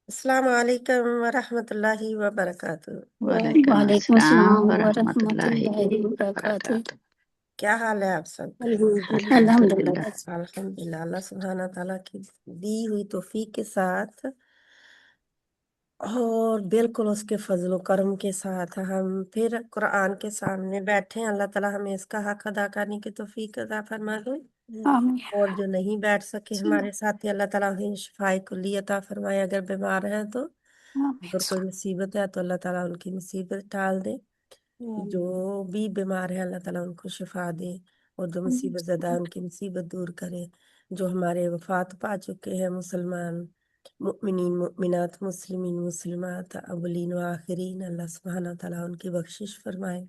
अस्सलाम वालेकुम वरहमतुल्लाहि वबरकातुह। वालेकुम वालेकुम अस्सलाम अस्सलाम वरहमतुल्लाहि वरहमतुल्लाहि वबरकातुह। वबरकातुह। क्या हाल है आप सबका? अल्हम्दुलिल्लाह। अल्हम्दुलिल्लाह। अल्हम्दुलिल्लाह। अल्लाह सुब्हाना ताला की दी हुई तौफीक के साथ और बिल्कुल उसके फजलो करम के साथ हम फिर कुरान के सामने बैठे हैं। अल्लाह ताला हमें इसका हक अदा करने की तौफीक अदा फरमा दे। आमीन। और जो नहीं बैठ सके हमारे साथी, अल्लाह ताला उन्हें शिफाए कुल्ली अता फरमाए। अगर बीमार हैं तो अगर कोई मुसीबत है तो अल्लाह ताला उनकी मुसीबत टाल दे। जो भी बीमार है अल्लाह ताला उनको शिफा दे और जो मुसीबत ज़दा है उनकी मुसीबत दूर करे। जो हमारे वफात पा चुके हैं मुसलमान मुमिनीन मुमिनात मुस्लिमीन मुस्लिमात अवलीन व आखिरीन, अल्लाह सुब्हाना ताला उनकी बख्शिश फरमाए,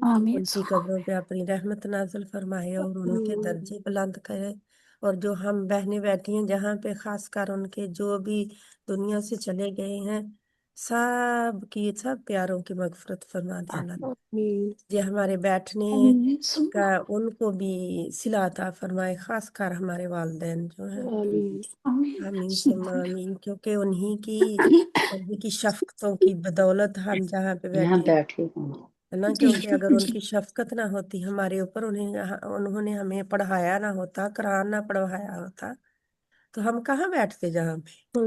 आमीन। उनकी कब्रों पे अपनी रहमत नाज़िल फरमाए और उनके दर्जे बुलंद करे। और जो हम बहनें बैठी हैं जहाँ पे, खासकर उनके जो भी दुनिया से चले गए हैं, सब की सब प्यारों की मगफरत फरमा दे अल्लाह। ये हमारे बैठने का उनको भी सिला अता फरमाए, खासकर हमारे वालिदैन जो हैं। आमीन सुम्मा आमीन। क्योंकि उन्हीं की उन्हीं की शफ़क़तों की बदौलत हम जहाँ पे यहाँ बैठे हैं, बैठे हूँ। है ना। जी क्योंकि अगर जी। उनकी शफ़क़त ना होती हमारे ऊपर, उन्होंने हमें पढ़ाया ना होता, कुरान ना पढ़वाया होता, तो हम कहाँ बैठते जहाँ पे, ना।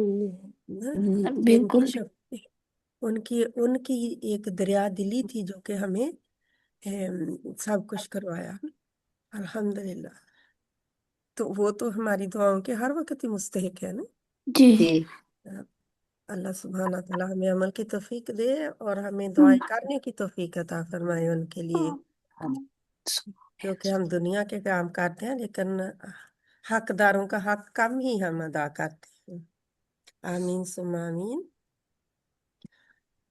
ये उनकी बिल्कुल। शफ़क़त, उनकी उनकी एक दरिया दिली थी जो कि हमें सब कुछ करवाया। अल्हम्दुलिल्लाह। तो वो तो हमारी दुआओं के हर वक्त ही मुस्तहिक है ना। जी। जी। अल्लाह सुब्हाना ताला हमें अमल की तौफीक दे और हमें दुआएं करने की तौफीक अता फरमाए उनके लिए। क्योंकि हम दुनिया के काम करते हैं लेकिन हकदारों का हक कम ही हम अदा करते हैं। आमीन सुम्मा आमीन।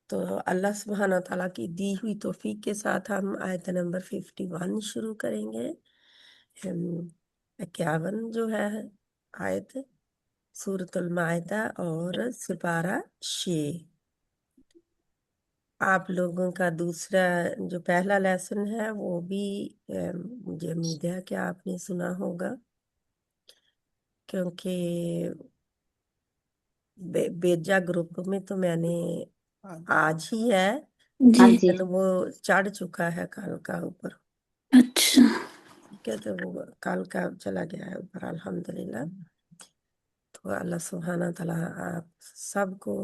तो अल्लाह सुब्हाना ताला की दी हुई तौफीक के साथ हम आयत नंबर 51 शुरू करेंगे। 51 जो है आयत सूरतुल माइदा और सिपारा 6। आप लोगों का दूसरा जो पहला लेसन है वो भी मुझे उम्मीद है कि आपने सुना होगा, क्योंकि बेजा ग्रुप में तो मैंने आज ही है, हाँ जी। जी। लेकिन वो चढ़ चुका है कल का ऊपर। अच्छा। ठीक है, तो वो कल का चला गया है ऊपर। अल्हम्दुलिल्लाह। तो अल्लाह सुब्हाना ताला आप सबको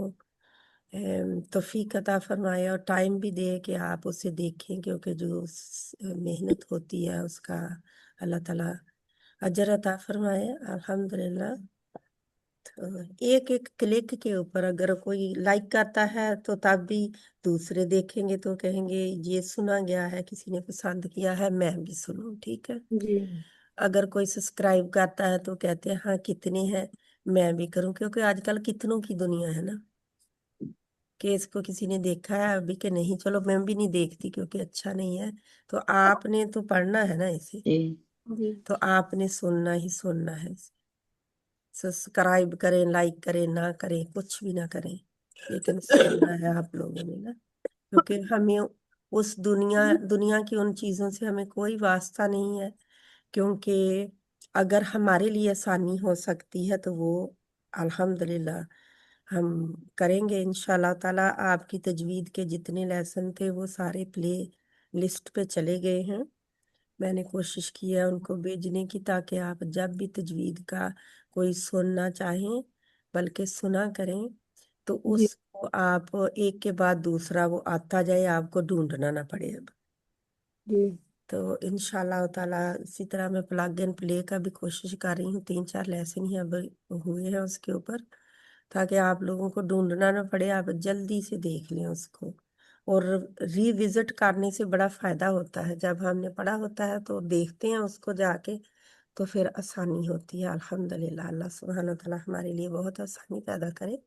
तौफीक अता फरमाए और टाइम भी दे कि आप उसे देखें, क्योंकि जो मेहनत होती है उसका अल्लाह ताला अजर अता फरमाए। अल्हम्दुलिल्लाह। तो एक एक क्लिक के ऊपर अगर कोई लाइक करता है तो तब भी दूसरे देखेंगे तो कहेंगे ये सुना गया है, किसी ने पसंद किया है, मैं भी सुनूं। ठीक है। अगर कोई सब्सक्राइब करता है तो कहते हैं हाँ कितने हैं, मैं भी करूं। क्योंकि आजकल कितनों की दुनिया है ना, कि इसको किसी ने देखा है अभी कि नहीं, चलो मैं भी नहीं देखती क्योंकि अच्छा नहीं है। तो आपने तो पढ़ना है ना इसे, जी। तो आपने सुनना ही सुनना है इसे। सब्सक्राइब करें, लाइक करें, ना करें, कुछ भी ना करें, लेकिन सुनना है आप लोगों ने ना। क्योंकि हमें उस दुनिया दुनिया की उन चीज़ों से हमें कोई वास्ता नहीं है। क्योंकि अगर हमारे लिए आसानी हो सकती है तो वो अल्हम्दुलिल्लाह हम करेंगे इंशाल्लाह ताला। आपकी तजवीद के जितने लेसन थे वो सारे प्ले लिस्ट पे चले गए हैं। मैंने कोशिश की है उनको भेजने की, ताकि आप जब भी तजवीद का कोई सुनना चाहें बल्कि सुना करें, तो उसको आप एक के बाद दूसरा वो आता जाए, आपको ढूंढना ना पड़े अब। तो इंशाल्लाह ताला इसी तरह मैं प्लग एंड प्ले का भी कोशिश कर रही हूँ। 3-4 लेसन ही अब हुए हैं उसके ऊपर, ताकि आप लोगों को ढूंढना ना पड़े, आप जल्दी से देख लें उसको। और रिविजिट करने से बड़ा फायदा होता है, जब हमने पढ़ा होता है तो देखते हैं उसको जाके, तो फिर आसानी होती है। अल्हम्दुलिल्लाह। अल्लाह सुब्हानहू तआला हमारे लिए बहुत आसानी पैदा करे।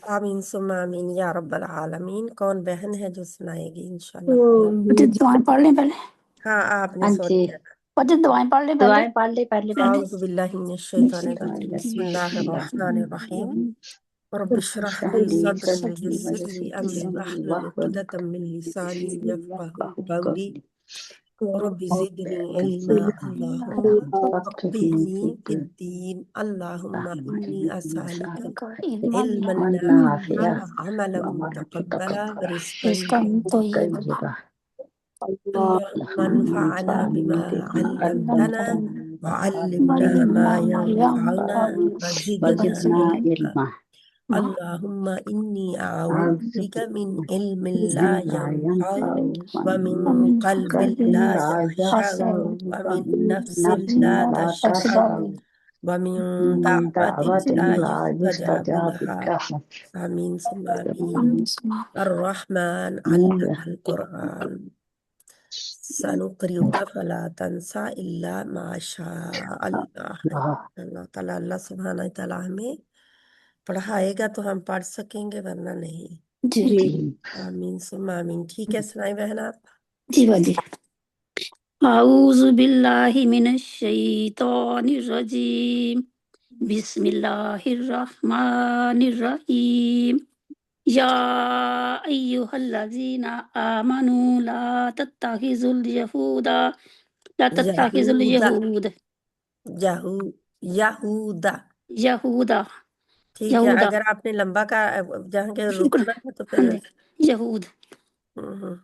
आमीन सुम्मा आमीन या रब्बल आलमीन। कौन बहन है जो सुनाएगी इंशाल्लाह ताला? मुझे दुआएं पढ़ लें पहले। हाँ, आपने हाँ सुन जी। लिया। मुझे दुआएं पढ़ लें पहले। दुआएं पढ़ ले पहले पहले। औज़ु बिल्लाहि मिनश शैतानिर रजीम। बिस्मिल्लाहिर रहमानिर रहीम। रब्बि इश्रह ली सदरी वयस्सिर ली अमरी वहलुल उक़दतम मिन लिसानी यफ़क़हू क़ौली। رب زدنی علما اللہم فقہنی فی الدین اللہم انی اسالک علما نافعا وعملا متقبلا ورزقا طیبا اللہم انفعنا بما علمتنا وعلمنا ما ينفعنا وزدنا علما اللہم انی اعوذ بک من علم لا ينفع ومن قلب لا يخشع ومن نفس لا تشبع ومن دعوة لا يستجاب لها آمین ثم آمین الرحمن علم القرآن سنقرئک فلا تنسى الا ما شاء اللہ اللہ تعالیٰ سبحانہ تعالیٰ ہمیں پڑھائے گا تو ہم پڑھ سکیں گے ورنہ نہیں. جی آمین ثم آمین. ٹھیک ہے سنائیں بہن آپ. جی باجی. اعوذ باللہ من الشیطان الرجیم بسم اللہ الرحمن الرحیم یا ایہا الذین آمنوا لا تتخذوا اليہود یہودا ٹھیک ہے یہودا اگر آپ نے لمبا کا جہاں کے شکر رکنا ہے تو پھر یہود ہوں.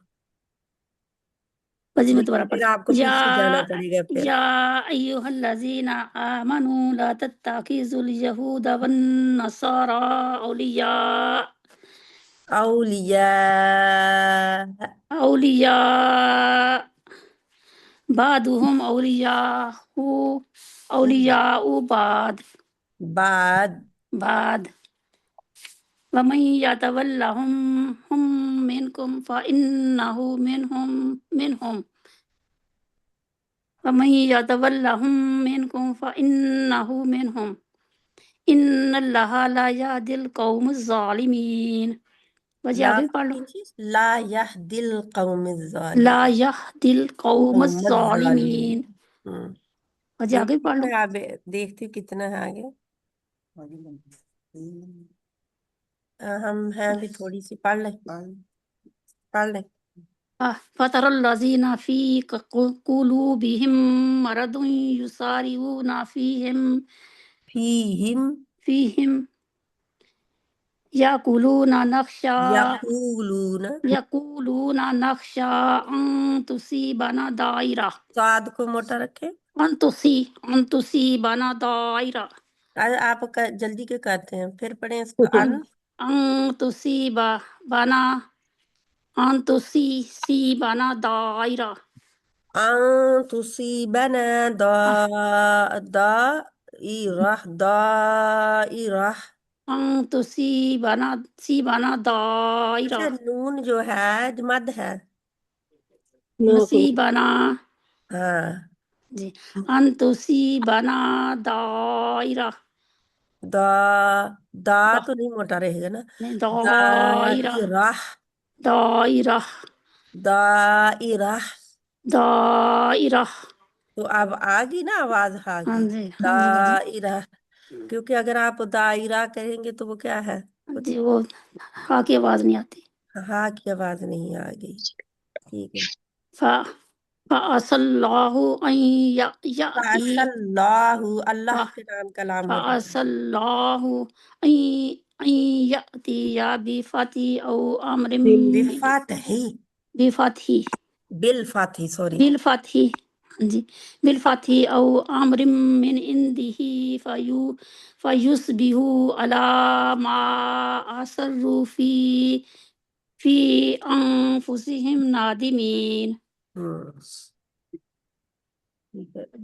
باجی میں لیکن دوبارہ پھر پڑھتی آپ کو پیچھے جانا پڑے گا پھر. یا ایہا الذین آمنوا لا تتخذوا اليہود والنصارى اولیاء اولیاء بعضهم اولیاء بعد ومن يتولهم منكم فإنه منهم ومن يتولهم منكم فإنه منهم إن الله لا يهدي القوم الظالمين. وجہ آگے پڑھ لو. لا يهدي القوم الظالمين. لا يهدي القوم الظالمين. وجہ آگے پڑھ لو. آپ دیکھتے کتنا ہے آگے. ہم ہیں بھی تھوڑی سی پڑھ لیں. فَتَرَى الَّذِينَ فِي قُلُوبِهِم مَّرَضٌ يُسَارِعُونَ فِيهِمْ يَقُولُونَ نَخْشَىٰ أَن تُصِيبَنَا دَائِرَةٌ. سعد کو موٹا رکھے. أَن تُصِيبَنَا دَائِرَةٌ. آپ جلدی کے کرتے ہیں پھر پڑھیں اس کو. أَن تُصِيبَنَا دَائِرَةٌ. أن تصيبنا دائرة. أن تصيبنا دائرة. اچھا نون جو ہے مد ہے. نصیبنا ہاں جی. أن تصيبنا دائرة. دا تو نہیں موٹا رہے گا نا. دائرة دائرة دائرة. دائرة. تو اب آگی نا آواز آگی جی دائرہ. کیونکہ اگر آپ دائرہ کہیں گے تو وہ کیا ہے جی وہ ہاں کی آواز نہیں آتی. ہاں کی آواز نہیں آگی. ٹھیک ہے. فَعَسَى اللَّهُ أَن يَأْتِيَ. اللہ کے نام کا لام ہوتا ہے. فَعَسَى اللَّهُ أَن يَأْتِيَ بِفَتْحٍ أَوْ أَمْرٍ بالفتح جی بالفتح او امر من عنده فيصبحوا على ما اسروا في انفسهم نادمين.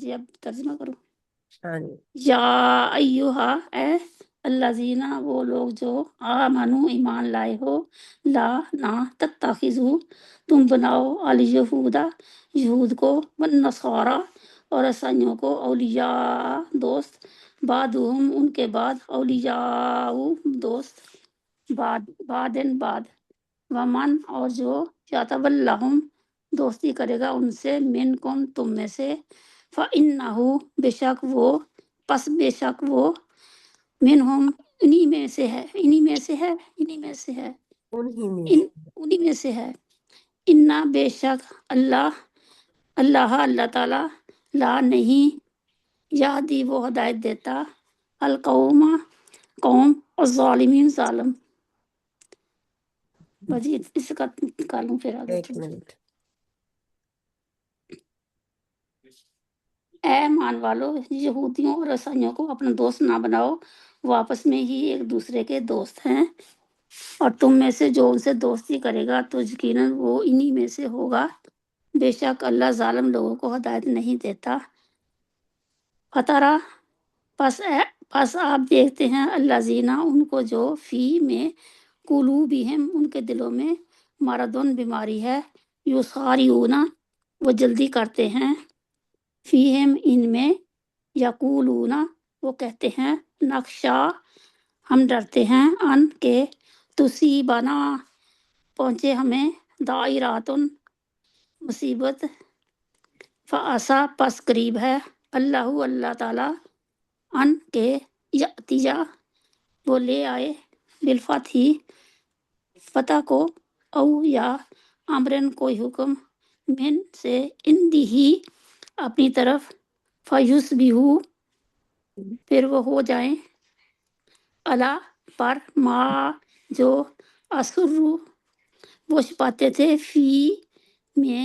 جی اب ترجمہ کرو. یا ایھا اے الذین وہ لوگ جو آمنو ایمان لائے ہو لا نہ تتخذوا تم بناؤ الیہود یہود کو والنصارى اور عیسائیوں کو اولیاء دوست بعضهم ان کے بعد اولیاء دوست بعد ومن اور جو یتولہم دوستی کرے گا ان سے منکم تم میں سے فإنہ بے شک وہ منہم انہی میں سے ہے انا بے شک اللہ اللہ تعالیٰ لا نہیں یہدی وہ ہدایت دیتا قوم الظالمین ظالم. بجی اس کا نکالوں پھر آگے. ایک منٹ. اے ایمان والو یہودیوں اور عیسائیوں کو اپنا دوست نہ بناؤ، وہ آپس میں ہی ایک دوسرے کے دوست ہیں، اور تم میں سے جو ان سے دوستی کرے گا تو یقیناً وہ انہی میں سے ہوگا، بے شک اللہ ظالم لوگوں کو ہدایت نہیں دیتا. فترہ پس آپ دیکھتے ہیں اللہ زینہ ان کو جو فی میں قلوبہم ان کے دلوں میں مردن بیماری ہے، یسخاریون وہ جلدی کرتے ہیں، فیہم ان میں، یقولون وہ کہتے ہیں، نخشا ہم ڈرتے ہیں، ان کے تصیبنا پہنچے ہمیں، دائراتن مصیبت، فاسا پس قریب ہے، اللہ تعالیٰ ان کے یاتیہ وہ لے آئے، بالفتح فتح کو، او یا امرن کوئی حکم، من سے اندی ہی اپنی طرف، فیصبحوا پھر وہ ہو جائیں، اللہ پر ما جو اسروا وہ چھپاتے تھے، فی میں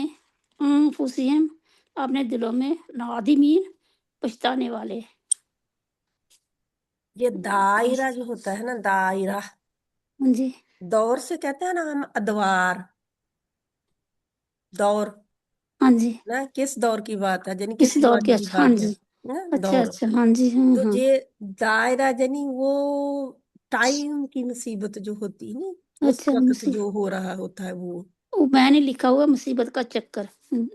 انفسہم اپنے دلوں میں، نادمین پچھتانے والے. یہ دائرہ جو ہوتا ہے نا، دائرہ جی دور سے کہتے ہیں نا ہم ادوار، دور ہاں جی نا کس دور کی بات ہے، یعنی کس کس دور زمانے کے. کی ہاں بات ہے جی نا، اچھا دور. اچھا ہاں جی ہاں تو ہاں یہ دائرہ یعنی وہ ٹائم کی مصیبت جو ہوتی ہے نا، اس اچھا وقت جو ہو رہا ہوتا ہے وہ. میں نے لکھا ہوا مصیبت کا چکر،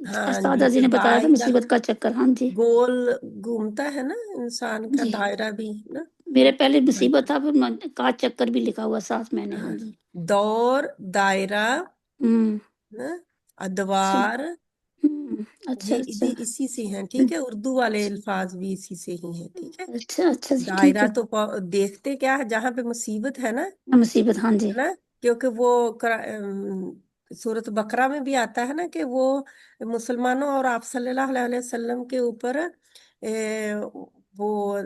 ہاں جی، استاد جی تو نے بتایا تھا دائرہ مصیبت کا چکر. ہاں جی گول گھومتا ہے نا انسان کا جی دائرہ بھی نا. میرے پہلے مصیبت تھا، پھر کا چکر بھی لکھا ہوا ساتھ میں نے. ہاں جی دور، دائرہ ہوں نا، ادوار، اچھا اچھا اسی سے ہیں. ٹھیک ہے، اردو والے الفاظ بھی اسی سے ہی ہیں. ٹھیک ہے، اچھا اچھا جی ٹھیک دائرہ ہے. تو دیکھتے کیا ہے جہاں پہ مصیبت ہے نا، مصیبت ہاں جی ہے نا، کیونکہ وہ سورۃ بقرہ میں بھی آتا ہے نا کہ وہ مسلمانوں اور آپ صلی اللہ علیہ وسلم کے اوپر وہ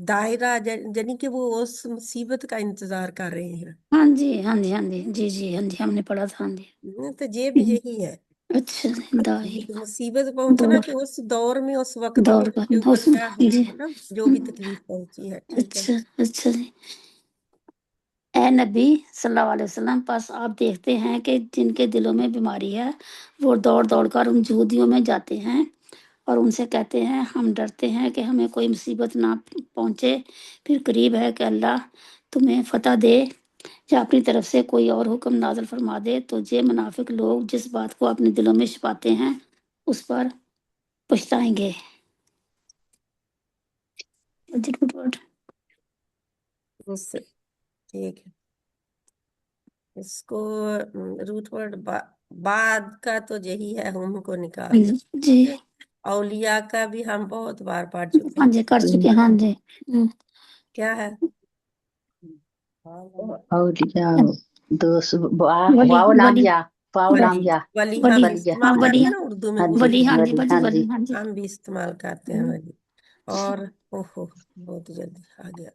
دائرہ یعنی کہ وہ اس مصیبت کا انتظار کر رہے ہیں. ہاں جی ہاں جی ہاں جی جی جی ہاں جی ہم نے پڑھا تھا. ہاں جی تو یہ بھی یہی ہے اچھا دائی کہ مصیبت پہنچنا دور کہ اس دور میں اس وقت میں دور ان کا کے اوپر اس کیا ہوا جی ہے نا، جو بھی تکلیف پہنچی ہے. ٹھیک ہے. اچھا اچھا جی. اے نبی صلی اللہ علیہ وسلم پس آپ دیکھتے ہیں کہ جن کے دلوں میں بیماری ہے وہ دوڑ دوڑ کر ان یہودیوں میں جاتے ہیں اور ان سے کہتے ہیں ہم ڈرتے ہیں کہ ہمیں کوئی مصیبت نہ پہنچے، پھر قریب ہے کہ اللہ تمہیں فتح دے یا اپنی طرف سے کوئی اور حکم نازل فرما دے. تو یہ منافق لوگ جس بات کو اپنے دلوں میں چھپاتے ہیں اس پر پچھتائیں گے. ٹھیک ہے، اس کو روٹ ورڈ بعد کا تو یہی ہے ہم کو نکالنا. جی اولیاء کا بھی ہم بہت بار پڑھ چکے ہاں جی کر چکے. ہاں جی کیا ہے اولیاء دوست واو ولی لام ولی یا واو لام ولی. یا ولی ولی ہم ولی استعمال ہاں ہاں ولی کرتے جی ہیں نا اردو میں، ہاں جی ولی ہاں جی ولی بجی ہاں ولی جی ہاں جی. ہم بھی استعمال کرتے ہیں ولی. اور اوہو بہت جلدی آ گیا.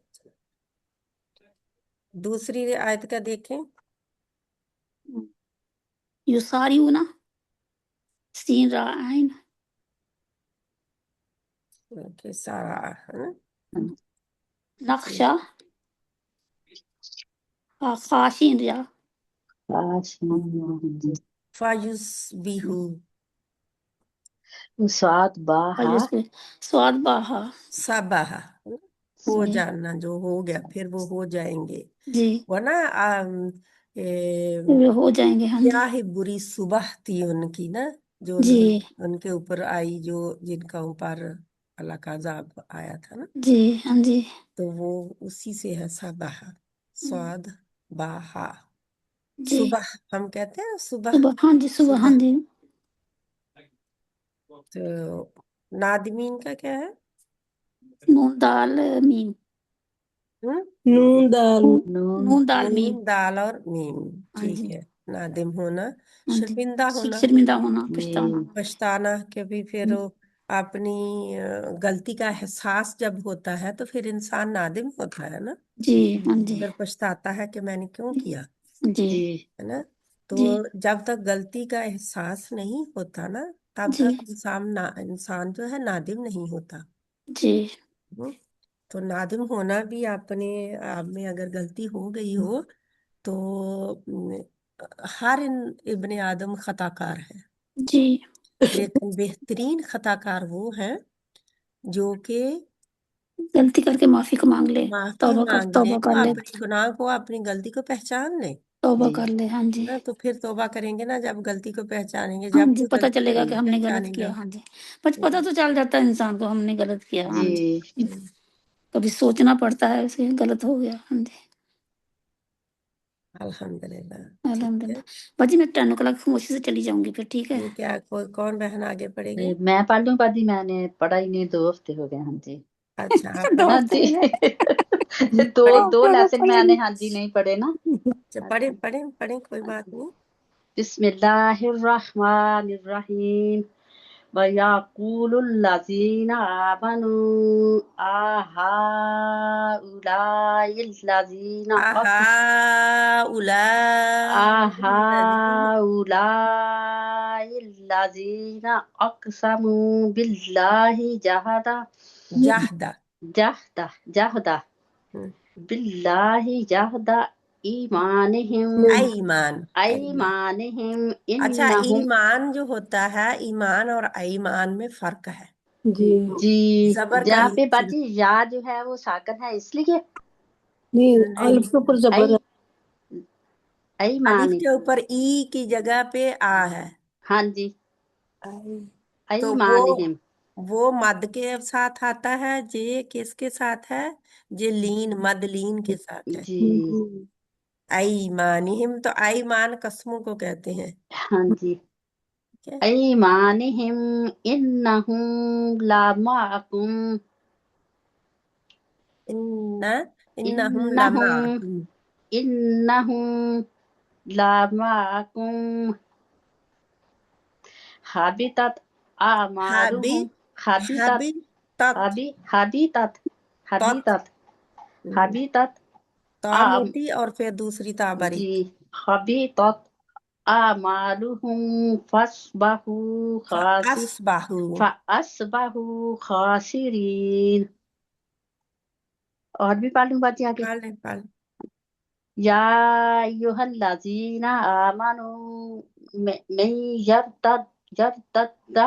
دوسری آیت کا دیکھیں. یساریون سین را عین کہ سارا ہے نا، نقشہ خاشین یا فایوس بیہو سواد با ہا سواد باہا سبہ ہو جانا، جو ہو گیا پھر وہ ہو جائیں گے. جی وہ نا وہ ہو جائیں گے. ہاں جی کیا ہی بری صبح تھی ان کی نا، جو جی ان کے اوپر آئی، جو جن کا اوپر اللہ کا عذاب آیا تھا نا، جی ہاں جی تو وہ اسی سے ہے صبح، سواد باہا. جی صبح ہم کہتے ہیں صبح. صبح. ہاں جی صبح. ہاں جی تو نادمین کا کیا ہے؟ نون دال میم. نون دال، نون نون دال میم. نون دال اور میم. ہاں ٹھیک جی ہے. नादिम होना, हाँ जी, शर्मिंदा होना, शर्मिंदा होना, जी पछताना। पछताना, कि भी फिर वो अपनी गलती का एहसास जब होता है तो फिर इंसान नादिम होता है ना, जी, हाँ जी, फिर पछताता है कि मैंने क्यों किया, जी, जी है ना। तो जी, जब तक गलती का एहसास नहीं होता ना, तब जी, तक इंसान जो है नादिम नहीं होता। जी, हम्म। तो नादिम होना भी अपने आप में, अगर गलती हो गई हो तो हर इब्ने आदम खताकार है, जी, लेकिन बेहतरीन खताकार वो हैं जो कि गलती करके माफी को मांग ले, माफी मांगने तौबा को, कर ले, अपने गुनाह को, अपनी गलती को पहचान ले तौबा जी कर ले। हाँ जी, ना। तो फिर तौबा करेंगे ना, जब गलती को पहचानेंगे, हाँ जब जी, कोई पता गलती चलेगा नहीं कि हमने गलत किया। पहचानेगा। हाँ जी, पता तो चल जाता है इंसान को हमने गलत किया। हाँ जी, जी कभी सोचना पड़ता है उसे, गलत हो गया। हाँ जी, अल्हम्दुलिल्लाह, ठीक है। अल्हम्दुलिल्लाह। बाजी मैं 10 o'clock खामोशी से चली जाऊंगी फिर, ठीक है? ये क्या, कौन बहन आगे पढ़ेगी? मैं पढ़ लूं पाजी, मैंने पढ़ा ही नहीं, 2 हफ्ते हो गए। हाँ जी अच्छा, आप दो हाँ हफ्ते जी हो गए। दो पढ़े, दो मैं लेसन पढ़ी मैंने नहीं। हाँ जी नहीं पढ़े ना। अच्छा, हाँ पढ़े जी पढ़े पढ़े, कोई बात नहीं। बिस्मिल्लाहिर्रहमानिर्रहीम वयक़ूलुल्लज़ीना आमनू आहाउलाइल्लज़ीना आहाउलाइल्लज़ीना अक़समू बिल्लाहि जाहदा, जहदा हम्म, बिल्लाहि जहदा ईमानिहिम ईमान, ईमान। ऐमानिहिम अच्छा, इन्नहुम ईमान जो होता है, ईमान और ईमान में फर्क है। जी जी जबर का जहाँ पे सिर्फ बाजी या जो है वो साकन है इसलिए नहीं, नहीं, अल्फ के ऊपर जबर है। अलिफ ऐमानी के ऊपर ई की जगह पे आ है, हाँ जी तो ऐमानिहिम वो मद के साथ आता है, जे किसके साथ है, जे लीन, मद लीन के साथ है। जी ऐमानिहिम, तो ऐमान कसमों को कहते हैं, हाँ जी ठीक है। ऐमानिहिम इन्नहुम लामाकुम इन्ना इन्नहुम इन्नहुम लमाकुम, इन्नहुम लामाकुम हाबितात हाबी आमालुहुम हाबितात हाबी तत हाबितात तत, हाबितात हाबितात ता आम मोटी और फिर दूसरी ता जी बारीक, हाबितात आमालुहुम फस्बहू खासी असबाहु। फअस्बहू खासिरीन। और भी पढ़ लूं बाजी आगे। पढ़ ले, पढ़ ले। या अय्युहल्लज़ीना आमनू मैं यर्तद्दा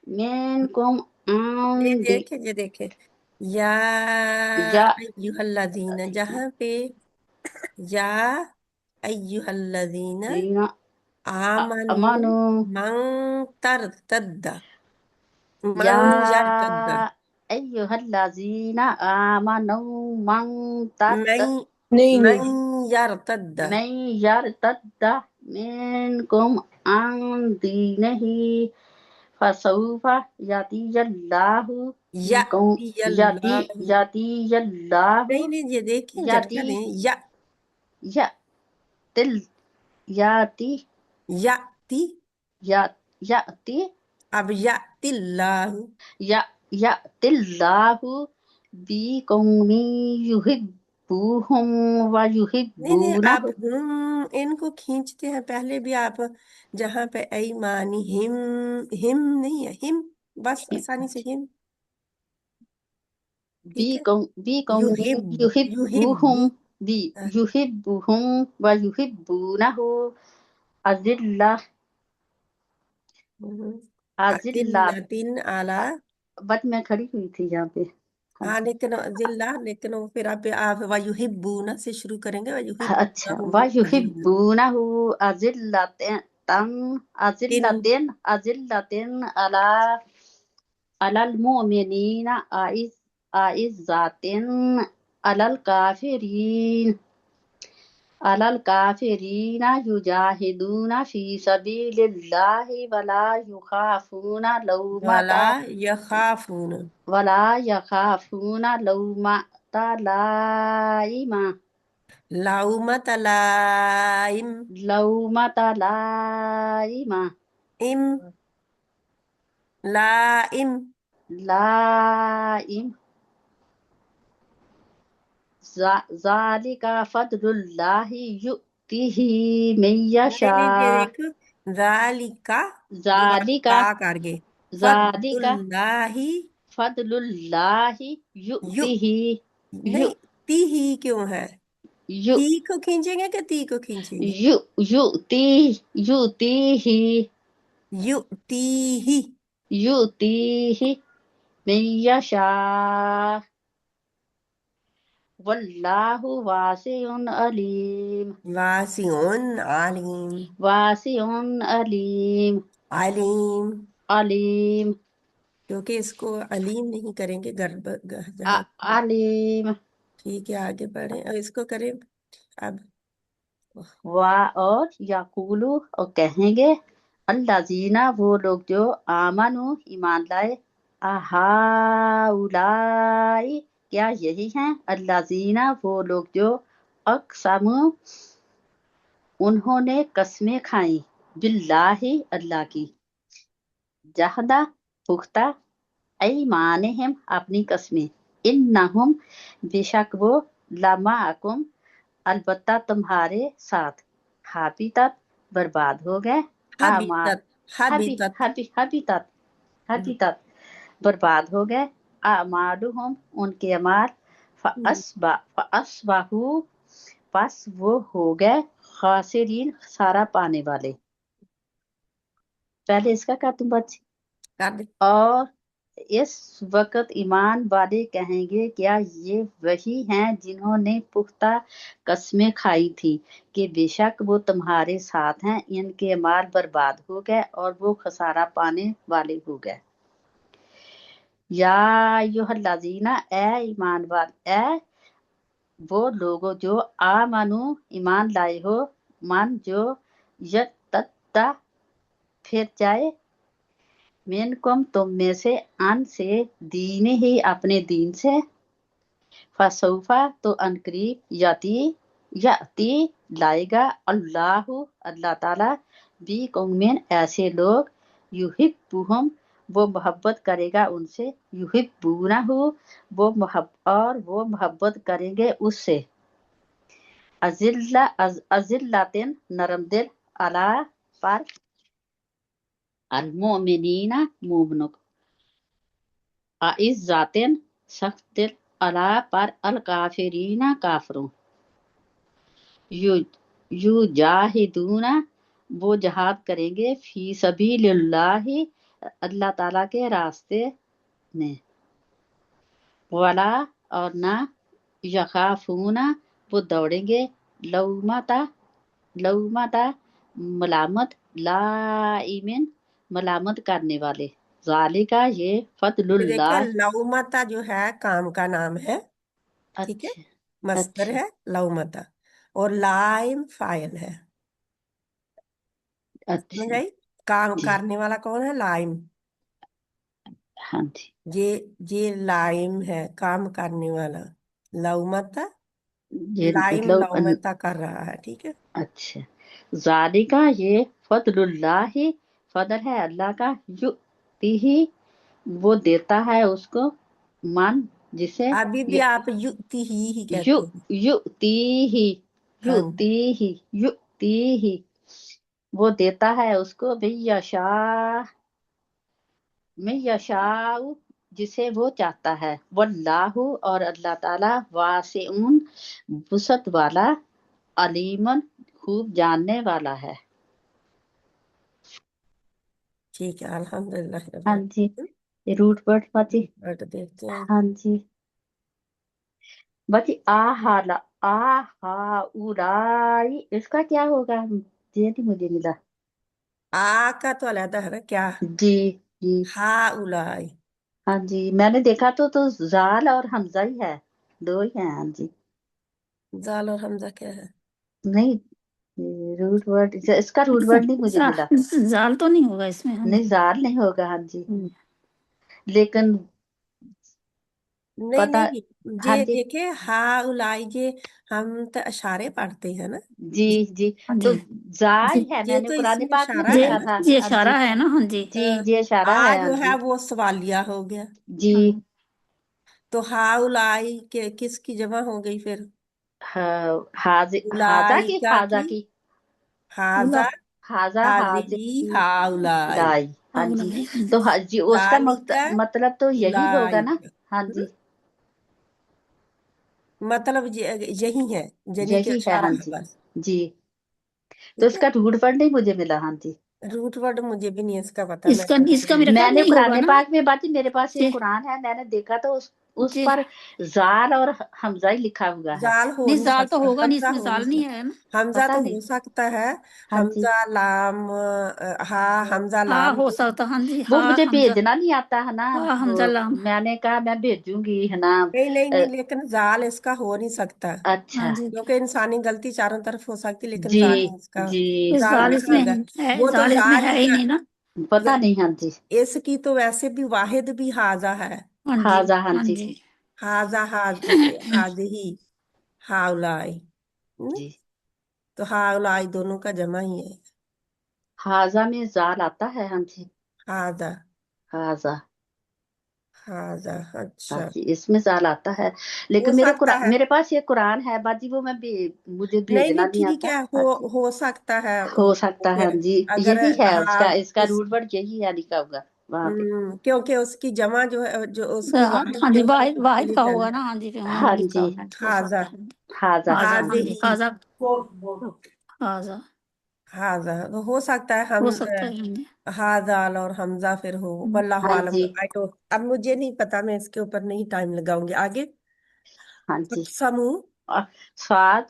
मिनकुम ये आन देखे, ये देखे, या या अय्युहल्लज़ीना, जहाँ पे या अय्युहल्लज़ीना दीना आमनू अमनु मन तरतद्दा, या मन यरतद्दा, अय्युहल्लज़ीना आमनु मन मैं नहीं मैं नहीं, यरतद्दा, मैं यर्तद्दा मिनकुम आन दीनिही फसौफा यतीयल्लाहु बिकौम यअतियल्लाहु, यतीयल्लाहु नहीं नहीं, ये देखिए, यती जगह दें, या यतिल यती यअति, य यती अब यअतिल्लाहु, य यतिल्लाहु बिकौमी युहिब्बुहुम व नहीं नहीं, आप युहिब्बुनहु इनको खींचते हैं, पहले भी आप जहाँ पे ऐमानी हिम, हिम नहीं है, हिम, बस आसानी से हिम, ठीक है। बिकौमी युहिब्बु, युहिब्बुहुम बि युहिब्बुहुम व युहिब्बुनहु अजिल्ला अदिल्लतिन आला, बट मैं खड़ी हुई थी यहाँ पे। हाँ हाँ, जी लेकिन जिल्ला, लेकिन वो फिर आप वयुहिब्बूना से शुरू करेंगे, अच्छा वयुहिब्बूनहु व अजिल्ला, युहिब्बुनहु अजिल्लतन तिन, अजिल्लतिन अला अलल मोमिनीना आइज़्ज़ातिन अलल काफिरीना युजाहिदूना फी सबीलिल्लाहि वाला यखाफून, वला यखाफूना लौमता लाइमा लाउमत लाइम। लौमता लाइमा। इम लाइम। लाइम। ज़ालिका फद्लुल्लाहि युतिही मन यशा। नहीं देखो, जालिका दोबारा ज़ालिका ता करके ज़ालिका फद्लुल्लाही फद्लुल्लाहि यु युतिही यु नहीं, ती ही क्यों है? यु ही को खींचेंगे कि ती को खींचेंगे? यु युति युतिही यु ती ही। युतिही मन यशा। वल्लाहु वासिउन अलीम। वासिउन आलिम। वासिउन अलीम। आलिम, अलीम। क्योंकि इसको अलीम नहीं करेंगे जहाँ। अलीम। ठीक है, आगे बढ़े, अब इसको करें अब। और याकूलू, और कहेंगे, अल्लाजीना, वो लोग जो आमनु ईमान लाए, आहाउलाई, क्या यही हैं, अल्लाजीना, वो लोग जो अक़समू, उन्होंने कस्में खाई, बिल्लाही, अल्लाह की, जहदा, पुख्ता, ऐमानिहिम, अपनी कस्में, इन्नहुम, बेशक वो, लमाअकुम, अलबत्ता तुम्हारे साथ, हाबितत, बर्बाद हो गए, आमा हबीतत। हबीतत। हबीतत हबीतत, बर्बाद हो गए, आमालुहुम, उनके अमाल, फअस्बाहू, बस वो हो गए, खासिरीन, सारा पाने वाले। पहले इसका क्या तुम बच्चे। कर दे। और इस वक्त ईमान वाले कहेंगे, क्या ये वही हैं जिन्होंने पुख्ता कस्में खाई थी कि बेशक वो तुम्हारे साथ हैं, इनके माल बर्बाद हो गए और वो खसारा पाने वाले हो गए। या अय्युहल्लज़ीना, ए ईमान वाले, ए वो लोगो जो आमनु, ईमान लाए हो, मन जो यत्तद्दा, फिर जाए, मिनकुम, तुम में से, अन से, दीन ही, अपने दीन से, फसौफा, तो अनकरीब, याती लाएगा, अल्लाहु, अल्लाह ताला, बी कौमिन, ऐसे लोग, युहिब्बुहुम, वो मोहब्बत करेगा उनसे, युहिब्बुनहु, वो मोहब्बत करेंगे उससे, अजिल्लातिन, नरम दिल, अला, पर, अलमोमिनीना, मोमिनों, आइज़्ज़ातिन, सख्त दिल, अला, पर, अल काफिरीना, काफरों, युजाहिदूना, वो जहाद करेंगे, फी सबीलिल्लाहि, अल्लाह ताला के रास्ते में, वला, और ना, यखाफूना, वो दौड़ेंगे, लौमता, मलामत, लाइमिन, मलामत करने वाले, जालिका, ये ये देखिए, फदलुल्लाह। लौमता जो है काम का नाम है, ठीक है, अच्छा मस्दर अच्छा है लौमता, और लाइम फाइल है। समझ अच्छा आई? काम जी। करने वाला कौन है? लाइम। हाँ जी। ये ये लाइम है काम करने वाला। लौमता, ये लाइम मतलब लौमता कर रहा है, ठीक है। अच्छा, ज़ालिका, ये फदलुल्लाहि, फदल है अल्लाह का, युतिही, वो देता है उसको, मन, जिसे, अभी भी आप युक्ति ही यु कहते हैं। युतिही हाँ, युतिही युतिही, वो देता है उसको, मैं यशाऊ, जिसे वो चाहता है, वल्लाहु, और अल्लाह ताला, वासिउन, वुसत वाला, अलीमन, खूब जानने वाला है। ठीक है, अल्हम्दुलिल्लाह रब्बिल हाँ जी, आलमीन। ये रूट वर्ड बाजी। बट देखते हैं। हाँ जी बाजी, आ हा उराई, इसका क्या होगा, ये नहीं मुझे मिला। आ का तो अलग है ना क्या? जी जी। हा उलाई। हाँ जी, मैंने देखा तो जाल और हमजा ही है, दो ही हैं। हाँ जी। जाल और हमजा क्या है? नहीं, रूट वर्ड, इसका रूट वर्ड नहीं मुझे मिला। जाल तो नहीं होगा इसमें। हाँ नहीं, जी। जाल नहीं होगा। हाँ जी, लेकिन नहीं पता। नहीं, हाँ जे जी देखे हा उलाई जे, हम तो इशारे पढ़ते हैं ना। जी जी। हाँ तो जी जाय है, ये मैंने तो कुरान इसमें पाक में इशारा ये है देखा ना। था। ये हाँ इशारा जी है ना। हाँ जी जी, ये इशारा आ है। हाँ जो है जी वो सवालिया हो गया। जी। हाँ तो हा उलाई के किसकी जमा हो गई फिर? हाँ, हाजा की उलाइका हाजा की, की हाजा, उला हाजा हाजे हाजिही, की हाउलाई, लाई। हाँ उला जी। हाँ तो जी हाँ जी, उसका जालिका, मतलब तो यही होगा ना। उलाइका। हाँ हम्म? जी, मतलब यही है, जनी के यही है। इशारा हाँ है जी बस। जी। तो ठीक है। इसका रूट वर्ड नहीं मुझे मिला। हाँ जी। रूट वर्ड मुझे भी नहीं इसका पता, मैं इसका करती इसका हूँ। मेरा ख्याल मैंने नहीं होगा कुरान ना। पाक में बात, मेरे पास एक जी कुरान है, मैंने देखा तो उस जी पर जाल और हमजा ही लिखा हुआ है। जाल हो नहीं नहीं जाल तो सकता, होगा नहीं, हमजा इसमें हो नहीं जाल नहीं सकता। है ना। हमजा पता तो नहीं। हो सकता है। हाँ जी। हमजा लाम, हा, हमजा हाँ लाम हो हो। सकता। हाँ जी वो हाँ मुझे हमजा। भेजना नहीं आता है ना। हाँ हमजा वो लाम। मैंने कहा मैं भेजूंगी, है ना। नहीं नहीं अ, नहीं, लेकिन जाल इसका हो नहीं सकता, हाँ अच्छा। जी क्योंकि इंसानी गलती चारों तरफ हो सकती, लेकिन जी जाल नहीं इसका। जी। इस जाल जाल कहाँ इसमें होगा? है, वो तो जाल इसमें है ही यारिका, नहीं ना। पता नहीं। हाँ जी। इसकी तो वैसे भी वाहिद भी हाजा है। हाँ जी हाजा। हाँ हाँ जी जी हाजा हाजही, हाउलाई। हम्म? जी। तो हाउलाई दोनों का जमा ही है। हाजा में जाल आता है। हाँ जी। हाजा, हाजा। हाजा, हाँ अच्छा। जी, इसमें जाल आता है। हो लेकिन सकता है। मेरे पास ये कुरान है बाजी, वो मुझे नहीं भेजना नहीं, नहीं ठीक आता। है, हाँ जी। हो सकता है। हो सकता है। हाँ फिर जी, अगर यही है हाँ इसका इस, रूट वर्ड यही है लिखा होगा वहां पे। क्योंकि उसकी जमा जो है, जो उसकी वाहिद हाँ जो जी है वो वाहिद उसके वाहिद लिए का पहले होगा ना। हाँ जी फिर उन्होंने हाँ लिखा जी। है, हो हाजा, सकता है। हाजा। हाजा हाँ हाँ जी जी हाजिही, हाजा हाजा हाजा तो हो सकता है। हो सकता है। हाँ जी हाजाल और हमजा फिर हो, वल्लाहु हाँ आलम। जी। आई डोंट, अब मुझे नहीं पता, मैं इसके ऊपर नहीं टाइम लगाऊंगी आगे। हाँ जी। अक़समू, स्वाद।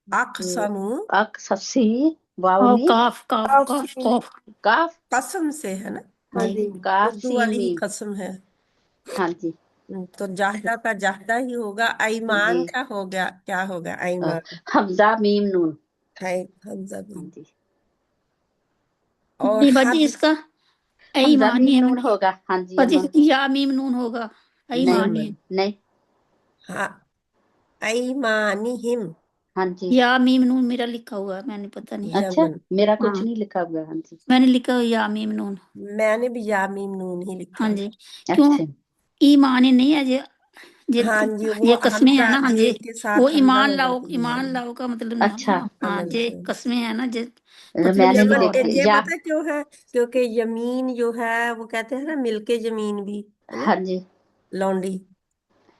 अक़समू, अक ससी और वाउनी काफ काफ काफ काफ सीन। काफ। काफ। कसम से है ना, हाँ नहीं, जी। काफ उर्दू सीन वाली ही मीम। कसम है। हाँ जी तो जाहदा का जाहदा ही होगा। जी। ईमान का हो गया, क्या होगा? अ, ईमान हमजा मीम नून। है, हमजा हाँ भी। जी। और नहीं बाजी हद, इसका हमजा ईमान मीम नहीं नून है होगा। हाँ जी बाजी, अमन। या मीम नून होगा। नहीं ईमान यमन, नहीं। नहीं। हाँ, ईमानिहिम, हाँ जी। या मीम नून मेरा लिखा हुआ है, मैंने पता नहीं। अच्छा, यमन। मेरा कुछ हाँ नहीं लिखा हुआ है। हाँ जी। मैंने लिखा हुआ या मीम नून। मैंने भी यामीम नून ही लिखा हाँ है। जी क्यों अच्छा। ईमान ही नहीं है हाँ जी, वो ये कस्में है हमजा ना। हाँ जी ये के वो साथ हमजा हाँ, होगा तो ईमान ईमान। लाओ का मतलब अच्छा। हाँ अमल जे से। कस्में है ना जे मतलब मैंने नहीं इसका यमन और है। देखा ये या। पता क्यों है? क्योंकि यमीन जो है वो कहते हैं ना, मिलके जमीन भी, है ना, हाँ जी। लौंडी।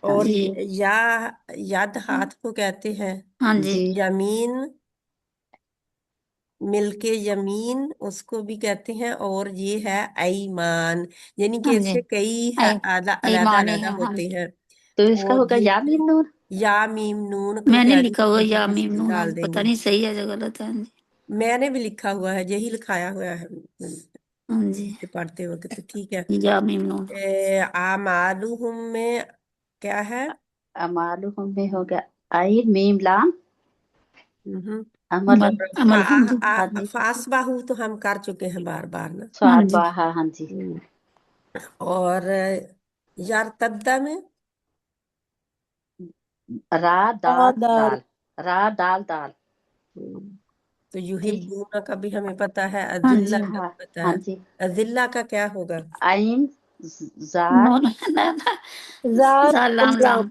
हाँ और जी या, यद हाथ को कहते हैं। हाँ जी जी। यमीन, मिलके यमीन उसको भी कहते हैं। और ये है ऐमान, यानी कि हाँ जी इससे कई आई अलग ईमान अलग है। हाँ होते जी हैं। तो इसका और होगा ये या मीम नून। या मीम नून को मैंने क्या लिखा हुआ या मीम जी नून, डाल अब पता देंगे। नहीं सही है या गलत है। हाँ जी मैंने भी लिखा हुआ है, यही लिखाया हुआ है हाँ जी ये पढ़ते वक्त, तो ठीक है। या मीम नून। आमालुहुम में क्या है? अमालुहुम में होगा आई मीम लाम हम्म। अमल। अमल अमल हाँ जी हाँ जी। फासबाहु तो हम कर चुके हैं बार बार ना। हाँ स्वाद जी बाहा। हाँ जी। हम्म। और यार तब्दा में रा दाल दाल। दाल। रा दाल दाल। हम्म, तो जी। युहिब्बूना का भी हमें पता है, हाँ अजिल्ला जी का हाँ। भी पता हाँ है। जी। अजिल्ला का क्या होगा? आइन नो जाल। ना जार जा लाम लाम लाम। लाम जा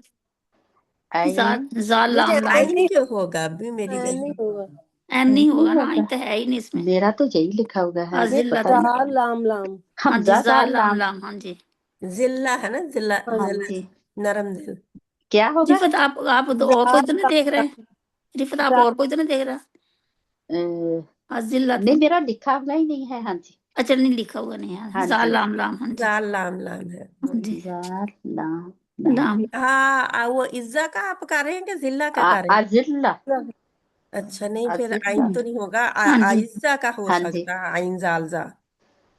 आइन। जा मुझे लाम लाम। आइन क्यों होगा अभी मेरी नहीं गलती। होगा। एन नहीं नहीं होगा ना, होगा। आई तो है ही नहीं इसमें। मेरा तो यही लिखा हुआ है, ये अजिल्ला पता तो नहीं। जार लाम लाम। हाँ जी हमजा जा दाल लाम लाम। लाम। हाँ जी जिल्ला है ना, जिल्ला, हाँ हाँ जी। जिल्ला, जी। नरम दिल। क्या होगा? रिफत आप और कोई जार तो नहीं देख रहे लाम हैं? रिफत आप लाम। और कोई तो नहीं देख रहा? अजिल्ला नहीं, तो मेरा लिखा हुआ ही नहीं है। हाँ जी। अच्छा नहीं लिखा हुआ नहीं है। हाँ जा जी। लाम लाम। हाँ जी जाल लाम लाम है। हाँ जी जाल लाम लाम। लाम। हाँ, वो इज्जा का आप कर रहे हैं कि जिल्ला का कर रहे हैं? अजिल्ला। अच्छा, नहीं फिर अजिल्ला। आइन तो नहीं होगा। हाँ जी आइज्जा का हो हाँ जी। सकता है, आइन जालजा,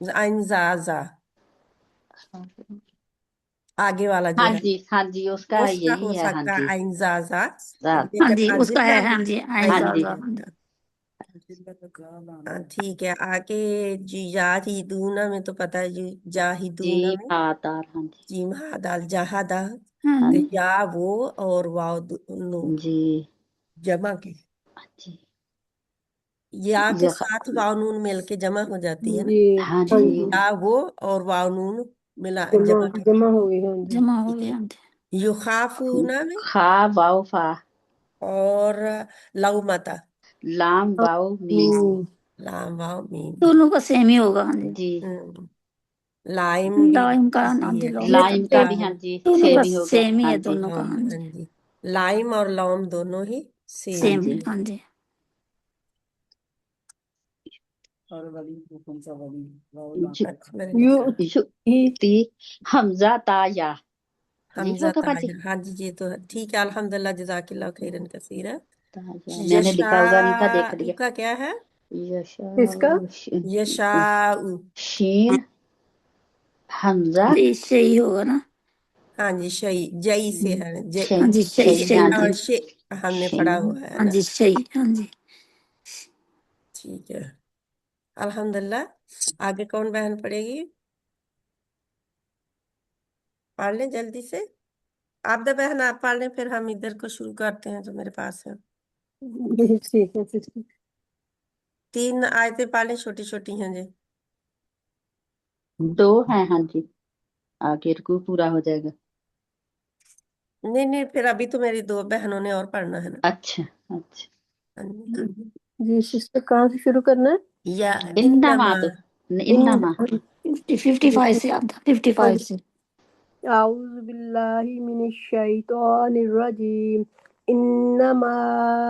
आइन जाजा, आगे वाला जो हाँ है जी। हाँ जी, उसका उसका यही हो है। हाँ सकता है जी। आइन जाजा, जाल। हाँ लेकिन जी उसका अजिल्ला है। हाँ नहीं, जी आइन हाँ आइन जा जी। जा। नहीं हाँ जी होगा। ٹھیک ہے آگے جی جاہدون میں تو پتہ ہے جی جاہدون جی میں ہادار ہاں جی جیم ہا دال جہادا ہاں تو جی یا وہ اور واو نو جی جمع کے جی یا کے یخ ساتھ واو نون مل کے جمع ہو جاتی ہے نا جی ہاں ہاں جی جی یا وہ اور واو نون ملا جمع جمع کے جمع ہو گئی ہاں جی جمع ہو ٹھیک گیا ہے ہاں جی یخافونا میں خا واو فا اور لومتا لام واو میم میم لام واو میم دونوں کا سیم ہی ہوگا ہاں جی جی ہم، لائم بھی لائم کا ایسے ہاں ہی جی ہے لوم ٹھیک لائم کا ہے بھی ہاں جی دونوں سیم کا ہی ہوگا سیم ہی ہاں ہے جی دونوں کا ہاں ہاں جی ہاں جی لائم اور لوم دونوں ہی ہاں سیم سیم جی ہے ہاں جی اچھا میں نے یو لکھا یو تی حمزہ تا یا یہی حمزہ ہوگا باجی طاہر ہاں جی یہ تو ہے ٹھیک ہے الحمدللہ جزاک اللہ خیرن کثیر ہے تا یا میں نے لکھا ہوا نہیں تھا دیکھ یشاء لیا کا کیا ہے یشا کس کا یشاء شین حمزہ جی صحیح ہوگا نا ہاں جی شعی جئی سے ہے ہاں جی صحیح شہی شے ہاں صحیح جی اور شے ہم نے پڑھا شین ہوا ہے ہاں نا جی صحیح ہاں جی ٹھیک ہے الحمدللہ آگے کون بہن پڑھے گی پڑھ لیں جلدی سے آپ دا بہن آپ پڑھ لیں پھر ہم ادھر کو شروع کرتے ہیں جو میرے پاس ہے ٹھیک ہے سسٹر 3 آیتیں پڑھ لیں چھوٹی چھوٹی ہیں جی 2 ہیں ہاں جی آگے رکوع پورا ہو جائے گا نہیں نہیں پھر ابھی تو میری 2 بہنوں نے اور پڑھنا ہے نا اچھا اچھا ہاں جی۔ جی سسٹر کہاں سے شروع کرنا ہے یا انما انما تو انما 55 سے آپ 55 سے اعوذ باللہ من الشیطان الرجیم انما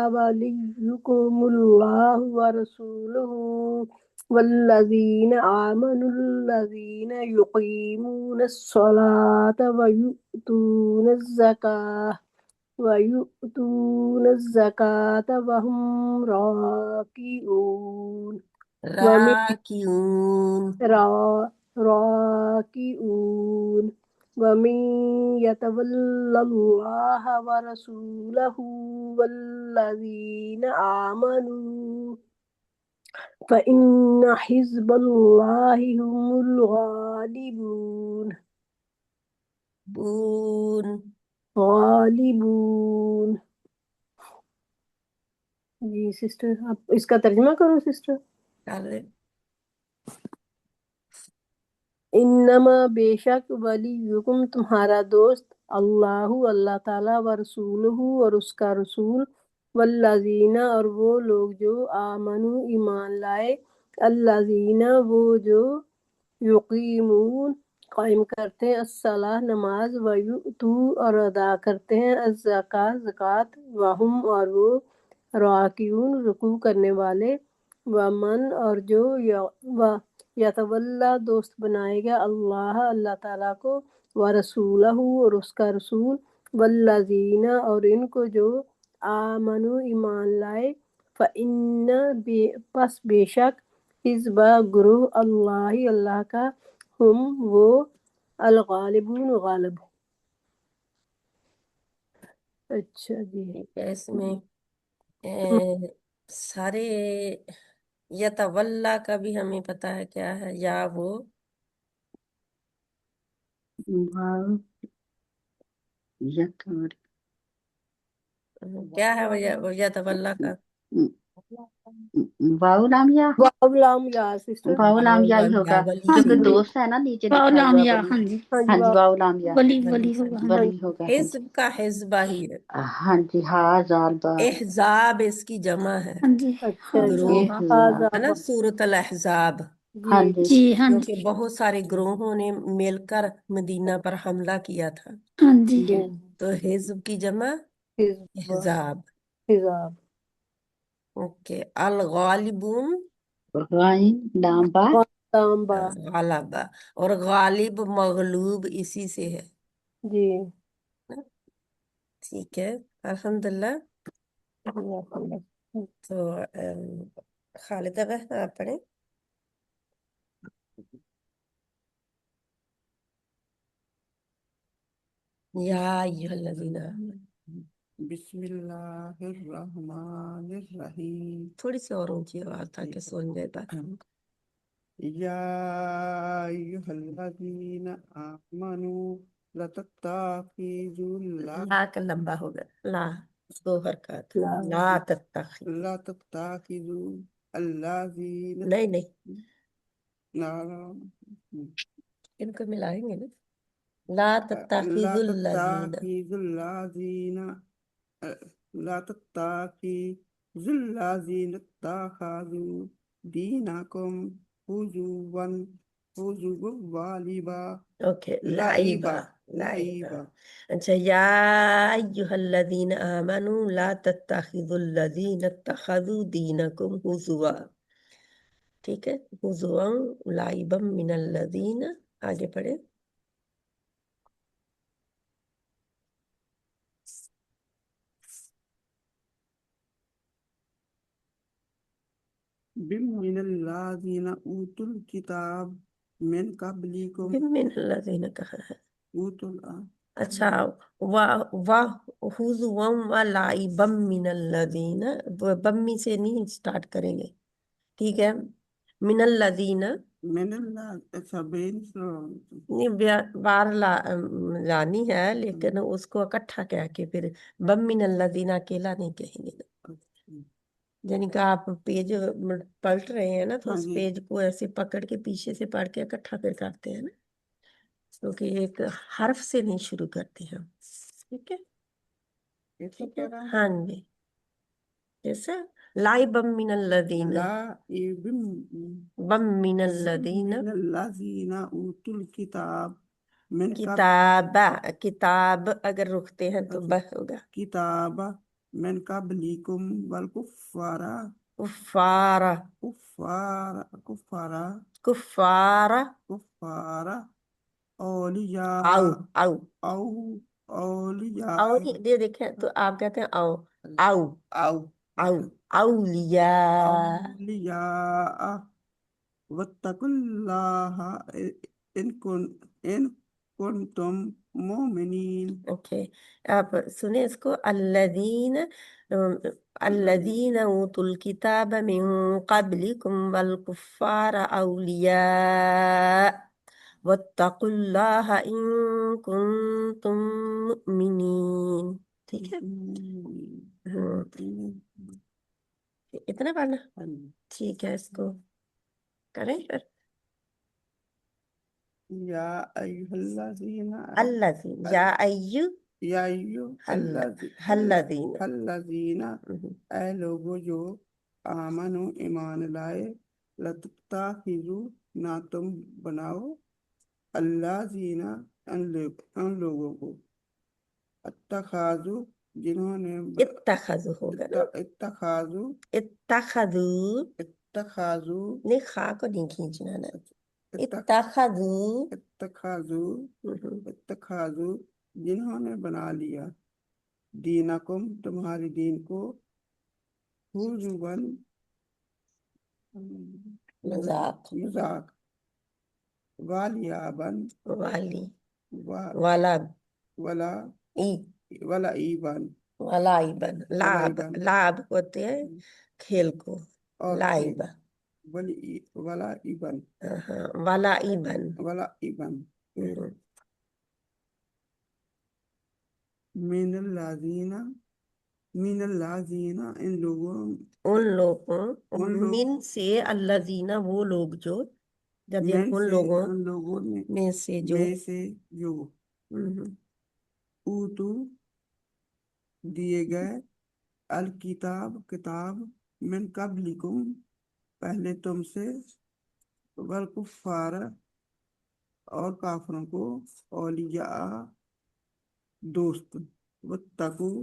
ولیکم اللہ ورسولہ والذین آمنوا الذین یقیمون الصلاة ويؤتون الزكاة وهم راكعون ومن راکیون راكعون ومن يتول الله ورسوله والذين آمنوا فإن حزب الله هم الغالبون غالبون جی سسٹر آپ اس کا ترجمہ کرو سسٹر کر دیں انما بے شک ولیکم تمہارا دوست اللہ اللہ تعالی و رسولہ اور اس کا رسول والذین اور وہ لوگ جو آمنو ایمان لائے الذین وہ جو یقیمون قائم کرتے ہیں الصلاۃ نماز ویؤتو اور ادا کرتے ہیں الزکاۃ زکوٰۃ وہم اور وہ راکعون رکوع کرنے والے ومن اور جو یتولا دوست بنائے گا اللہ اللہ تعالیٰ کو ورسولہ اور اس کا رسول والذین اور ان کو جو آمنو ایمان لائے فإن پس بے شک حزب گروہ اللہ اللہ کا ہم وہ الغالبون غالب اچھا جی ٹھیک ہے اس میں سارے یتولا کا بھی ہمیں پتا ہے کیا ہے یا وہ واو یکور کیا ہے وہ یتولا کا واو نام یا واو لام یا سسٹر واو نام یا ہی یا ہوگا ولی ہاں کیونکہ جی سے دوست ہے نا نیچے واو لکھا لام ہوا یا ولی ہاں جی ہاں ہاں جی جی واو نام یا ولی ولی ولی سے ہوگا ہاں جی ولی ہوگا ہاں جی حزب کا حزبہ ہی ہے ہاں جی ہاں زال با احزاب اس کی جمع ہے ہاں جی اچھا ہاں جی گروہ احزاب ہے نا آزاد سورۃ الاحزاب جی ہاں جی جی ہاں جی کیونکہ بہت سارے گروہوں نے مل کر مدینہ پر حملہ کیا تھا ہاں جی جی تو حزب کی جمع حزب احزاب حزاب اوکے الغالبون غائن لام با لام با غالبہ اور غالب مغلوب اسی سے ہے جی ٹھیک ہے الحمدللہ اللہ تو خالدہ بہن آپ پڑھیں یا ایھا الذین آمنوا بسم اللہ الرحمن الرحیم. تھوڑی سی اور اونچی آواز تاکہ سن جائے باقی. یا ایھا الذین آمنوا لا تتخذوا لا کا لمبا ہوگا. لا 2 حرکات. لا لا تتخذ. لا تتخذوا الذین نہیں لا ان کو ملائیں گے نا. لا تتخذ الذین. تتخذوا الذین لا تتخذوا الذین اتخذوا دینکم حضوا ولعبا. اوکے. لعبا. لعبا. اچھا. یا ایھا الذین آمنوا لا تتخذوا الذین اتخذوا دینکم ہزوا. ٹھیک ہے. ہزوا لعبا من الذین. آگے پڑھے. من الذین اوتوا الکتاب من قبلکم. من الذین کہا ہے. اوتوا اچھا. ہزوا ولعبا من الذین. بمی سے نہیں سٹارٹ کریں گے. ٹھیک ہے. من الذین من اللہ. اچھا بین بار لانی ہے لیکن اس کو اکٹھا کہہ کے پھر بم من الذین اکیلا نہیں کہیں گے. یعنی کہ آپ پیج پلٹ رہے ہیں نا تو ہاں اس جی. پیج کو ایسے پکڑ کے پیچھے سے پڑھ کے اکٹھا پھر کرتے ہیں نا. کیونکہ ایک حرف سے نہیں شروع کرتے ہیں. ٹھیک ہے. ٹھیک ہے. ہاں جی. جیسے لعبا من الذین. لعب بم من الذین. من الذین اوتوا الکتاب من کتاب. کتاب اگر رکھتے ہیں تو بہ ہوگا. کتاب من قبلکم والکفار. کفار. کفار کفار. کفار اولیاء. او اولیاء. یہ دیکھیں تو آپ کہتے ہیں او او اولیاء. اولیاء واتقوا اللہ ان کنتم مومنین. اوکے. آپ سنیں اس کو. الذین اوتوا الکتاب من قبلکم والکفار اولیاء واتقوا اللہ ان کنتم مؤمنین. ٹھیک ہے. اتنا پڑھنا. ٹھیک ہے. اس کو کریں پھر. یا ایھا الذین الذین. یا ایو یا ایھا الذین. الذین اے لوگو جو آمنو ایمان لائے لتتخذوا نہ تم بناؤ الذین ان لوگوں کو اتخذوا جنہوں نے اتخذوا ہوگا نا. اتخذوا اتخذوا نہیں خا کو نہیں کھینچنا نا. اتخذوا. اتخذوا جنہوں نے بنا لیا دینکم تمہاری دین کو حضواً مذاق والیاباً ولعباً. لعب ہوتے ہیں کھیل کو. لعبا. ولعباً. من الذین ان لوگوں من سے الذین وہ لوگ جو جب یہ ان لوگوں میں سے جو اوتو دیے گئے الکتاب کتاب من قبلکم پہلے تم سے والکفار اور کافروں کو اولیاء دوست واتقو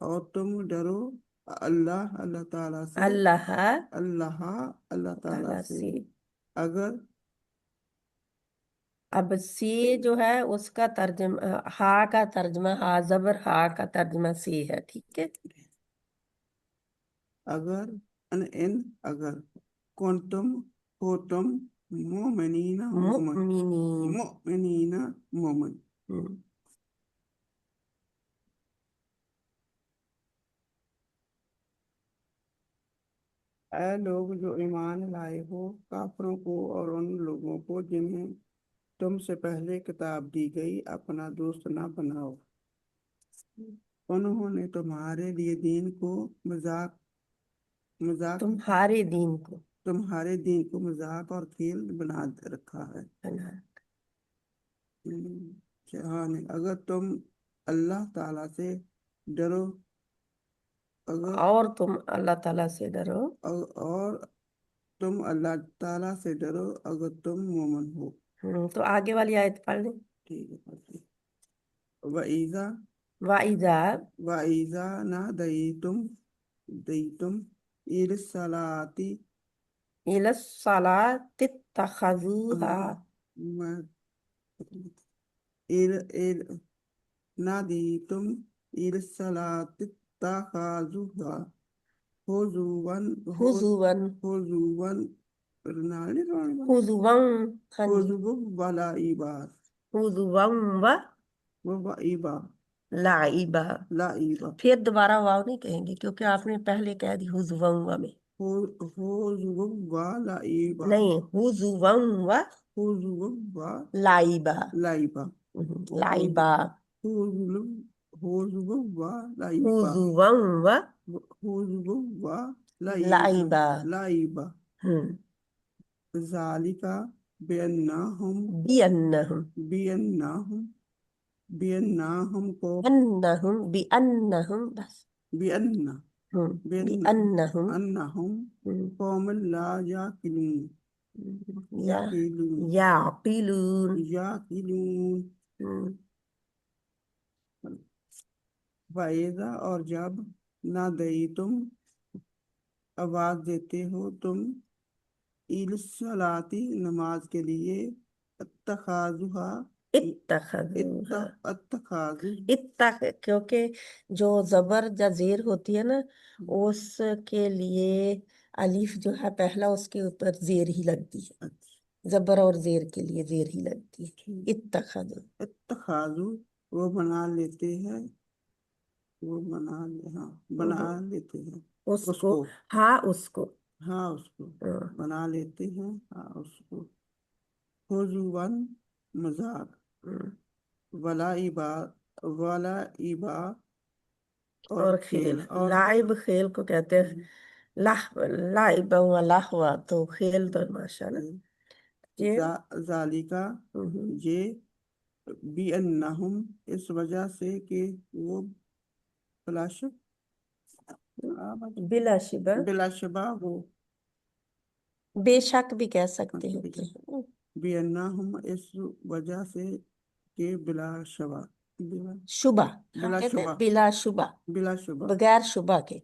اور تم ڈرو اللہ تعالیٰ سے. اللہ تعالیٰ سے. اگر اب سی جو ہے اس کا ترجمہ ہا کا ترجمہ ہا زبر ہا کا ترجمہ سی ہے. ٹھیک ہے. اگر اگر کنتم ہو تم مومنین مومن اے لوگ جو ایمان لائے ہو، کافروں کو اور ان لوگوں کو جنہیں تم سے پہلے کتاب دی گئی اپنا دوست نہ بناؤ۔ انہوں نے تمہارے لیے دین کو مذاق تمہارے دین کو تمہارے دین کو مذاق اور کھیل بنا رکھا ہے۔ بنا۔ ہاں، اگر تم اللہ تعالیٰ سے ڈرو اور تم اللہ تعالیٰ سے ڈرو اور تم اللہ تعالیٰ سے ڈرو اگر تم مومن ہو۔ تو آگے والی آیت پڑھ لیں۔ ٹھیک ہے، وَإِذَا وَإِذَا نَادَيْتُمْ إِلَى الصَّلَاةِ إِلَى الصَّلَاةِ اتَّخَذُوهَا نَادَيْتُمْ إِلَى الصَّلَاةِ اتَّخَذُوهَا ہُزُوًا ولعبا۔ پھر دوبارہ واو نہیں کہیں گے کیونکہ آپ نے پہلے کہہ دی ہُزُوًا میں نہیں، ہُزُوًا لعبا۔ لعبا لعبا ذَلِكَ بِأَنَّهُمْ بس بِأَنَّهُمْ قوم لا يعقلون۔ وَإِذَا اور جب نَادَيْتُمْ آواز دیتے ہو تم إِلَى الصَّلَاةِ نماز کے لیے اتخاذوها کیونکہ جو زبر یا زیر ہوتی ہے نا اس کے لیے الف جو ہے پہلا اس کے اوپر زیر ہی لگتی ہے، زبر اور زیر کے لیے زیر ہی لگتی ہے۔ اتخاذو وہ بنا لیتے ہیں اس کو بنا لیتے ہیں اس کو ہزواً مذاق، ولعبا اور کھیل۔ لعب کھیل کو کہتے ہیں، لعب و لہوا تو کھیل تو ماشاء اللہ۔ ذالکہ یہ بِأَنَّهُمْ اس وجہ سے کہ وہ بلا شبہ وہ بے شک بھی کہہ سکتے ہیں۔ بِأَنَّهُمْ اس وجہ سے کہ بلا شبہ بغیر شبہ کے،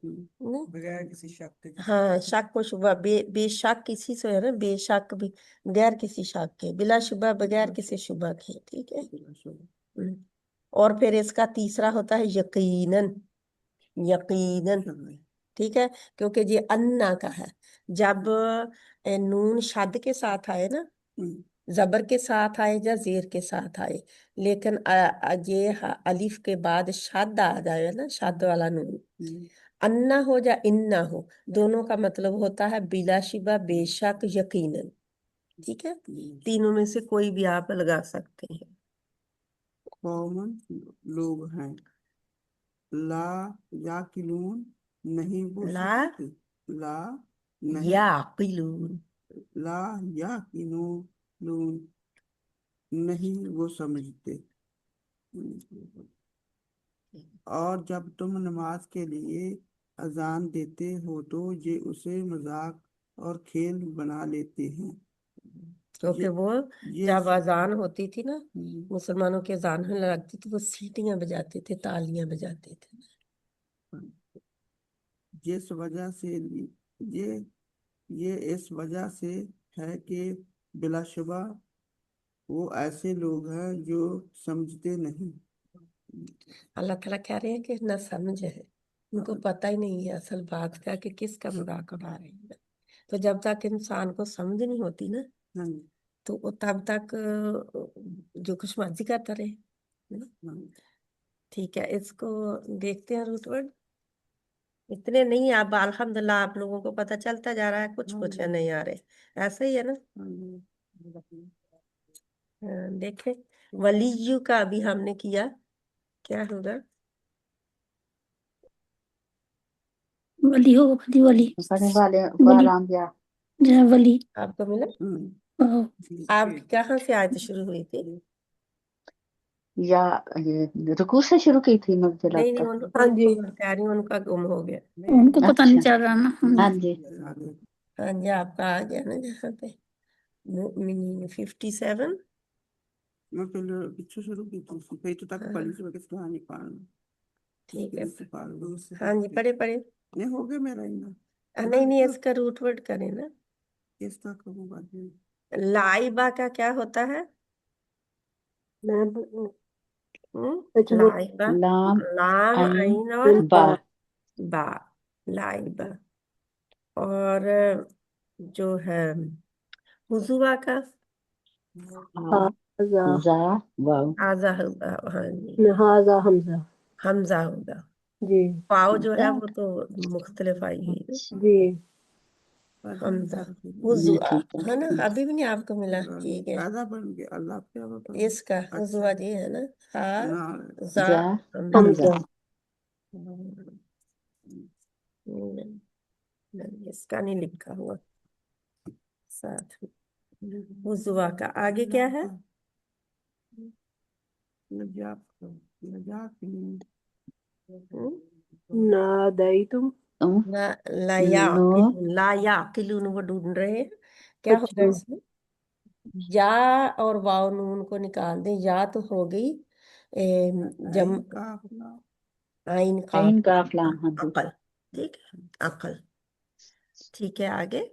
بغیر کسی شک کے، ہاں شک و شبہ، بے شک کسی سے ہے نا، بے شک بھی بغیر کسی شک کے، بلا شبہ بغیر کسی شبہ کے، ٹھیک ہے۔ اور پھر اس کا تیسرا ہوتا ہے یقیناً، ٹھیک ہے، کیونکہ یہ انا کا ہے، جب نون شد کے ساتھ آئے نا، زبر کے ساتھ آئے یا زیر کے ساتھ آئے، لیکن یہ الف کے بعد شد آ جائے نا، شد والا نون، انا ہو یا انا ہو، دونوں کا مطلب ہوتا ہے بلا شبہ، بے شک، یقیناً، ٹھیک ہے، تینوں میں سے کوئی بھی آپ لگا سکتے ہیں۔ قوم لوگ ہیں، لا یعقلون نہیں وہ سمجھتے، لا یعقلون نہیں وہ سمجھتے۔ اور جب تم نماز کے لیے اذان دیتے ہو تو یہ اسے مذاق اور کھیل بنا لیتے ہیں، کیونکہ وہ جب اذان ہوتی تھی نا، مسلمانوں کی اذان ہونے لگتی تھی، وہ سیٹیاں بجاتے تھے، تالیاں بجاتے تھے۔ جس وجہ سے یہ اس وجہ سے ہے کہ بلا شبہ وہ ایسے لوگ ہیں جو سمجھتے نہیں۔ اللہ تعالیٰ کہہ رہے ہیں کہ نہ سمجھ ہے، ان کو پتہ ہی نہیں ہے اصل بات کا کہ کس کا مذاق اڑا رہے ہیں۔ تو جب تک انسان کو سمجھ نہیں ہوتی نا تو وہ تب تک جو کچھ مرضی کرتا رہے۔ ٹھیک ہے، اس کو دیکھتے ہیں روٹ ورڈ۔ इतने नहीं, आप अल्हम्दुलिल्लाह आप लोगों को पता चलता जा रहा है, कुछ कुछ है नहीं आ रहे, ऐसे ही है ना। देखे वलीयू का अभी हमने किया, क्या होगा? वली हो, वली वली पढ़ने वाले वली वाराम या जय वली। आपको मिला? ओ, आप कहाँ से आयत शुरू हुई थी? या ये रुकू से शुरू की थी मुझे नहीं लगता नहीं, है। हाँ जी। कह रही हूँ उनका गुम हो गया। उनको पता नहीं अच्छा चल रहा ना। हाँ जी हाँ जी, आपका आ गया ना जहाँ पे 57। मैं पहले पीछे शुरू की थी, फिर तो तक हाँ पढ़ी से किस कहानी पढ़ ठीक है, से पढ़ लो हाँ जी पढ़े पढ़े। नहीं हो गया मेरा इतना नहीं नहीं, इसका रूट वर्ड करें ना। किस तक करूँ बाद में लाइबा का क्या होता है? मैं अच्छा बोल। लाइबा, लाम लाम आइन आइन और बा बा, लाइबा। और जो है हुजुआ का हाजा जा वाव आजा होगा, हाँ जी, हाजा हमजा। हमजा होगा। जी पाव जो है जा वो तो मुख्तलिफ आई है ना। अच्छा जी। हमजा हुजुआ ठीक है ना, है अभी भी नहीं आपको मिला, ठीक है। आधा बन गया अल्लाह क्या बता इसका हुजुआ जी है ना, हा जा जा हमजा। हमजा हमजा। नहीं, इसका नहीं लिखा हुआ साथ में। हुजुआ का आगे क्या है? नजात नजात हम्म? नादाई तुम। तुम ना, नो ला याकिलून वो ढूंढ रहे हैं, क्या होगा अच्छा इसमें? या और वाव नून को निकाल दें, या तो हो गई जम काफला आइन आइन काफ काफला हाँ जी अकल, ठीक है, अकल। ठीक है, आगे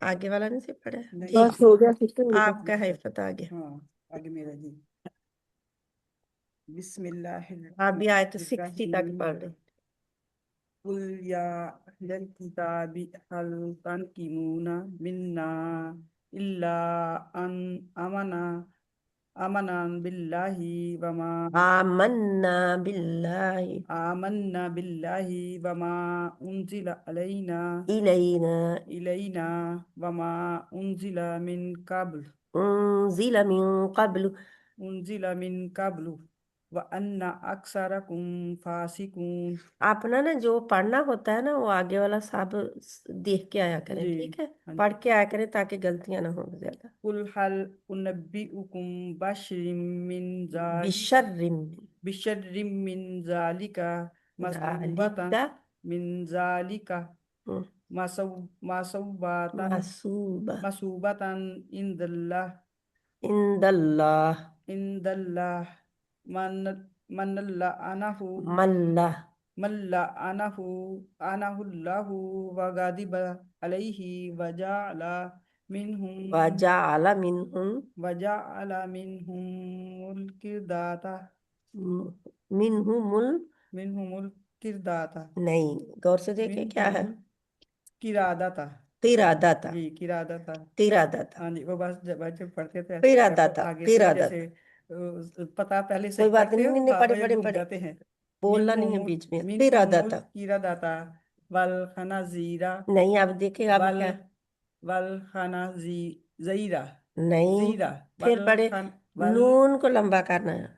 आगे वाला नहीं से पढ़ा है? ठीक बस हो गया सिस्टम ये तो। आपका है, पता आगे। हाँ आगे मेरा जी बिस्मिल्लाह आप भी आए तो 60 तक पढ़ रहे। कुल या अहलल किताबी हल तनकिमूना मिन्ना इल्ला अन अमना अमना बिल्लाहि वमा आमन्ना बिल्लाहि आमन्ना बिल्लाहि वमा उनजिला अलैना इलैना इलैना वमा उनजिला मिन कब्ल उनजिला मिन क़ब्ल। उनजिला मिन कब्ल व अन्ना अक्सरकुम फासिकून। अपना ना जो पढ़ना होता है ना, वो आगे वाला सब देख के आया करें, जी ठीक है, हाँ पढ़ के आया करें ताकि गलतियां ना हो ज्यादा। कुल हल उनब्बिउकुम बशरिम मिन बिशर्रिम बिशर्रिम मिन जालिका मसबूबतन जालिका मिन जालिका हम्म, मसबूबतन मसूबा मसूबतन इंदल्लाह इंदल्लाह इंदल्लाह मन मनल्ला अनहु मल्ला मल्ला अनहु अनहुल्लाहु वगादिब अलैहि वजअला मिनहुम वजाअला मिनहुम वजअला मिनहुमुल किरदाता मिनहुमुल, मिनहुमुल किरदाता नहीं, गौर से देखे क्या है? मिनहुमुल किरादाता किरादाता, जी किरादाता किरादाता, हाँ जी वो बस जब पढ़ते थे ऐसे जब किरादाता, आगे से जैसे किरादाता। पता पहले से कोई ही बात पढ़ते नहीं, हो नहीं नहीं, हाँ पढ़े वही पढ़े भूल पढ़े, जाते हैं बोलना नहीं है मिनहुमुल बीच में, मिनहुमुल किरादाता। किरादाता वल खनाजीरा नहीं, अब देखे अब वल क्या? वल खनाजी ज़ीरा नहीं, ज़ीरा फिर वल पढ़े, खन वल नून को लंबा करना है,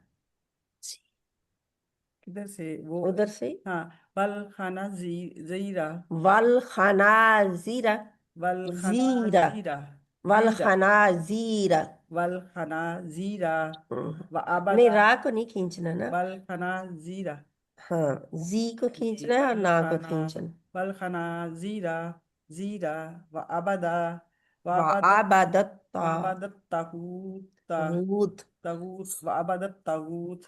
किधर से वो उधर से। हाँ वल खाना ज़ीरा वल खनाजीरा, वल खाना जीरा, ज़ीरा वल ज़ीरा खनाजीरा। वल खाना ज़ीरा व नहीं, अबदा रा को नहीं खींचना ना, वल खाना ज़ीरा हाँ, जी को जी खींचना है और वल ना को खाना खींचना। वल खाना ज़ीरा ज़ीरा व अबदा व व अबदत आबादत व अबदत तागूत तागूत तागूत व अबदत तागूत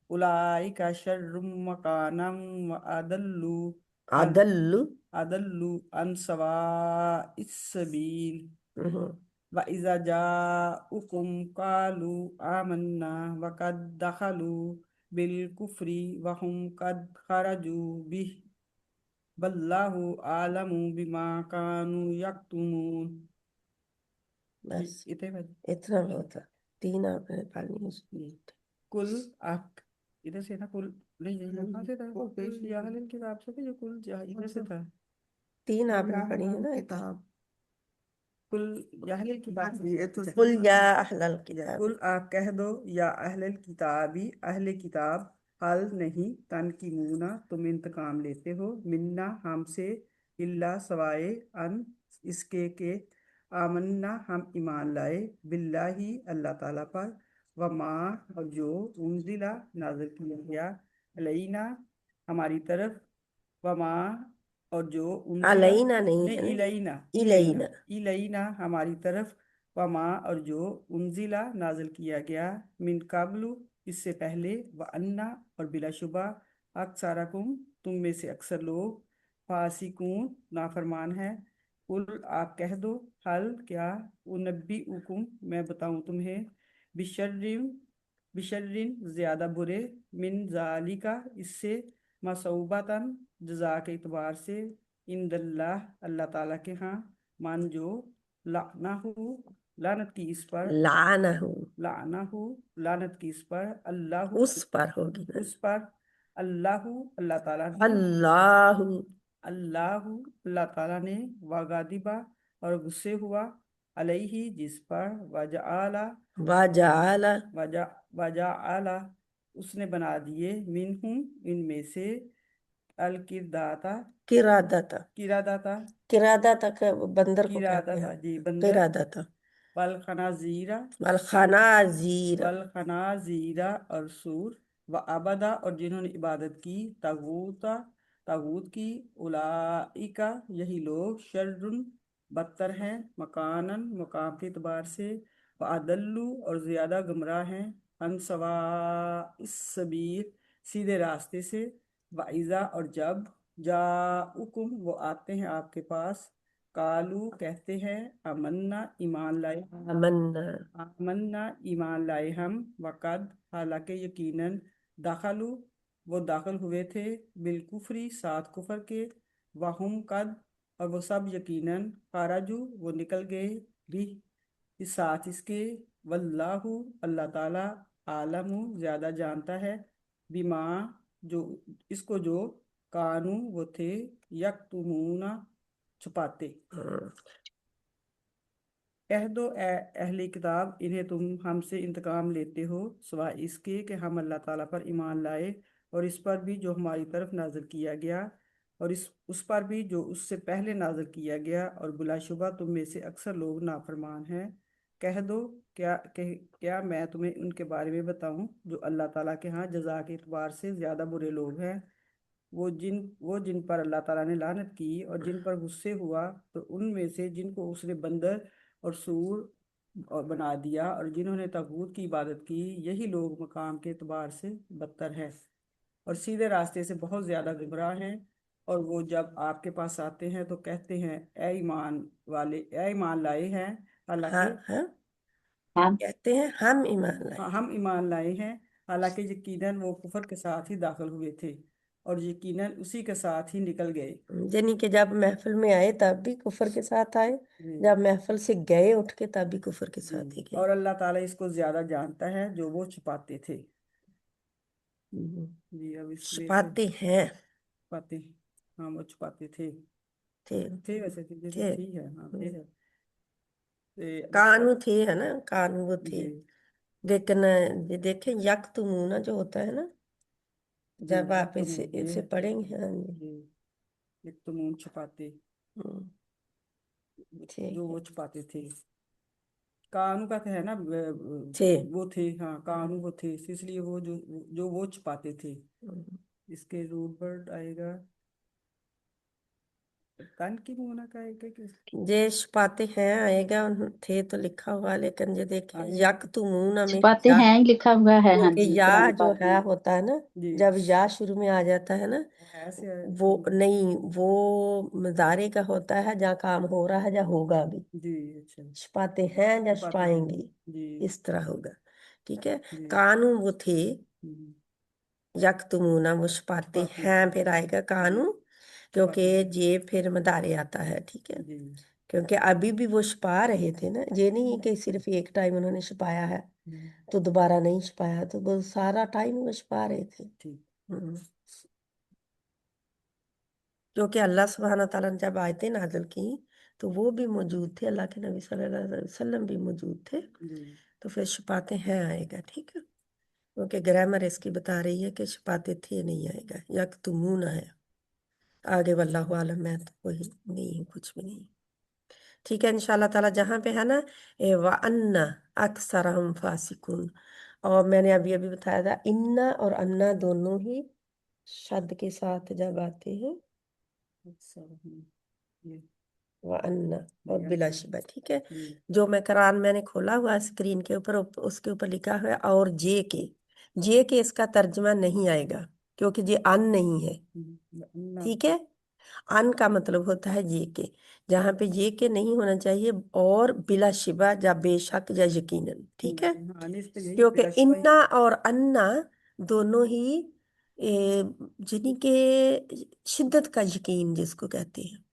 उलाइका शर्रुम मकानम व अदल्लु अन अदल्लु। अदल्लु अन सवाइस सबील व इज़ा जाउकुम कालू आमन्ना व कद दखलू बिल कुफ्री व हुम कद खरजू बिह वल्लाहु आलमु बिमा कानू यक्तुमून। बस इतने बजे इतना बहुत है, 3 आपने पढ़नी है। कुल आप ادھر سے نا کل نہیں نہیں کہاں سے تھا وہ پیش یا اہل کتاب سے تھا جو کل ادھر سے تھا 3 آپ نے پڑھی ہے نا کتاب کل یا اہل کتاب یہ تو قل یا اہل الکتاب کل آپ کہہ دو یا اہل الکتابی اہل کتاب حل نہیں تنقیمونا تم انتقام لیتے ہو منا ہم سے اللہ سوائے ان اس کے کہ آمنا ہم ایمان لائے باللہ اللہ تعالیٰ پر وما اور جو انزلہ نازل کیا گیا علینا ہماری طرف وما اور جو انزلہ علینا نہیں ہے نا الینا الینا الینا ہماری طرف وما اور جو انزلہ نازل کیا گیا من قبل اس سے پہلے وَأَنَّ اور بلا شبہ اکثرکم تم میں سے اکثر لوگ فاسقون نافرمان ہے قل آپ کہہ دو حل کیا انبئکم میں بتاؤں تمہیں بشرین زیادہ برے من ذالکا اس سے مصوبتاً جزا کے اعتبار سے عند اللہ اللہ تعالیٰ کے ہاں من جو لعنہ لعنت کی اس پر لعنت کی اس پر اللہ اس پر ہوگی نا اس پر اللہ تعالیٰ نے اللہ تعالیٰ نے وغاضبہ اور غصے ہوا علیہ جس پر وجعل اس نے بنا دیے منہم ان میں سے قرادتا کا بندر کو کہتے ہیں جی بندر قرادتا والخنازیر اور سور وعبدہ اور جنہوں نے عبادت کی تاغوت کی اولئک یہی لوگ شرٌ بدتر ہیں مکاناً مقام کے اعتبار سے وأضل اور زیادہ گمراہ ہیں عن سواء السبیل سیدھے راستے سے وَإِذَا اور جب جاءکم وہ آتے ہیں آپ کے پاس قالو کہتے ہیں آمنا ایمان لائے ہم وقد حالانکہ یقیناً دخلوا وہ داخل ہوئے تھے بالکفری ساتھ کفر کے وہم قد اور وہ سب یقیناً خرجوا وہ نکل گئے بھی اس ساتھ اس کے واللہ اللہ تعالیٰ عالم زیادہ جانتا ہے بما جو اس کو جو کانو وہ تھے یکتمون چھپاتے کہہ دو اے اہل کتاب انہیں تم ہم سے انتقام لیتے ہو سوائے اس کے کہ ہم اللہ تعالیٰ پر ایمان لائے اور اس پر بھی جو ہماری طرف نازل کیا گیا اور اس پر بھی جو اس سے پہلے نازل کیا گیا اور بلا شبہ تم میں سے اکثر لوگ نافرمان ہیں کہہ دو کیا میں تمہیں ان کے بارے میں بتاؤں جو اللہ تعالیٰ کے ہاں جزا کے اعتبار سے زیادہ برے لوگ ہیں وہ جن پر اللہ تعالیٰ نے لعنت کی اور جن پر غصے ہوا تو ان میں سے جن کو اس نے بندر اور سور بنا دیا اور جنہوں نے طاغوت کی عبادت کی یہی لوگ مقام کے اعتبار سے بدتر ہیں اور سیدھے راستے سے بہت زیادہ گمراہ ہیں اور وہ جب آپ کے پاس آتے ہیں تو کہتے ہیں اے ایمان لائے ہیں حالانکہ کہتے ہیں ہم ایمان لائے ہم ایمان لائے ہیں حالانکہ یقیناً وہ کفر کے ساتھ ہی داخل ہوئے تھے اور یقیناً اسی کے ساتھ ہی نکل گئے یعنی کہ جب محفل میں آئے تب بھی کفر کے ساتھ آئے جب محفل سے گئے اٹھ کے تب بھی کفر کے ساتھ ہی گئے اور اللہ تعالیٰ اس کو زیادہ جانتا ہے جو وہ چھپاتے تھے جی اب اس چھپاتے ہیں چھپاتے ہاں وہ چھپاتے تھے ویسے ٹھیک ہے ہاں ٹھیک ہے کانو تھے ہے نا کانو وہ تھے لیکن دیکھیں یکتمون جو ہوتا ہے نا جب آپ اسے پڑھیں گے ہاں جی یکتمون چھپاتے جو وہ چھپاتے تھے کانو کا ہے نا وہ تھے ہاں کانو وہ تھے اس لیے وہ جو وہ چھپاتے تھے اس کے روٹ ورڈ آئے گا کان کی مونا کا آئے گا یہ چھپاتے ہیں آئے گا تھے تو لکھا ہوا لیکن یہ دیکھیں یکتمون میں چھپاتے ہیں لکھا ہوا ہے ہاں کیونکہ جی یا قرآن جو پاک ہے میں ہوتا ہے نا جب یا شروع میں آ جاتا ہے نا وہ نہیں وہ مضارع کا ہوتا ہے جہاں کام ہو رہا ہے یا ہوگا بھی چھپاتے ہیں یا چھپائیں گے اس طرح ہوگا ٹھیک ہے کانو وہ تھے یکتمون وہ چھپاتے ہیں پھر آئے گا کانو کیونکہ یہ پھر مضارع آتا ہے ٹھیک ہے क्योंकि अभी भी वो छुपा रहे थे ना, ये नहीं कि सिर्फ एक टाइम उन्होंने छुपाया है तो दोबारा नहीं छुपाया, तो वो सारा टाइम वो छुपा रहे थे। ठीक। हम्म। क्योंकि अल्लाह सुब्हाना तआला ने जब आयतें नाज़िल की तो वो भी मौजूद थे, अल्लाह के नबी सल्लल्लाहु अलैहि वसल्लम भी मौजूद थे, तो फिर छुपाते हैं आएगा। ठीक है, क्योंकि ग्रामर इसकी बता रही है कि छुपाते थे नहीं आएगा, यक्तुमून है आगे, वल्लाहु आलम, मैं तो कोई नहीं हूँ, कुछ भी नहीं। ठीक है, इंशाल्लाह ताला जहाँ पे है ना व अन्ना अक्सरहुम फासिकुन, और मैंने अभी अभी बताया था इन्ना और अन्ना दोनों ही शब्द के साथ जब आते हैं, ये व अन्ना और ये बिलाशिबा। ठीक है, ये जो मैं कुरान मैंने खोला हुआ स्क्रीन के ऊपर, उसके ऊपर लिखा हुआ है और जे के इसका तर्जमा नहीं आएगा क्योंकि ये अन नहीं है। अन्ना ठीक है, अन का मतलब होता है ये के, जहाँ पे ये के नहीं होना चाहिए, और बिला शिबा या बेशक या यकीनन। ठीक है, हाँ, अनिस पे यही क्योंकि बिलाशुबा इन्ना और अन्ना दोनों ही यानी कि शिद्दत का यकीन जिसको कहते हैं,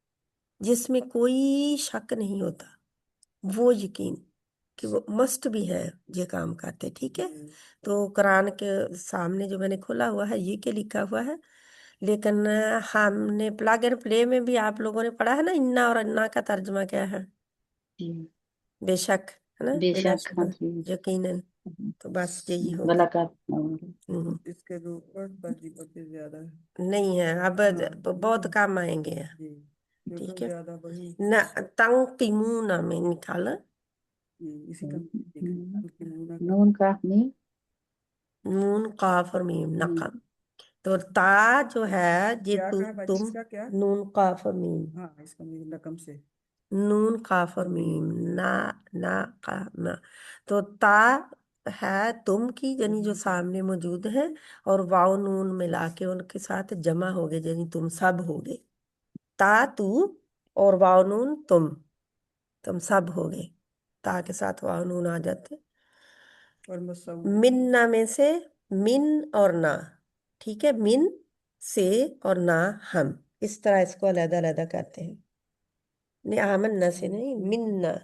जिसमें कोई शक नहीं होता, वो यकीन कि वो मस्ट भी है ये काम करते। ठीक है, तो कुरान के सामने जो मैंने खोला हुआ है ये के लिखा हुआ है, लेकिन हमने प्लग एंड प्ले में भी आप लोगों ने पढ़ा है ना, इन्ना और अन्ना का तर्जुमा क्या है, जी, बेशक, है ना, बेशक, हाँ बिलाशुबा, जी, यकीनन, तो बस यही होगा। मुलाकात इसके ऊपर तर्जीह से ज्यादा है। नहीं है अब, हाँ, बहुत काम आएंगे। जी, ठीक क्योंकि है, ज्यादा वही न तंकिमूना में निकाला, इसी का देख मुना का नून का मीम नून काफ और मीम नकम, तो ता जो है ये क्या कहा बाजी, तुम, इसका क्या? नून काफ और मीम, हाँ, इसका मीम रकम से नून काफ और मीम, ना ना का ना, तो ता है तुम की, यानी जो सामने मौजूद है, और वाव नून मिला के उनके साथ जमा हो गए, यानी तुम सब हो गए, ता तू और वाव नून तुम सब हो गए, ता के साथ वाव नून आ जाते। और मसऊ मिन्ना में से मिन और ना, ठीक है, मिन से और ना हम, इस तरह इसको अलग अलग करते हैं। नहीं, आमन्ना से नहीं, मिन्ना,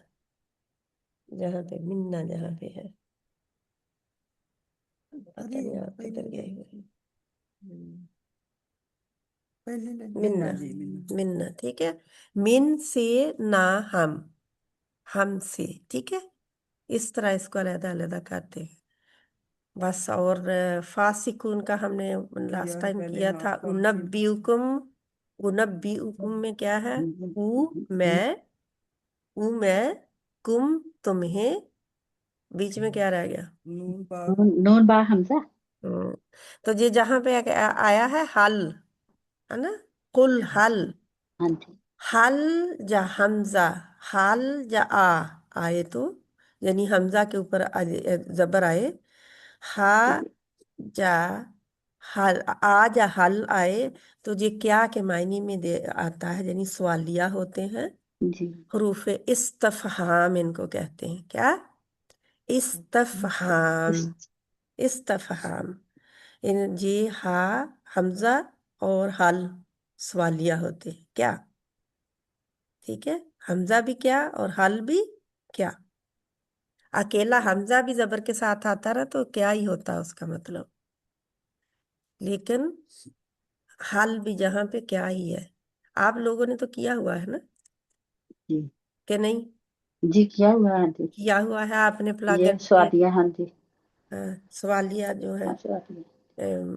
जहाँ पे मिन्ना जहाँ पे है, पता नहीं आप किधर गए हुए हैं। पहले मिन्ना, जी मिन्ना। मिन्ना, ठीक है, मिन से ना हम से, ठीक है, इस तरह इसको अलग अलग करते हैं बस। और फासिकून का हमने लास्ट किया है टाइम पहले, किया हाँ, था, तफसील। उनब्बिउकुम में क्या है, मैं कुम तुम्हें, बीच में क्या रह गया, नून पा नून बा हमजा हम्म, तो ये जहां पे आया है हल, है ना, कुल हल, हाँ जी, हल या हमजा, हल या आए तो, यानी हमजा के ऊपर जबर आए, हा या हल, आ या हल आए, तो ये क्या के मायने में दे आता है, यानी सवालिया होते हैं, जी, हरूफ इस्तफहाम इनको कहते हैं, क्या, इस्तफहाम, इस इस्तफहाम, इन ये हा हमजा और हल सवालिया होते हैं, क्या, ठीक है, हमजा भी क्या और हल भी क्या, अकेला हमजा भी जबर के साथ आता रहा तो क्या ही होता उसका मतलब, लेकिन हल भी जहाँ पे क्या ही है। आप लोगों ने तो किया हुआ है ना, जी, कि नहीं, जी किया हुआ है हाँ जी, किया हुआ है आपने प्लग ये एंड प्ले, स्वादिया हाँ जी, सवालिया जो है, हाँ स्वादिया अम,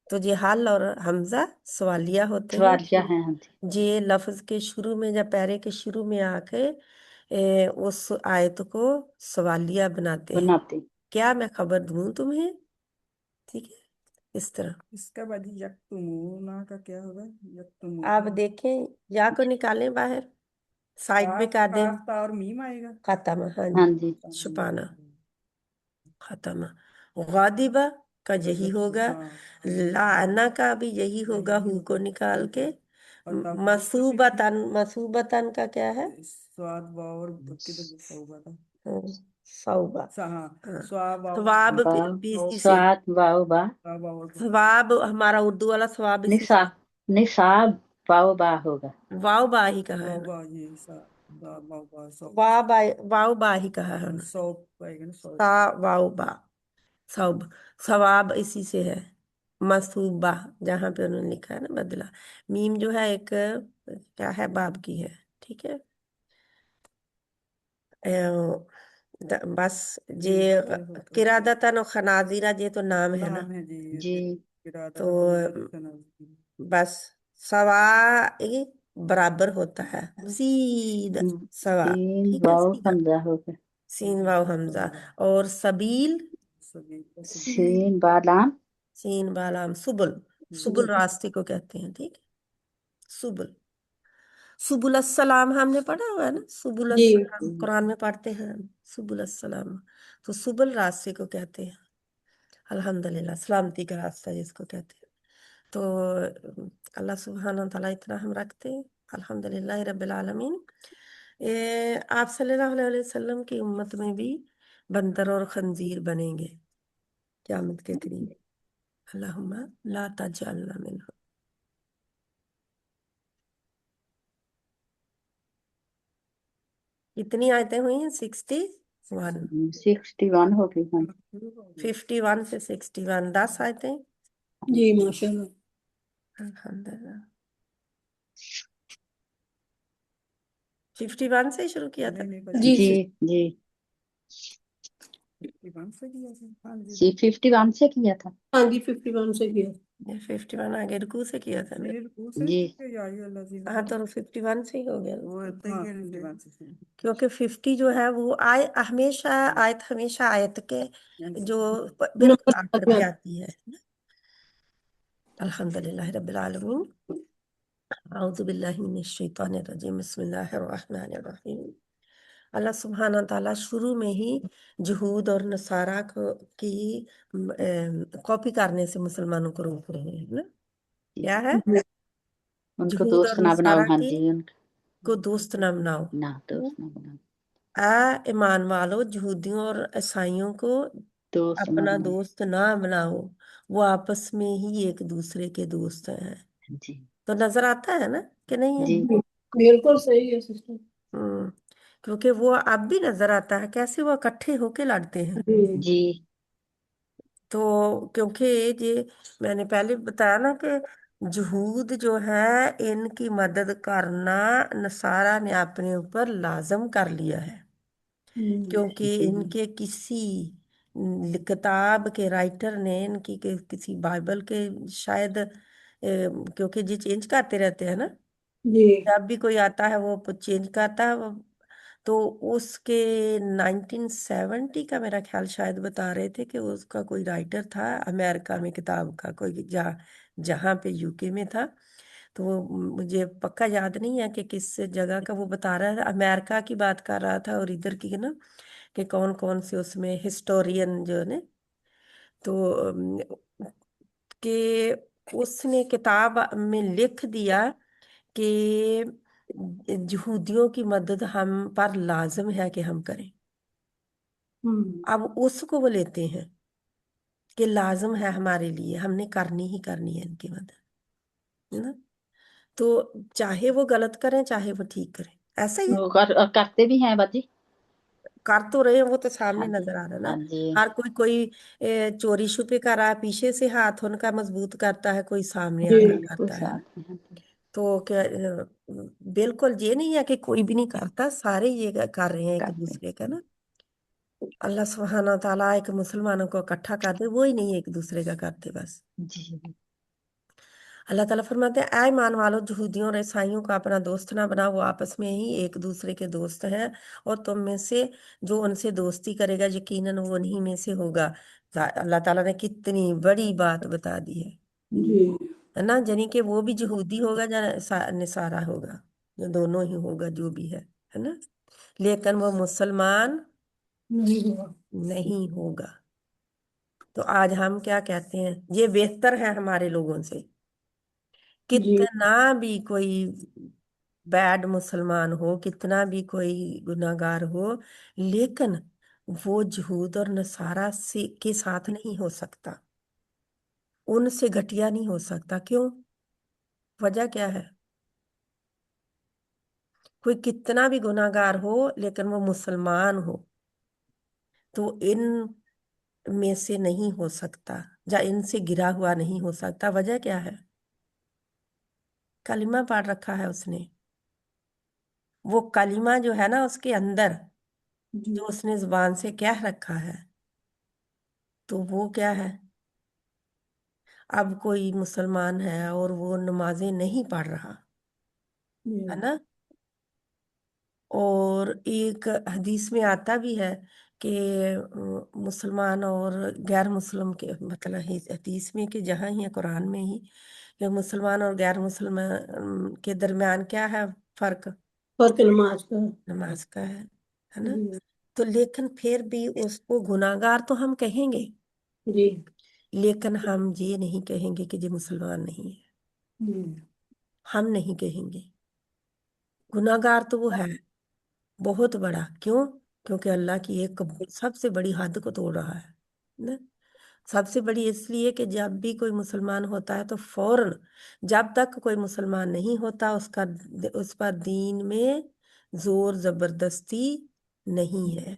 तो ये हल और हमजा सवालिया होते हैं, स्वादिया है हाँ जी, ये लफ्ज के शुरू में या पैरे के शुरू में आके उस आयत को सवालिया बनाते हैं, बनाते क्या मैं खबर दूं तुम्हें, ठीक है, इस तरह। इसका बाजी यक्तुमूना का क्या होगा? आप यक्तुमूना देखें, या को निकालें बाहर, साइड में काफ कर दें, काफ ता और मीम आएगा। खातामा, हाँ हाँ जी, जी, छुपाना, खातामा, गादिबा का यही होगा, हाँ, लाना का भी यही होगा, हु को निकाल के, और मसूबतन, मसूबतन का क्या है, स्वाद वावर किधर सऊबा था? सौबा, हाँ, हाँ, स्वाब वावर सवाब वाव बीसी से, स्वाद वाव बा स्वाब वावर सवाब हमारा उर्दू वाला सवाब इसी निशा से, निसाब वाव बा होगा वाव बा ही कहा है ना, वाह ये सा वाव बा ही कहा है ना, सौब आएगा ना, सौब। सा वाव बा, सौब, सवाब इसी से है, मसूबा जहाँ पे उन्होंने लिखा है ना बदला। मीम जो है एक क्या है, बाब की है, ठीक है। बस जे किरादतन और खनाजीरा जे तो नाम है ना, नाम है जी, ये जी इरादा तो हमजा बस सवा बराबर होता है सीद सवा, सीन ठीक है, वाव सीधा, हमजा हो गया, सीन वाव हमजा। और सबील, सभी सीन बालाम, सीन बालाम, सुबुल, सुबुल रास्ते को कहते हैं, ठीक है, सुबुल। सुबुल अस्सलाम हमने पढ़ा हुआ है ना, सुबुल जी अस्सलाम कुरान में पढ़ते हैं हम, सुबुल अस्सलाम। तो सुबुल रास्ते को कहते हैं, अल्हम्दुलिल्लाह, सलामती का रास्ता जिसको कहते हैं। तो अल्लाह सुब्हान तआला इतना हम रखते हैं, अल्हम्दुलिल्लाह रब्बिल आलमीन। आप सल्लल्लाहु अलैहि वसल्लम की उम्मत में भी बंदर और खंजीर बनेंगे क़यामत के करीब, अल्लाहुम्मा ला तजअलना मिनहुम। कितनी आयतें हुई हैं? 61, 61 हो गई। हाँ 51 से 61, 10 आयतें। जी माशाल्लाह। अल्हम्दुलिल्लाह। 51 से ही शुरू किया था। जी जी जी 51 से किया था, हाँ जी। जी 51 से किया था। हाँ जी 51 से किया। ये 51 आगे रुकू से किया था ना। मेरे रुकू से जी या अल्लाह जी, हाँ तो 51 से ही हो गया, वो इतना ही है 51 से। क्योंकि 50 जो है वो हमेशा आयत के जो बिल्कुल आखिर पे आती है। अल्हम्दुलिल्लाह रब्बिल आलमीन। औज़ु बिल्लाहि मिनश शैतानिर रजीम, बिस्मिल्लाहिर रहमानिर रहीम। अल्लाह सुब्हाना ताला शुरू में ही यहूद और नसारा की कॉपी करने से मुसलमानों को रोक रहे हैं ना। क्या है? उनको यहूद दोस्त और ना बनाओ। नसारा हाँ की जी उनको को दोस्त ना बनाओ, ना दोस्त ना बनाओ, ईमान वालों, यहूदियों और ईसाइयों को दोस्त ना अपना बनाओ। दोस्त ना बनाओ, वो आपस में ही एक दूसरे के दोस्त हैं। जी तो नजर आता है ना कि नहीं है? जी बिल्कुल सही है सिस्टर। हम्म, क्योंकि वो अब भी नजर आता है कैसे वो इकट्ठे होके लड़ते हैं। जी जी तो क्योंकि ये मैंने पहले बताया ना कि यहूद जो है इनकी मदद करना नसारा ने अपने ऊपर लाजम कर लिया है, क्योंकि इनके किसी किताब के राइटर ने इनकी किसी बाइबल के शायद क्योंकि जी चेंज करते रहते हैं ना, जी जब भी कोई आता है वो चेंज करता है तो उसके 1970 का मेरा ख्याल शायद बता रहे थे कि उसका कोई राइटर था अमेरिका में, किताब का कोई जहाँ पे यूके में था। तो वो मुझे पक्का याद नहीं है कि किस जगह का वो बता रहा था, अमेरिका की बात कर रहा था और इधर की ना कि कौन कौन से उसमें हिस्टोरियन जो ने, तो कि उसने किताब में लिख दिया कि यहूदियों की मदद हम पर लाजम है कि हम करें। अब उसको वो लेते हैं कि लाजम है हमारे लिए, हमने करनी ही करनी है इनकी मदद, है ना। तो चाहे वो गलत करें चाहे वो ठीक करें, ऐसा ही है। वो करते भी हैं बाजी। कर तो रहे हैं, वो तो सामने हाँ जी नजर आ रहा है हाँ ना। जी हर कोई कोई चोरी छुपे कर रहा है, पीछे से हाथ उनका मजबूत करता है, कोई सामने जी आकर कोई करता है ना। साथ में। हाँ जी तो क्या बिल्कुल ये नहीं है कि कोई भी नहीं करता, सारे ये कर रहे हैं एक करते दूसरे का ना। अल्लाह सुब्हाना ताला एक मुसलमानों को इकट्ठा कर दे, वो ही नहीं एक दूसरे का करते बस। जी अल्लाह ताला फरमाते हैं, ऐ ईमान वालों, यहूदियों और ईसाइयों का अपना दोस्त ना बनाओ, वो आपस में ही एक दूसरे के दोस्त हैं, और तुम में से जो उनसे दोस्ती करेगा यकीनन वो उन्हीं में से होगा। अल्लाह ताला ने कितनी बड़ी बात बता दी जी है ना, यानी कि वो भी यहूदी होगा या निसारा होगा, जो दोनों ही होगा जो भी है ना, लेकिन वो मुसलमान नहीं हुआ। नहीं होगा। तो आज हम क्या कहते हैं, ये बेहतर है हमारे लोगों से, जी कितना भी कोई बैड मुसलमान हो, कितना भी कोई गुनाहगार हो, लेकिन वो यहूद और नसारा से के साथ नहीं हो सकता, उनसे घटिया नहीं हो सकता। क्यों? वजह क्या है? कोई कितना भी गुनाहगार हो लेकिन वो मुसलमान हो तो इन में से नहीं हो सकता, या इनसे गिरा हुआ नहीं हो सकता। वजह क्या है? कलिमा पढ़ रखा है उसने। वो कलिमा जो है ना उसके अंदर, जो उसने जुबान से कह रखा है, तो वो क्या है? अब कोई मुसलमान है और वो नमाजें नहीं पढ़ रहा, है ना। और एक हदीस में आता भी है कि मुसलमान और गैर मुस्लिम के, मतलब हदीस में कि जहाँ ही है कुरान में ही, कि मुसलमान और गैर मुसलमान के दरमियान क्या है फर्क? फर्क नमाज का। नमाज का है ना। जी तो लेकिन फिर भी उसको गुनाहगार तो हम कहेंगे, जी। लेकिन हम ये नहीं कहेंगे कि ये मुसलमान नहीं है। हम्म, हम नहीं कहेंगे। गुनाहगार तो वो है बहुत बड़ा। क्यों? क्योंकि अल्लाह की एक सबसे बड़ी हद को तोड़ रहा है ना। सबसे बड़ी इसलिए कि जब भी कोई मुसलमान होता है तो फौरन, जब तक कोई मुसलमान नहीं होता उसका, उस पर दीन में जोर जबरदस्ती नहीं है।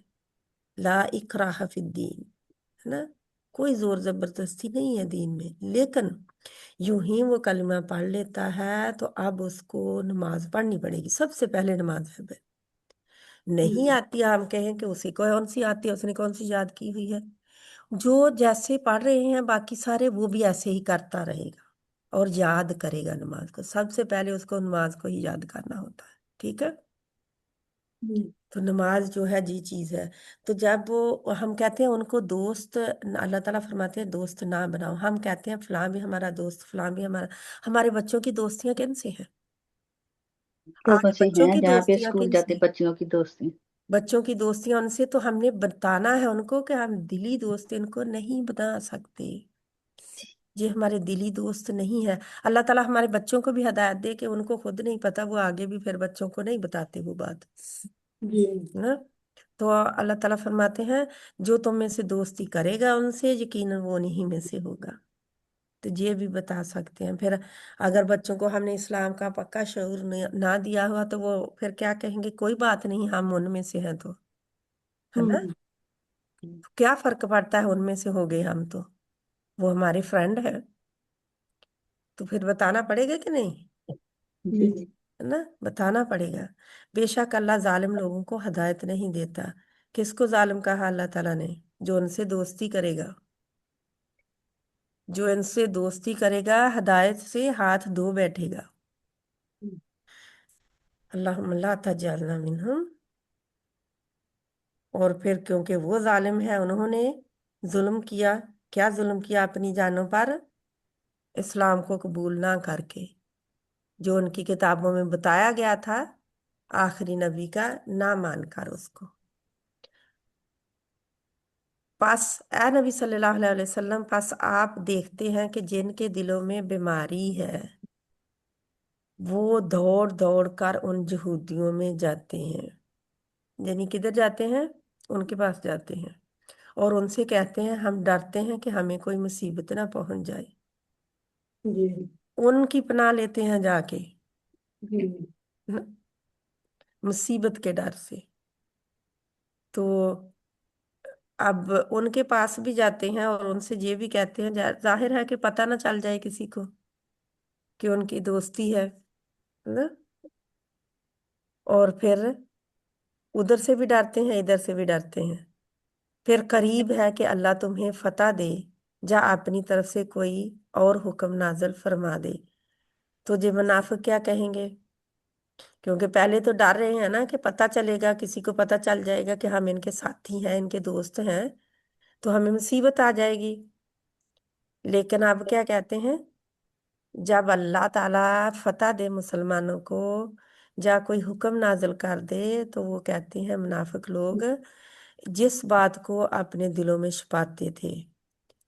ला इकराह फिद्दीन, है ना। कोई जोर जबरदस्ती नहीं है दीन में। लेकिन यूं ही वो कलमा पढ़ लेता है तो अब उसको नमाज पढ़नी पड़ेगी। सबसे पहले नमाज है। नहीं आती है, हम कहें कि उसे कौन सी आती है, उसने कौन सी याद की हुई है। जो जैसे पढ़ रहे हैं बाकी सारे, वो भी ऐसे ही करता रहेगा और याद करेगा नमाज को। सबसे पहले उसको नमाज को ही याद करना होता है। ठीक है। तो नमाज जो है जी चीज है। तो जब वो हम कहते हैं उनको दोस्त, अल्लाह ताला फरमाते हैं दोस्त ना बनाओ। हम कहते हैं फलां भी हमारा दोस्त, फलां भी हमारा। हमारे बच्चों की दोस्तियां किन से हैं? तो आज बच्चे बच्चों हैं की जहाँ पे दोस्तियां स्कूल किन जाते से? बच्चियों की दोस्ती। बच्चों की दोस्तियां उनसे तो हमने बताना है उनको कि हम दिली दोस्त इनको नहीं बना सकते। ये हमारे दिली दोस्त नहीं है। अल्लाह ताला हमारे बच्चों को भी हिदायत दे कि उनको खुद नहीं पता, वो आगे भी फिर बच्चों को नहीं बताते वो बात, जी ना। तो अल्लाह ताला फरमाते हैं जो तुम में से दोस्ती करेगा उनसे यकीनन वो उन्हीं में से होगा। तो ये भी बता सकते हैं। फिर अगर बच्चों को हमने इस्लाम का पक्का शऊर ना दिया हुआ तो वो फिर क्या कहेंगे? कोई बात नहीं, हम उनमें से हैं तो, है ना। हम्म, क्या फर्क पड़ता है, उनमें से हो गए हम तो, वो हमारे फ्रेंड है। तो फिर बताना पड़ेगा कि नहीं? जी है ना, बताना पड़ेगा। बेशक अल्लाह जालिम लोगों को हिदायत नहीं देता। किसको जालिम कहा अल्लाह ताला ने? जो उनसे दोस्ती करेगा। जो इनसे दोस्ती करेगा हिदायत से हाथ धो बैठेगा। अल्लाहुम्मा ला तजअलना मिनहुम। और फिर क्योंकि वो जालिम है, उन्होंने जुल्म किया। क्या जुल्म किया? अपनी जानों पर, इस्लाम को कबूल ना करके, जो उनकी किताबों में बताया गया था आखिरी नबी का, ना मानकर उसको। बस ए नबी सल्लल्लाहु अलैहि वसल्लम, बस आप देखते हैं कि जिनके दिलों में बीमारी है वो दौड़ दौड़ कर उन यहूदियों में जाते हैं। यानी किधर जाते हैं? उनके पास जाते हैं और उनसे कहते हैं हम डरते हैं कि हमें कोई मुसीबत ना पहुंच जाए। जी उनकी पनाह लेते हैं जाके, जी न- मुसीबत के डर से। तो अब उनके पास भी जाते हैं और उनसे ये भी कहते हैं, जाहिर है कि पता ना चल जाए किसी को कि उनकी दोस्ती है ना। और फिर उधर से भी डरते हैं, इधर से भी डरते हैं। फिर करीब है कि अल्लाह तुम्हें फतह दे, या अपनी तरफ से कोई और हुक्म नाजल फरमा दे। तो ये मुनाफिक क्या कहेंगे? क्योंकि पहले तो डर रहे हैं ना कि पता चलेगा, किसी को पता चल जाएगा कि हम इनके साथी हैं, इनके दोस्त हैं, तो हमें मुसीबत आ जाएगी। लेकिन अब क्या कहते हैं? जब अल्लाह ताला फतह दे मुसलमानों को, या कोई हुक्म नाजिल कर दे, तो वो कहते हैं मुनाफिक लोग, जिस बात को अपने दिलों में छुपाते थे।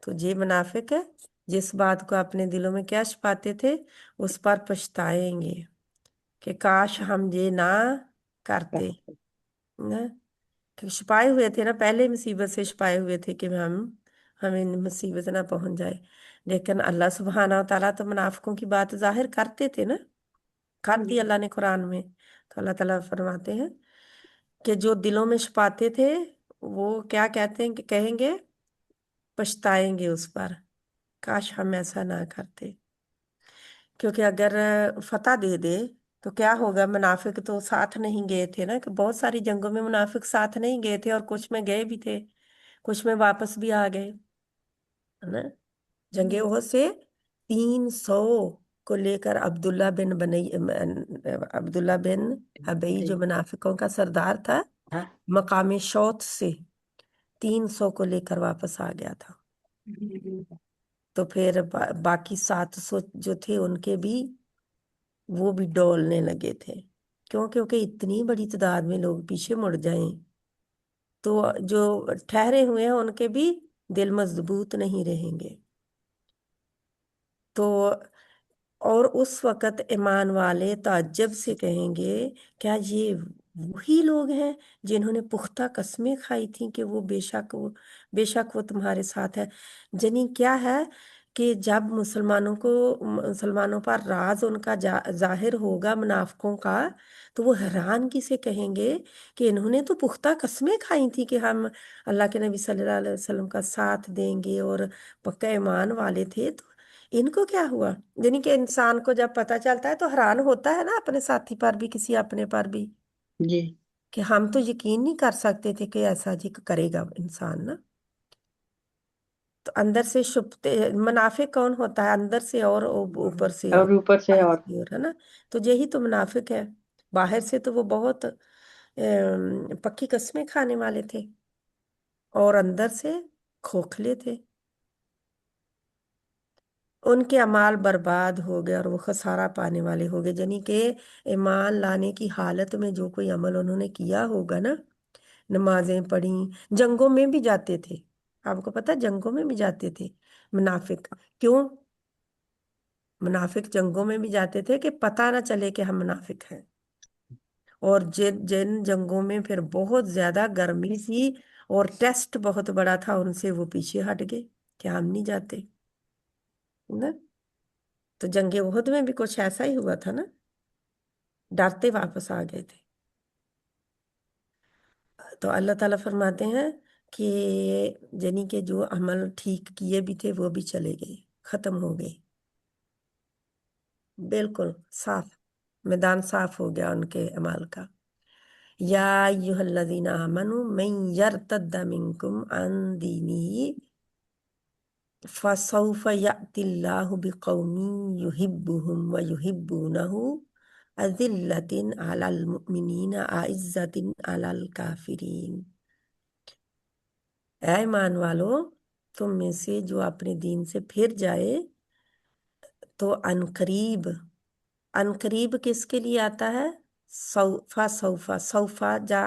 तो ये मुनाफिक है, जिस बात को अपने दिलों में क्या छुपाते थे उस पर पछताएंगे कि काश हम ये ना करते ना। कि छुपाए हुए थे ना, पहले मुसीबत से छुपाए हुए थे कि हमें मुसीबत ना पहुंच जाए। लेकिन अल्लाह सुब्हाना व तआला तो मुनाफिकों की बात जाहिर करते थे ना। कर दी अल्लाह ने कुरान में। तो अल्लाह ताला फरमाते हैं कि जो दिलों में छुपाते थे वो क्या कहते हैं कि कहेंगे, पछताएंगे उस पर, काश हम ऐसा ना करते। क्योंकि अगर फतह दे दे तो क्या होगा, मुनाफिक तो साथ नहीं गए थे ना, कि बहुत सारी जंगों में मुनाफिक साथ नहीं गए थे और कुछ में गए भी थे, कुछ में वापस भी आ गए, है ना। जंगे ओहद से 300 को लेकर अब्दुल्ला बिन अबई जो मुनाफिकों का सरदार था, मकाम शौत से 300 को लेकर वापस आ गया था। तो फिर बाकी 700 जो थे उनके भी, वो भी डोलने लगे थे। क्यों? क्योंकि इतनी बड़ी तादाद में लोग पीछे मुड़ जाएं तो जो ठहरे हुए हैं उनके भी दिल मजबूत नहीं रहेंगे। तो और उस वक़्त ईमान वाले ताज्जुब से कहेंगे, क्या ये वही लोग हैं जिन्होंने पुख्ता कस्में खाई थी कि वो बेशक वो तुम्हारे साथ है। जनी क्या है कि जब मुसलमानों पर राज उनका जाहिर होगा मुनाफिकों का, तो वो हैरानगी से कहेंगे कि इन्होंने तो पुख्ता कस्में खाई थी कि हम अल्लाह के नबी सल्लल्लाहु अलैहि वसल्लम का साथ देंगे और पक्का ईमान वाले थे, तो इनको क्या हुआ। यानी कि इंसान को जब पता चलता है तो हैरान होता है ना, अपने साथी पर भी, किसी अपने पर भी, जी कि हम तो यकीन नहीं कर सकते थे कि ऐसा जी करेगा इंसान ना। तो अंदर से छुपते मुनाफिक कौन होता है? अंदर से और ऊपर से और और ऊपर से बाहर और से और, है ना। तो यही तो मुनाफिक है। बाहर से तो वो बहुत पक्की कस्में खाने वाले थे और अंदर से खोखले थे। उनके अमाल बर्बाद हो गए और वो खसारा पाने वाले हो गए। यानी कि ईमान लाने की हालत में जो कोई अमल उन्होंने किया होगा ना, नमाजें पढ़ी, जंगों में भी जाते थे, आपको पता है जंगों में भी जाते थे मुनाफिक। क्यों? मुनाफिक जंगों में भी जाते थे कि पता ना चले कि हम मुनाफिक हैं। और जिन जिन जंगों में फिर बहुत ज्यादा गर्मी थी और टेस्ट बहुत बड़ा था, उनसे वो पीछे हट गए कि हम नहीं जाते ना। तो जंगे उहद में भी कुछ ऐसा ही हुआ था ना, डरते वापस आ गए थे। तो अल्लाह ताला फरमाते हैं कि यानी कि जो अमल ठीक किए भी थे वो भी चले गए, खत्म हो गए, बिल्कुल साफ, मैदान साफ हो गया उनके अमल का। या अय्युहल्लज़ीना आमनू मन यर्तद्द मिनकुम अन दीनिही फसौफ यअतिल्लाहु बिकौमिन युहिब्बुहुम व युहिब्बूनहु अज़िल्लतिन अलल मुमिनीना आइज़्ज़तिन अलल काफिरीन। ऐ ईमान वालो, तुम में से जो अपने दीन से फिर जाए तो अनकरीब किसके लिए आता है? सौफा जा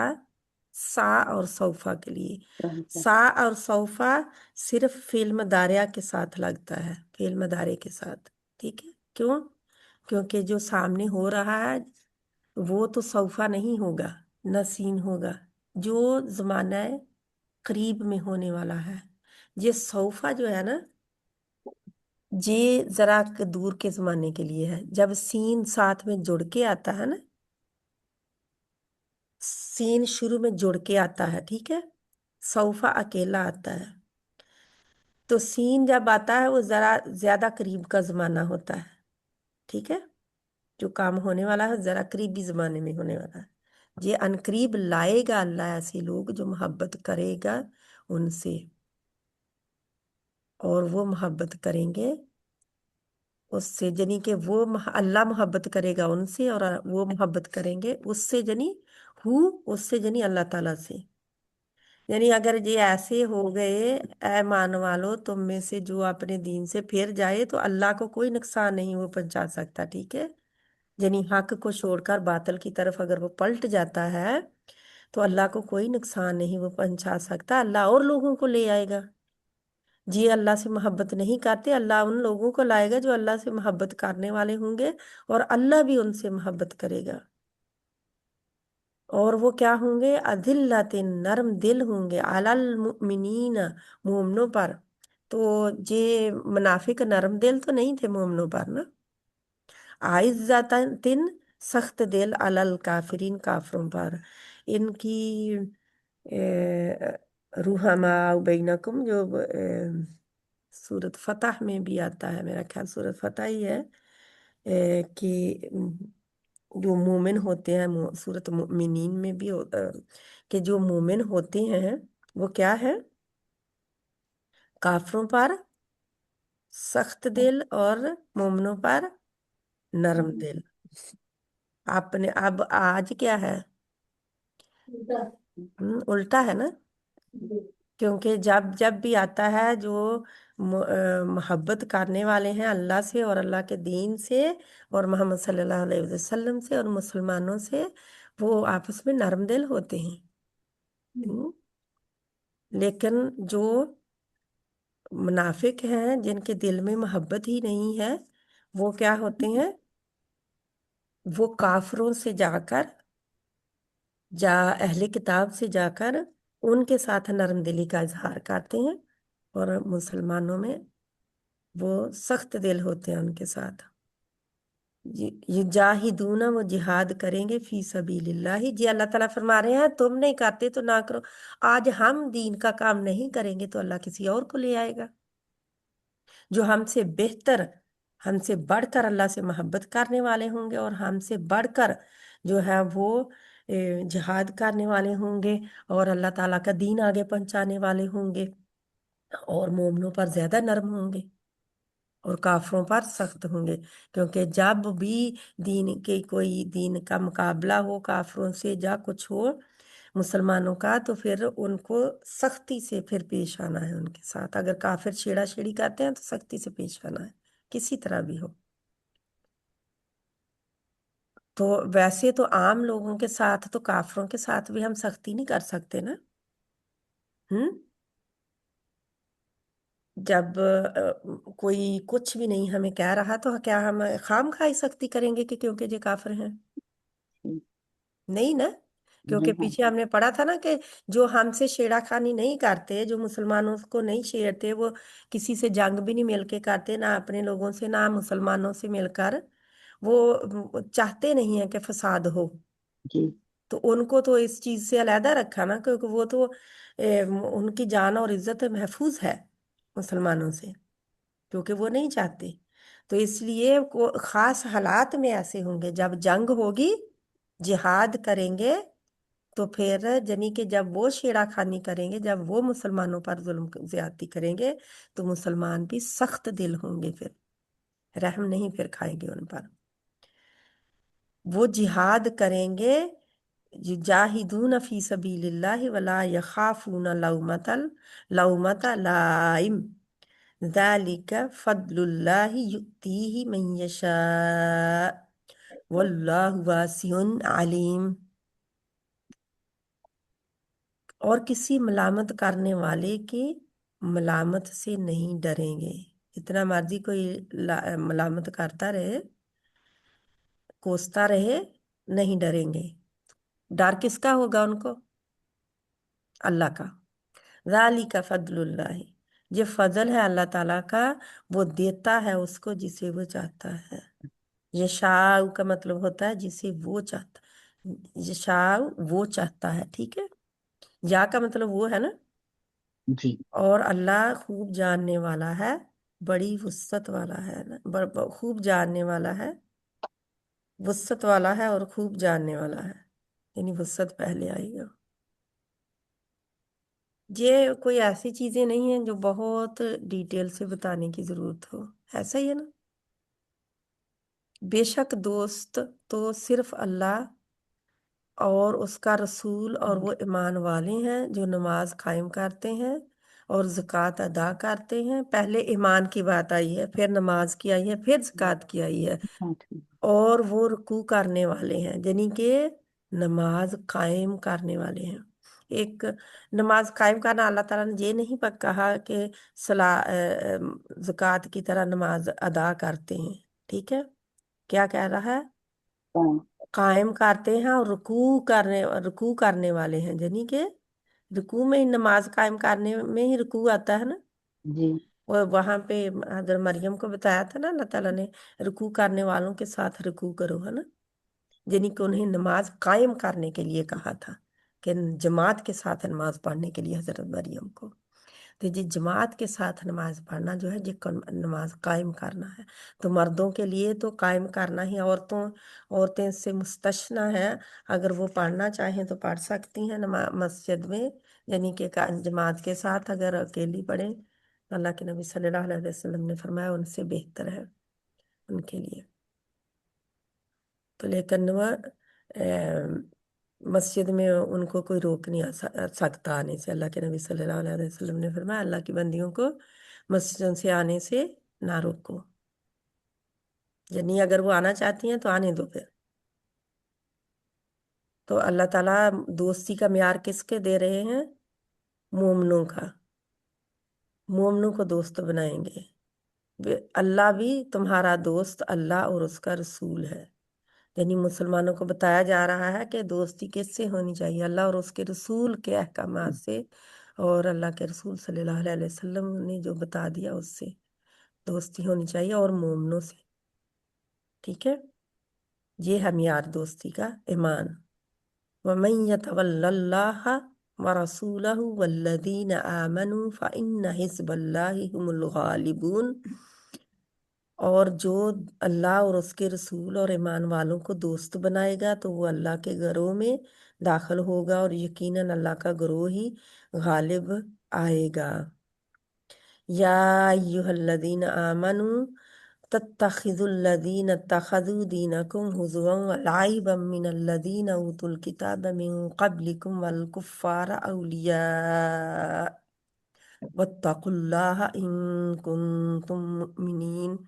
सा और सौफा के लिए। सा और सौफा सिर्फ फेल मदारिया के साथ लगता है, फेल मदारे के साथ, ठीक है। क्यों? क्योंकि जो सामने हो रहा है वो तो सौफा नहीं होगा, नसीन होगा, जो जमाना करीब में होने वाला है। ये सौफा जो है ना, ये जरा दूर के जमाने के लिए है। जब सीन साथ में जुड़ के आता है ना, सीन शुरू में जुड़ के आता है, ठीक है, सौफा अकेला आता है। तो सीन जब आता है वो जरा ज्यादा करीब का जमाना होता है, ठीक है। जो काम होने वाला है जरा करीबी जमाने में होने वाला है। ये अनकरीब लाएगा अल्लाह ऐसे लोग जो मोहब्बत करेगा उनसे, और वो मोहब्बत करेंगे उससे, जनी कि वो अल्लाह मोहब्बत करेगा उनसे और वो मोहब्बत करेंगे उससे, जनी उससे, जनी अल्लाह ताला से। यानी अगर ये ऐसे हो गए, ऐ मान वालो तुम में से जो अपने दीन से फिर जाए तो अल्लाह को कोई नुकसान नहीं वो पहुंचा सकता, ठीक है। यानी हक को छोड़कर बातिल की तरफ अगर वो पलट जाता है तो अल्लाह को कोई नुकसान नहीं वो पहुंचा सकता, अल्लाह और लोगों को ले आएगा। जी अल्लाह से मोहब्बत नहीं करते, अल्लाह उन लोगों को लाएगा जो अल्लाह से मोहब्बत करने वाले होंगे और अल्लाह भी उनसे मोहब्बत करेगा। और वो क्या होंगे? अदिल्लतिन, नरम दिल होंगे, अलल मुमिनीन, मोमनों पर। तो ये मुनाफिक नरम दिल तो नहीं थे मोमनों पर ना। आइज़्ज़तिन, सख्त दिल अलल काफिरीन, काफरों पर। इनकी रूहमा बैनकुम, जो सूरत फतह में भी आता है, मेरा ख्याल सूरत फतह ही है, कि जो मोमिन होते हैं, सूरत मोमिनीन में भी कि जो मोमिन होते हैं वो क्या है, काफरों पर सख्त दिल और मोमिनों पर नरम दिल। आपने अब आज क्या है, उल्टा है ना, क्योंकि जब जब भी आता है जो मोहब्बत करने वाले हैं अल्लाह से और अल्लाह के दीन से और मोहम्मद सल्लल्लाहु अलैहि वसल्लम से और मुसलमानों से, वो आपस में नरम दिल होते हैं। लेकिन जो मुनाफिक हैं, जिनके दिल में मोहब्बत ही नहीं है, वो क्या होते हैं, वो काफरों से जाकर अहले किताब से जाकर उनके साथ नरम दिली का इजहार करते हैं, और मुसलमानों में वो सख्त दिल होते हैं उनके साथ। ये जाहिदूना, वो जिहाद करेंगे फी सबीलिल्लाह। जी अल्लाह ताला फरमा रहे हैं तुम नहीं करते तो ना करो। आज हम दीन का काम नहीं करेंगे तो अल्लाह किसी और को ले आएगा जो हमसे बेहतर, हमसे बढ़कर अल्लाह से मोहब्बत करने वाले होंगे, और हमसे बढ़कर जो है वो जिहाद करने वाले होंगे, और अल्लाह ताला का दीन आगे पहुंचाने वाले होंगे, और मोमिनों पर ज्यादा नरम होंगे और काफरों पर सख्त होंगे। क्योंकि जब भी दीन के कोई दीन का मुकाबला हो काफरों से, या कुछ हो मुसलमानों का, तो फिर उनको सख्ती से फिर पेश आना है उनके साथ। अगर काफिर छेड़ा छेड़ी करते हैं तो सख्ती से पेश आना है, किसी तरह भी हो। तो वैसे तो आम लोगों के साथ तो काफिरों के साथ भी हम सख्ती नहीं कर सकते ना। हम्म। जब कोई कुछ भी नहीं हमें कह रहा तो क्या हम खाम खाई सख्ती करेंगे कि क्योंकि ये काफिर हैं? नहीं ना। क्योंकि नहीं पीछे हमने पढ़ा था ना कि जो हमसे छेड़ाखानी नहीं करते, जो मुसलमानों को नहीं छेड़ते, वो किसी से जंग भी नहीं मिलके करते, ना अपने लोगों से ना मुसलमानों से मिलकर। वो चाहते नहीं है कि फसाद हो। जी तो उनको तो इस चीज से अलहदा रखा ना, क्योंकि वो तो उनकी जान और इज्जत महफूज है मुसलमानों से, क्योंकि वो नहीं चाहते। तो इसलिए खास हालात में ऐसे होंगे जब जंग होगी, जिहाद करेंगे, तो फिर जनी कि जब वो छेड़ाखानी करेंगे, जब वो मुसलमानों पर जुल्म ज्यादती करेंगे, तो मुसलमान भी सख्त दिल होंगे, फिर रहम नहीं फिर खाएंगे उन पर। वो जिहाद करेंगे, युजाहिदून फी सबीलिल्लाहि वला यखाफून लौमता लाइम, ज़ालिका फद्लुल्लाहि युतीही मन यशा वल्लाहु वासिउन अलीम। और किसी मलामत करने वाले की मलामत से नहीं डरेंगे। जितना मर्जी कोई मलामत करता रहे, कोसता रहे, नहीं डरेंगे। डर किसका होगा उनको? अल्लाह का। ज़ालिका फद्लुल्लाह, ये फजल है अल्लाह ताला का, वो देता है उसको जिसे वो चाहता है। यशाउ का मतलब होता है जिसे वो चाहता, यशाउ वो चाहता है, ठीक है। या का मतलब वो है ना। जी और अल्लाह खूब जानने वाला है, बड़ी वुसअत वाला है ना, खूब जानने वाला है, वुसअत वाला है और खूब जानने वाला है, यानी वुसअत पहले आएगा। ये कोई ऐसी चीजें नहीं है जो बहुत डिटेल से बताने की जरूरत हो, ऐसा ही है ना। बेशक दोस्त तो सिर्फ अल्लाह और उसका रसूल और वो ईमान वाले हैं जो नमाज कायम करते हैं और ज़कात अदा करते हैं। पहले ईमान की बात आई है, फिर नमाज की आई है, फिर ज़कात की आई है। और वो रुकू करने वाले हैं, यानी कि नमाज कायम करने वाले हैं। एक नमाज कायम करना, अल्लाह ताला ने ये नहीं कहा कि ज़कात की तरह नमाज अदा करते हैं, ठीक है। क्या कह रहा है? कायम करते हैं और रुकू करने वाले हैं, यानी कि रुकू में ही नमाज कायम करने में ही रुकू आता है ना। जी वो वहां पे हजरत मरियम को बताया था ना अल्लाह ताला ने, रुकू करने वालों के साथ रुकू करो, है ना। यानी कि उन्हें नमाज कायम करने के लिए कहा था कि जमात के साथ नमाज पढ़ने के लिए हजरत मरियम को। तो जी जमात के साथ नमाज पढ़ना जो है जी नमाज कायम करना है। तो मर्दों के लिए तो कायम करना ही, औरतें इससे मुस्तस्ना है, अगर वो पढ़ना चाहें तो पढ़ सकती हैं मस्जिद में, यानी कि जमात के साथ। अगर अकेली पढ़े तो अल्लाह के नबी सल्लल्लाहु अलैहि वसल्लम ने फरमाया उनसे बेहतर है उनके लिए। तो लेकिन वह मस्जिद में उनको कोई रोक नहीं सकता आने से। अल्लाह के नबी सल्लल्लाहु अलैहि वसल्लम ने फरमाया अल्लाह की बंदियों को मस्जिद से आने से ना रोको, यानी अगर वो आना चाहती हैं तो आने दो फिर। तो अल्लाह ताला दोस्ती का म्यार किसके दे रहे हैं? मोमनों का। मोमनों को दोस्त बनाएंगे। अल्लाह भी तुम्हारा दोस्त अल्लाह और उसका रसूल है। यानी मुसलमानों को बताया जा रहा है कि दोस्ती किससे होनी चाहिए? अल्लाह और उसके रसूल के अहकामात से, और अल्लाह के रसूल सल्लल्लाहु अलैहि वसल्लम ने जो बता दिया उससे दोस्ती होनी चाहिए, और मोमनों से। ठीक है, ये है मियार दोस्ती का ईमान। वमन यतवल्लल्लाह व रसूलहु वल्लदीन आमनु फइन्न हिज़्बल्लाहि हुमुल गालिबून। और जो अल्लाह और उसके रसूल और ईमान वालों को दोस्त बनाएगा तो वो अल्लाह के घरों में दाखिल होगा, और यकीनन अल्लाह का घरों ही गालिब आएगा। या अय्युहल्लज़ीना आमनू तत्तखिज़ुल्लज़ीना इत्तखज़ू दीनकुम हुज़ुवन व लइबन मिनल्लज़ीना ऊतुल किताब मिन क़ब्लिकुम वल कुफ़्फ़ारा औलिया वत्तकुल्लाह इन कुंतुम मुमिनीन।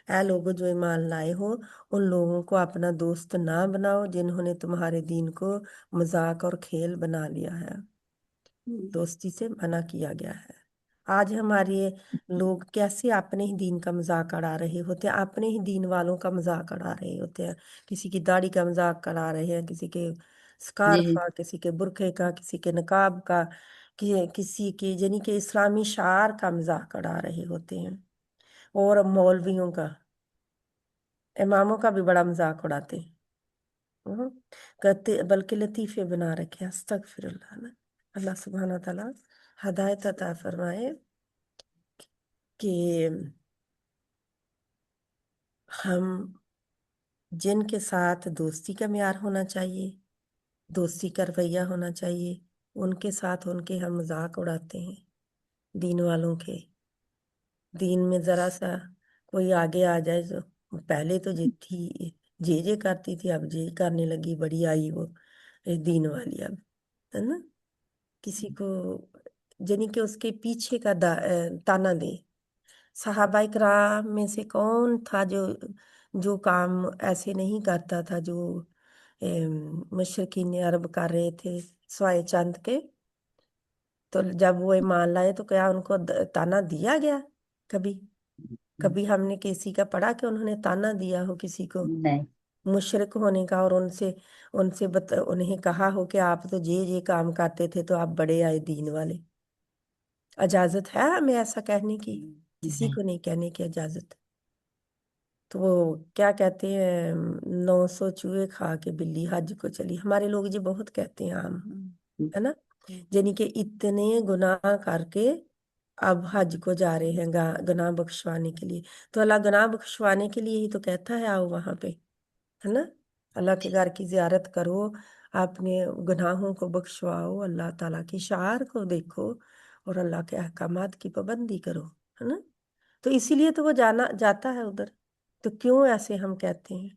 ऐ लोगो जो ईमान लाए हो, उन लोगों को अपना दोस्त ना बनाओ जिन्होंने तुम्हारे दीन को मजाक और खेल बना लिया है। दोस्ती से मना किया गया है। आज हमारे लोग कैसे अपने ही दीन का मजाक उड़ा रहे होते हैं, अपने ही दीन वालों का मजाक उड़ा रहे होते हैं। किसी की दाढ़ी का मजाक उड़ा रहे हैं, किसी के स्कार्फ जी का, किसी के बुरखे का, किसी के नकाब का, किसी के यानी कि इस्लामी शार का मजाक उड़ा रहे होते हैं। और मौलवियों का, इमामों का भी बड़ा मजाक उड़ाते हैं। हम्म, कहते बल्कि लतीफे बना रखे हैं। अस्तगफिरुल्लाह ना। अल्लाह सुब्हाना ताला हदायत अता फरमाए कि हम जिनके साथ दोस्ती का म्यार होना चाहिए, दोस्ती का रवैया होना चाहिए, उनके साथ उनके हम मजाक उड़ाते हैं। दीन वालों के दीन में जरा सा कोई आगे आ जाए तो पहले तो जे थी जे करती थी, अब जे करने लगी, बड़ी आई वो दीन वाली अब, है ना। किसी को यानी कि उसके पीछे का ताना दे। सहाबा इकराम में से कौन था जो जो काम ऐसे नहीं करता था जो मुशरिकीन अरब कर रहे थे स्वाए चंद के? तो जब वो ईमान लाए तो क्या उनको ताना दिया गया? कभी कभी हमने किसी का पढ़ा कि उन्होंने ताना दिया हो किसी को नहीं मुशरिक होने का, और उनसे उनसे उन्हें कहा हो कि आप तो ये काम करते थे तो आप बड़े आए दीन वाले? इजाजत है हमें ऐसा कहने की? किसी नहीं को नहीं कहने की इजाजत। तो वो क्या कहते हैं, 900 चूहे खा के बिल्ली हज को चली, हमारे लोग जी बहुत कहते हैं आम, है ना। यानी कि इतने गुनाह करके अब हज को जा रहे हैं गुनाह बख्शवाने के लिए। तो अल्लाह गुनाह बख्शवाने के लिए ही तो कहता है आओ वहां पे, है ना। अल्लाह के घर की जियारत करो, अपने गुनाहों को बख्शवाओ, अल्लाह ताला की शार को देखो, और अल्लाह के अहकामात की पाबंदी करो, है ना। तो इसीलिए तो वो जाना जाता है उधर। तो क्यों ऐसे हम कहते हैं,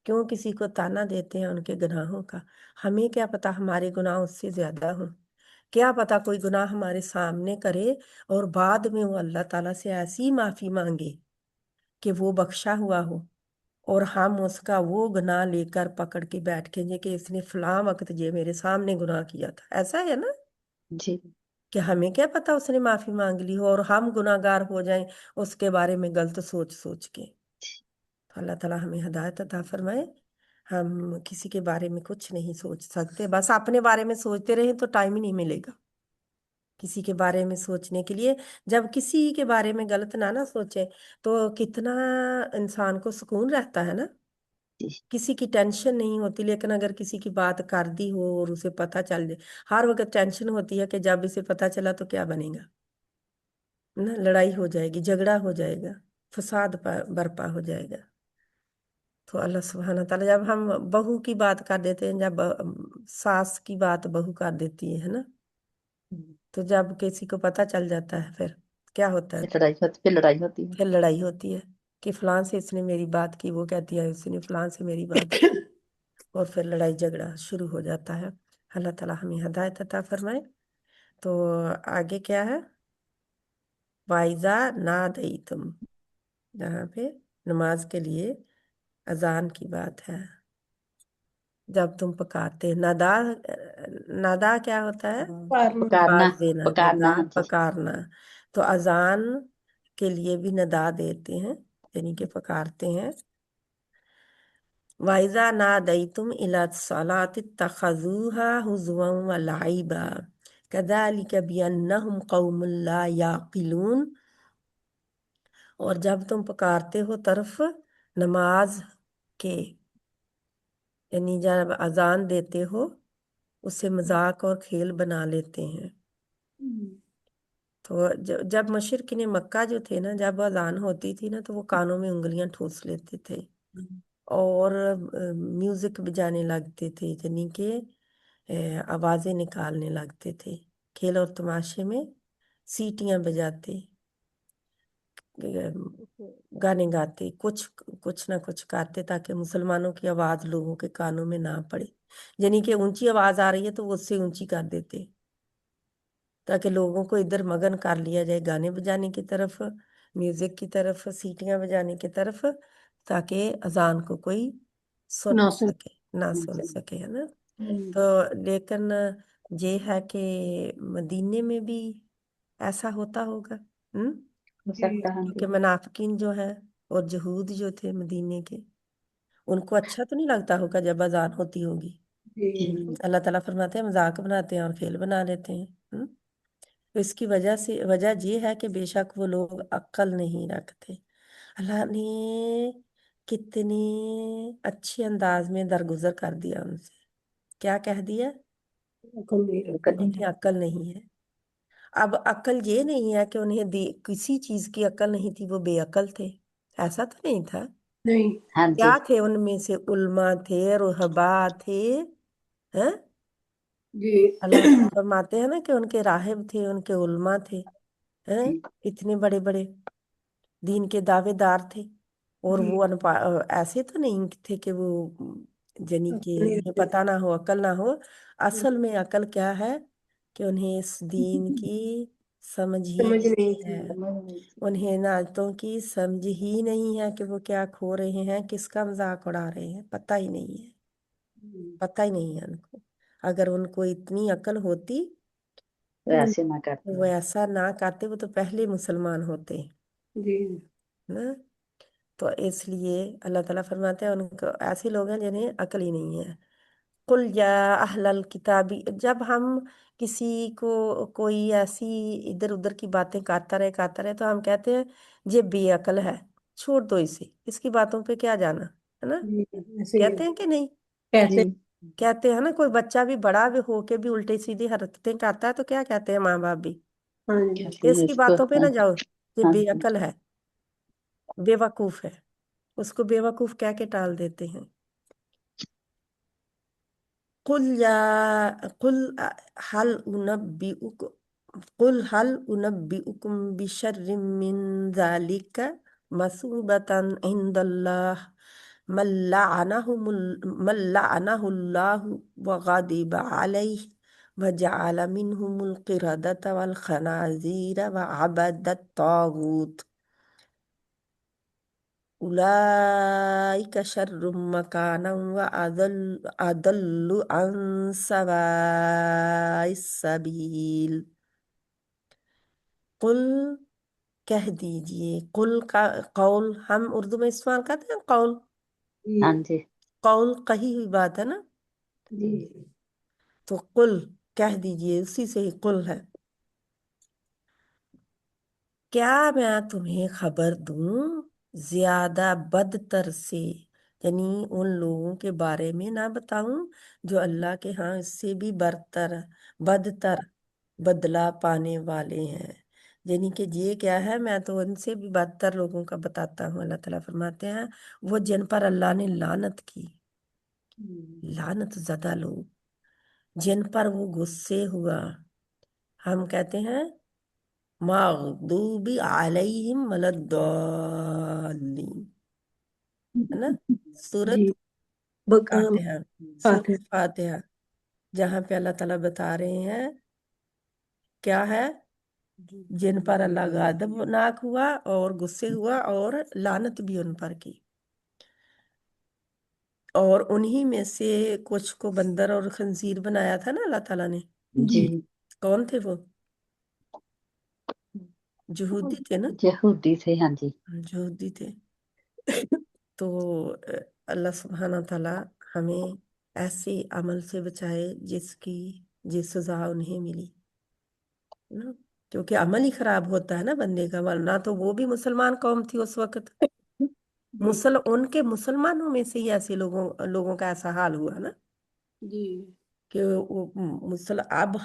क्यों किसी को ताना देते हैं उनके गुनाहों का? हमें क्या पता हमारे गुनाह उससे ज्यादा हों? क्या पता कोई गुनाह हमारे सामने करे और बाद में वो अल्लाह ताला से ऐसी माफी मांगे कि वो बख्शा हुआ हो, और हम उसका वो गुनाह लेकर पकड़ के बैठ के कि इसने फलां वक्त ये मेरे सामने गुनाह किया था। ऐसा है ना जी कि हमें क्या पता उसने माफी मांग ली हो और हम गुनाहगार हो जाएं उसके बारे में गलत सोच सोच के। तो अल्लाह ताला हमें हिदायत अता फरमाए। हम किसी के बारे में कुछ नहीं सोच सकते, बस अपने बारे में सोचते रहे तो टाइम ही नहीं मिलेगा किसी के बारे में सोचने के लिए। जब किसी के बारे में गलत ना सोचे तो कितना इंसान को सुकून रहता है ना। جی کسی کی ٹینشن نہیں ہوتی، لیکن اگر کسی کی بات کر دی ہو اور اسے پتہ چل جائے، ہر وقت ٹینشن ہوتی ہے کہ جب اسے پتہ چلا تو کیا بنے گا نا، لڑائی ہو جائے گی، جھگڑا ہو جائے گا، فساد برپا ہو جائے گا۔ تو اللہ سبحانہ تعالیٰ جب ہم بہو کی بات کر دیتے ہیں، جب ساس کی بات بہو کر دیتی ہے نا، تو جب کسی کو پتہ چل جاتا ہے پھر کیا ہوتا ہے، پھر لڑائی ہوتی ہے۔ پھر لڑائی ہوتی ہے کہ فلاں سے اس نے میری بات کی، وہ کہتی ہے اس نے فلاں سے میری بات کی، اور پھر لڑائی جھگڑا شروع ہو جاتا ہے۔ اللہ تعالیٰ ہمیں ہدایت عطا فرمائے۔ تو آگے کیا ہے، وائزا نادیتم، جہاں پہ نماز کے لیے اذان کی بات ہے، جب تم پکارتے، ندا کیا ہوتا ہے، پکارنا، آواز دینا، پکارنا، ندا ہاں جی۔ پکارنا۔ تو اذان کے لیے بھی ندا دیتے ہیں، یعنی کہ پکارتے ہیں۔ وَإِذَا نَادَيْتُمْ إِلَى الصَّلَاةِ اتَّخَذُوهَا هُزُوًا وَلَعِبًا كَذَلِكَ بِأَنَّهُمْ قَوْمٌ لَا يَعْقِلُونَ۔ اور جب تم پکارتے ہو طرف نماز کے، یعنی جب اذان دیتے ہو، اسے مذاق اور کھیل بنا لیتے ہیں۔ تو جب مشرقین مکہ جو تھے نا، جب اذان ہوتی تھی نا تو وہ کانوں میں انگلیاں ٹھوس لیتے تھے اور میوزک بجانے لگتے تھے، یعنی کہ آوازیں نکالنے لگتے تھے، کھیل اور تماشے میں سیٹیاں بجاتے، گانے گاتے، کچھ نہ کچھ کرتے تاکہ مسلمانوں کی آواز لوگوں کے کانوں میں نہ پڑے، یعنی کہ اونچی آواز آ رہی ہے تو وہ اس سے اونچی کر دیتے تاکہ لوگوں کو ادھر مگن کر لیا جائے گانے بجانے کی طرف، میوزک کی طرف، سیٹیاں بجانے کی طرف، تاکہ اذان کو کوئی سن نہ نہ سن سکے، نہ سن سکے، ہے نا۔ تو لیکن یہ ہے کہ مدینے میں بھی ایسا ہوتا ہوگا، ہو سکتا ہے، ہاں جی۔ کیونکہ منافقین جو ہیں اور جہود جو تھے مدینے کے، ان کو اچھا تو نہیں لگتا ہوگا جب اذان ہوتی ہوگی۔ اللہ تعالیٰ فرماتے ہیں مذاق بناتے ہیں اور کھیل بنا لیتے ہیں۔ تو اس کی وجہ یہ ہے کہ بے شک وہ لوگ عقل نہیں رکھتے۔ اللہ نے کتنے اچھے انداز میں درگزر کر دیا ان سے، کیا کہہ دیا، انہیں عقل نہیں ہے۔ اب عقل یہ نہیں ہے کہ انہیں کسی چیز کی عقل نہیں تھی، وہ بے عقل تھے، ایسا تو نہیں تھا۔ نہیں ہاں جی۔ کیا تھے ان میں سے، علماء تھے، رہبا تھے، ہیں؟ جی اللہ فرماتے ہیں نا کہ ان کے راہب تھے، ان کے علماء تھے، ہیں؟ اتنے بڑے بڑے دین کے دعوے دار تھے، اور جی وہ ایسے تو نہیں تھے کہ وہ یعنی کہ انہیں پتہ نہ ہو، عقل نہ ہو۔ اصل میں عقل کیا ہے کہ انہیں اس دین کی سمجھ ہی سمجھ نہیں نہیں تھی۔ ہے، انہیں نعتوں کی سمجھ ہی نہیں ہے کہ وہ کیا کھو رہے ہیں، کس کا مذاق اڑا رہے ہیں، پتہ ہی نہیں ہے، پتہ ہی نہیں ہے ان کو۔ اگر ان کو اتنی عقل ہوتی تو ایسے نہ تو کرتے۔ وہ ایسا نہ کرتے، وہ تو پہلے مسلمان ہوتے جی نا۔ تو اس لیے اللہ تعالیٰ فرماتے ہیں ان کو ایسے لوگ ہیں جنہیں عقل ہی نہیں ہے۔ قل یا اہل الکتابی، جب ہم کسی کو کوئی ایسی ادھر ادھر کی باتیں کرتا رہے تو ہم کہتے ہیں یہ بے عقل ہے، چھوڑ دو اسے، اس کی باتوں پہ کیا جانا، ہے نا، جی ایسے ہی کہتے ہیں کہ نہیں، کہتے جی کہتے ہیں نا۔ کوئی بچہ بھی بڑا بھی ہو کے بھی الٹی سیدھی حرکتیں کرتا ہے تو کیا کہتے ہیں ماں باپ بھی، ہاں جی کہتے اس ہیں کی اس کو، باتوں پہ نہ جاؤ، یہ ہاں بے جی۔ عقل ہے، بے وقوف ہے، اس کو بے وقوف کہہ کے ٹال دیتے ہیں۔ قل هل انبئكم قل هل انبئكم بشر من ذلك مثوبة عند الله من لعنه الله وغضب عليه وجعل منهم القردة والخنازير وعبد الطاغوت أولئك شر مكانا وأضل عن سواء السبيل۔ قل، کہہ دیجئے، قل کا قول ہم اردو میں استعمال کرتے ہیں، قول، ہاں جی۔ قول کہی ہوئی بات ہے نا، جی تو قل کہہ دیجئے، اسی سے ہی قل ہے۔ کیا میں تمہیں خبر دوں زیادہ بدتر سے، یعنی ان لوگوں کے بارے میں نہ بتاؤں جو اللہ کے ہاں اس سے بھی بدتر بدلہ پانے والے ہیں. یعنی کہ یہ کیا ہے، میں تو ان سے بھی بدتر لوگوں کا بتاتا ہوں. اللہ تعالیٰ فرماتے ہیں وہ جن پر اللہ نے لعنت کی، لعنت زدہ لوگ جن پر وہ غصے ہوا. ہم کہتے ہیں مغضوب علیہم ولا الضالین، ہے نا، سورت جی فاتحہ، سورت فاتح فاتحہ، جہاں پہ اللہ تعالیٰ بتا رہے ہیں کیا ہے، جن پر اللہ غاضبناک ہوا اور غصے ہوا اور لعنت بھی ان پر کی. اور انہی میں سے کچھ کو بندر اور خنزیر بنایا تھا نا اللہ تعالیٰ نے. جی کون تھے وہ؟ یہودی تھے نا، یہودی تھے. ہاں جی. یہودی تھے. تو اللہ سبحانہ تعالیٰ ہمیں ایسے عمل سے بچائے جس سزا انہیں ملی نا، کیونکہ عمل ہی خراب ہوتا ہے نا بندے کا. ورنہ تو وہ بھی مسلمان قوم تھی اس وقت، ان کے مسلمانوں میں سے ہی ایسے لوگوں کا ایسا حال ہوا نا جی کہ وہ اب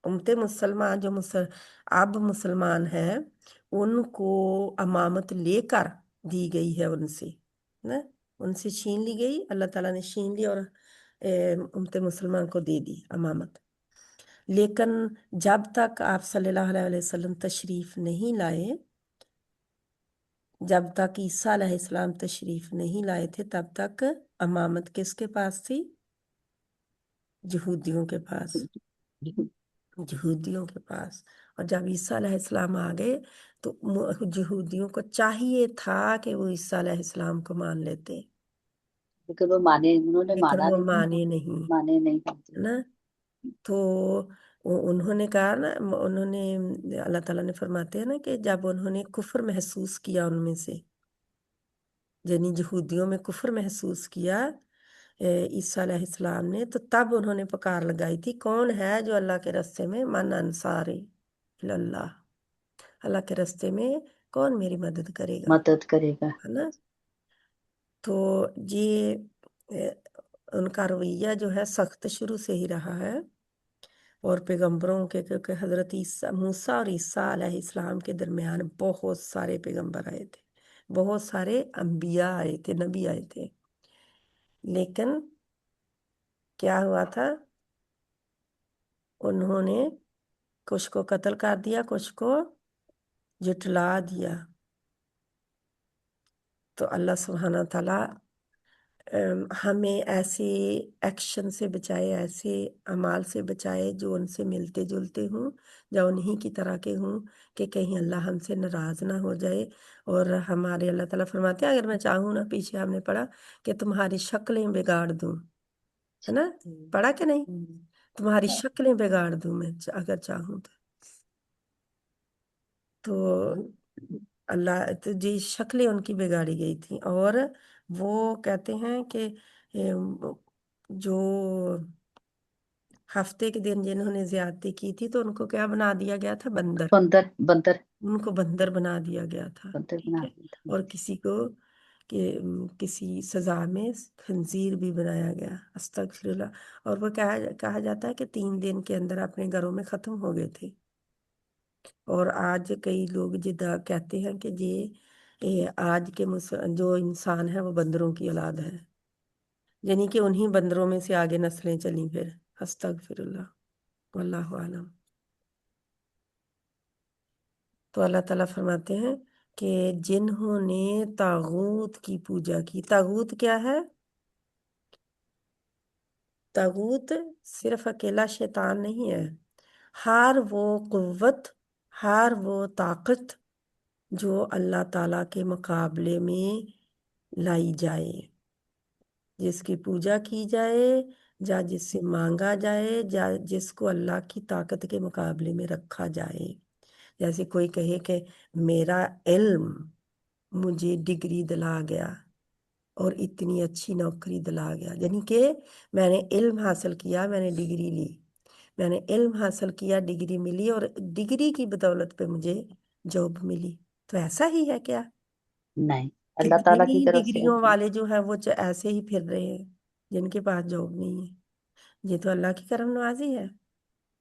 امت مسلمان جو اب مسلمان ہیں ان کو امامت لے کر دی گئی ہے ان سے نا، ان سے چھین لی گئی، اللہ تعالیٰ نے چھین لی اور امت مسلمان کو دے دی امامت. لیکن جب تک آپ صلی اللہ علیہ وسلم تشریف نہیں لائے، جب تک عیسیٰ علیہ السلام تشریف نہیں لائے تھے، تب تک امامت کس کے پاس تھی؟ یہودیوں کے پاس، یہودیوں کے پاس. اور جب عیسیٰ علیہ السلام آ گئے تو یہودیوں کو چاہیے تھا کہ وہ عیسیٰ علیہ السلام کو مان لیتے، لیکن وہ انہوں نے لیکن مانا وہ نہیں. مانے نہیں. ہے نا. تو انہوں نے کہا نا، اللہ تعالیٰ نے فرماتے ہیں نا کہ جب انہوں نے کفر محسوس کیا ان میں سے، یعنی یہودیوں میں کفر محسوس کیا عیسیٰ علیہ السلام نے، تو تب انہوں نے پکار لگائی تھی کون ہے جو اللہ کے راستے میں من انصاری اللہ، اللہ کے راستے میں کون میری مدد کرے گا، مدد کرے گا. ہے نا. تو یہ ان کا رویہ جو ہے سخت شروع سے ہی رہا ہے. اور پیغمبروں کے، کیونکہ حضرت موسیٰ اور عیسیٰ علیہ السلام کے درمیان بہت سارے پیغمبر آئے تھے، بہت سارے انبیاء آئے تھے، نبی آئے تھے. لیکن کیا ہوا تھا، انہوں نے کچھ کو قتل کر دیا، کچھ کو جٹلا دیا. تو اللہ سبحانہ تعالیٰ ہمیں ایسے ایکشن سے بچائے، ایسے اعمال سے بچائے جو ان سے ملتے جلتے ہوں یا انہی کی طرح کے ہوں، کہ کہیں اللہ ہم سے ناراض نہ ہو جائے. اور ہمارے اللہ تعالیٰ فرماتے ہیں اگر میں چاہوں نا، پیچھے ہم نے پڑھا کہ تمہاری شکلیں بگاڑ دوں، ہے نا، پڑھا کہ نہیں، تمہاری شکلیں بگاڑ دوں میں اگر چاہوں تو اللہ تو جی شکلیں ان کی بگاڑی گئی تھیں. اور وہ کہتے ہیں کہ جو ہفتے کے دن جنہوں نے زیادتی کی تھی تو ان کو کیا بنا دیا گیا تھا؟ بندر. بندر ان کو بندر بنا دیا گیا تھا، بندر ٹھیک بنا ہے. دیا تھا. اور کسی کو کہ کسی سزا میں خنزیر بھی بنایا گیا، استغفر اللہ. اور وہ کہا جاتا ہے کہ 3 دن کے اندر اپنے گھروں میں ختم ہو گئے تھے. اور آج کئی لوگ جدا کہتے ہیں کہ یہ آج کے جو انسان ہے وہ بندروں کی اولاد ہے، یعنی کہ انہی بندروں میں سے آگے نسلیں چلیں. پھر استغفر اللہ، واللہ عالم. تو اللہ تعالیٰ فرماتے ہیں کہ جنہوں نے طاغوت کی پوجا کی. طاغوت کیا ہے؟ طاغوت صرف اکیلا شیطان نہیں ہے، ہر وہ قوت، ہر وہ طاقت جو اللہ تعالیٰ کے مقابلے میں لائی جائے، جس کی پوجا کی جائے، یا جس سے مانگا جائے، یا جس کو اللہ کی طاقت کے مقابلے میں رکھا جائے. جیسے کوئی کہے کہ میرا علم مجھے ڈگری دلا گیا اور اتنی اچھی نوکری دلا گیا، یعنی کہ میں نے علم حاصل کیا، میں نے ڈگری لی، میں نے علم حاصل کیا، ڈگری ملی، اور ڈگری کی بدولت پہ مجھے جاب ملی. تو ایسا ہی ہے کیا؟ نہیں. अल्लाह ताला की कितनी तरफ से डिग्रियों वाले जो है वो ऐसे ही फिर रहे हैं जिनके पास जॉब नहीं है। ये तो अल्लाह की करम नवाजी है।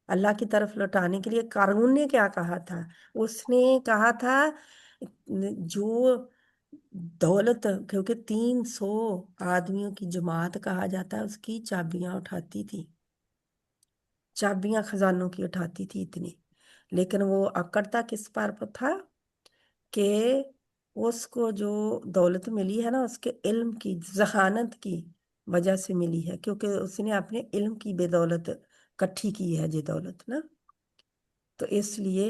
अल्लाह की तरफ लौटाने के लिए कारून ने क्या कहा था? उसने कहा था जो दौलत, क्योंकि 300 आदमियों की जमात कहा जाता है, उसकी चाबियां उठाती थी, चाबियां खजानों की उठाती थी इतनी। लेकिन वो अकड़ता किस पर था कि उसको जो दौलत मिली है ना, उसके इल्म की, जहानत की वजह से मिली है, क्योंकि उसने अपने इल्म की बेदौलत इकट्ठी की है ये दौलत ना। तो इसलिए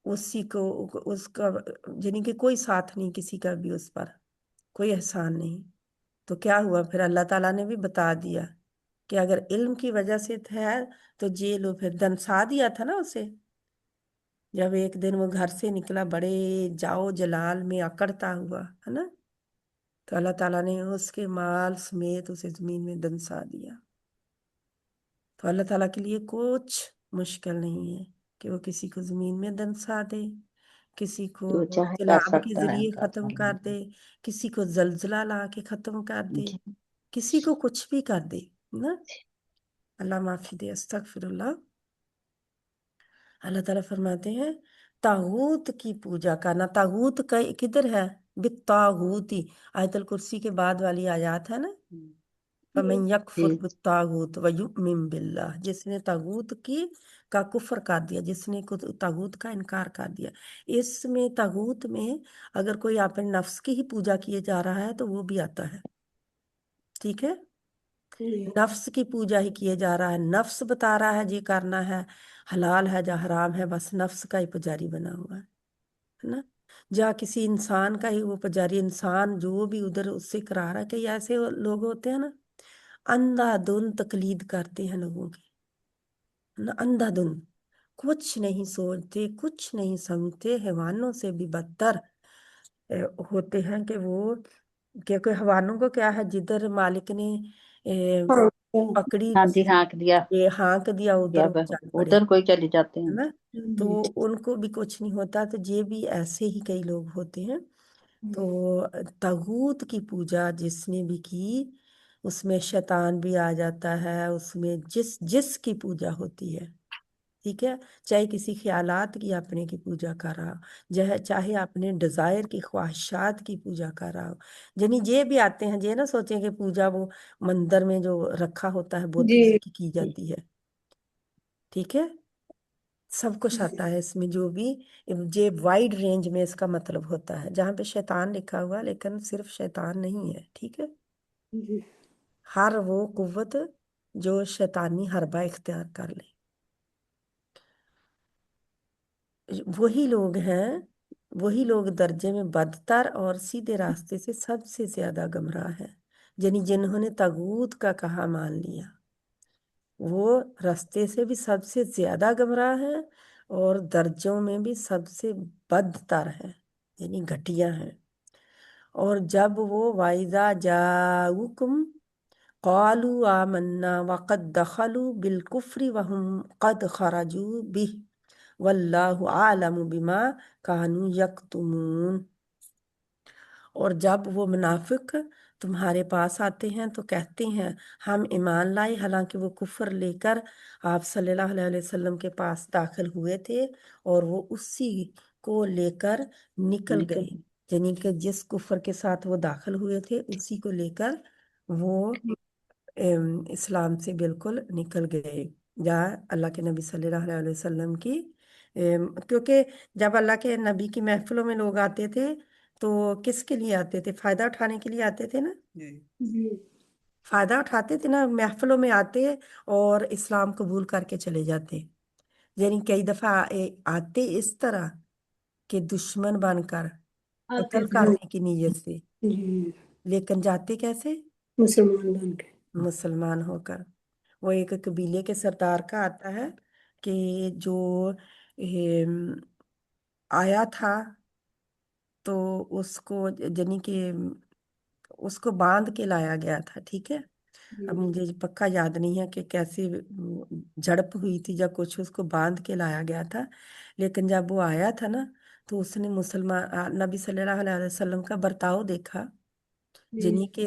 उसी को, उसका यानी कि कोई साथ नहीं किसी का भी उस पर, कोई एहसान नहीं। तो क्या हुआ फिर? अल्लाह ताला ने भी बता दिया कि अगर इल्म की वजह से है तो ये लो, फिर दनसा दिया था ना उसे। जब एक दिन वो घर से निकला बड़े जाओ जलाल में अकड़ता हुआ, है ना, तो अल्लाह ताला ने उसके माल समेत उसे जमीन में दनसा दिया। तो अल्लाह ताला के लिए कुछ मुश्किल नहीं है कि वो किसी को जमीन में दनसा दे, किसी को जो चाहे कर सैलाब के सकता है जरिए अल्लाह खत्म कर ताला। दे, किसी को जलजला ला के खत्म कर दे, जी किसी को कुछ भी कर दे ना। अल्लाह माफी दे, अस्तगफिरुल्लाह। अल्लाह ताला फरमाते हैं तागूत की पूजा करना। तागूत का किधर है? बित्तागूती, आयतल कुर्सी के बाद वाली आयत है ना। फमन यकफुर जी बित्तागूत व युमिन बिल्लाह, जिसने तागूत की का कुफर कर दिया, जिसने तागूत का इनकार कर दिया। इसमें तागूत में अगर कोई अपने नफ्स की ही पूजा किए जा रहा है तो वो भी आता है, ठीक है। नफ्स की पूजा ही किए जा रहा है, नफ्स बता रहा है ये करना है, हलाल है या हराम है, बस नफ्स का ही पुजारी बना हुआ है ना। या किसी इंसान का ही वो पुजारी, इंसान जो भी उधर उससे करा रहा है। कई ऐसे लोग होते हैं ना, अंधाधुंध तकलीद करते हैं लोगों की, है ना, अंधाधुंध, कुछ नहीं सोचते, कुछ नहीं समझते, हैवानों से भी बदतर होते हैं कि वो, क्योंकि हैवानों को क्या है, जिधर मालिक ने पकड़ी हाँ जी हाँक दिया ये हाँक दिया उधर या वो चल पड़े, उधर कोई चले जाते है हैं। ना। तो उनको भी कुछ नहीं होता। तो ये भी ऐसे ही कई लोग होते हैं। तो तागूत की पूजा जिसने भी की, उसमें शैतान भी आ जाता है, उसमें जिस की पूजा होती है, ठीक है। चाहे किसी ख्यालात की अपने की पूजा कर रहा हो, चाहे अपने डिजायर की ख्वाहिशात की पूजा कर रहा हो। यानी ये भी आते हैं, ये ना सोचें कि पूजा वो मंदिर में जो रखा होता है बुत जी उसकी की जाती है, ठीक है। सब कुछ आता है इसमें, जो भी ये वाइड रेंज में इसका मतलब होता है। जहाँ पे शैतान लिखा हुआ है, लेकिन सिर्फ शैतान नहीं है, ठीक है। हर वो कुव्वत जो शैतानी हरबा इख्तियार कर ले, वही लोग हैं, वही लोग दर्जे में बदतर और सीधे रास्ते से सबसे ज्यादा गुमराह हैं। यानी जिन्होंने तागूत का कहा मान लिया, वो रास्ते से भी सबसे ज्यादा गुमराह हैं और दर्जों में भी सबसे बदतर हैं, यानी घटिया हैं। और जब वो वाइजा जाउकुम क़ालू आमन्ना वक़द दखलू बिलकुफ्रि वहुम क़द खरजू बिह वल्लाहु आलमु बिमा कानू यक्तुमून। और जब वो मुनाफिक तुम्हारे पास आते हैं तो कहते हैं हम ईमान लाए, हालांकि वो कुफर लेकर आप सल्लल्लाहु अलैहि वसल्लम के पास दाखिल हुए थे, और वो उसी को लेकर निकल निकल गए। यानी कि जिस कुफर के साथ वो दाखिल हुए थे उसी को लेकर वो इस्लाम से बिल्कुल निकल गए, या अल्लाह के नबी सल्लल्लाहु अलैहि वसल्लम की क्योंकि जब अल्लाह के नबी की महफिलों में लोग आते थे तो किसके लिए आते थे? फायदा उठाने के लिए आते थे ना। फायदा उठाते थे ना, महफिलों में आते और इस्लाम कबूल करके चले जाते। यानी कई दफा आते इस तरह कि दुश्मन बनकर आते कत्ल थे करने की नीयत से, जी लेकिन जाते कैसे? मुसलमान बन के। मुसलमान होकर। वो एक कबीले के सरदार का आता है कि जो आया था, तो उसको यानी कि उसको बांध के लाया गया था, ठीक है। अब मुझे पक्का याद नहीं है कि कैसे झड़प हुई थी या कुछ, उसको बांध के लाया गया था। लेकिन जब वो आया था ना, तो उसने नबी सल्लल्लाहु अलैहि वसल्लम का बर्ताव देखा, जी जिन्हीं के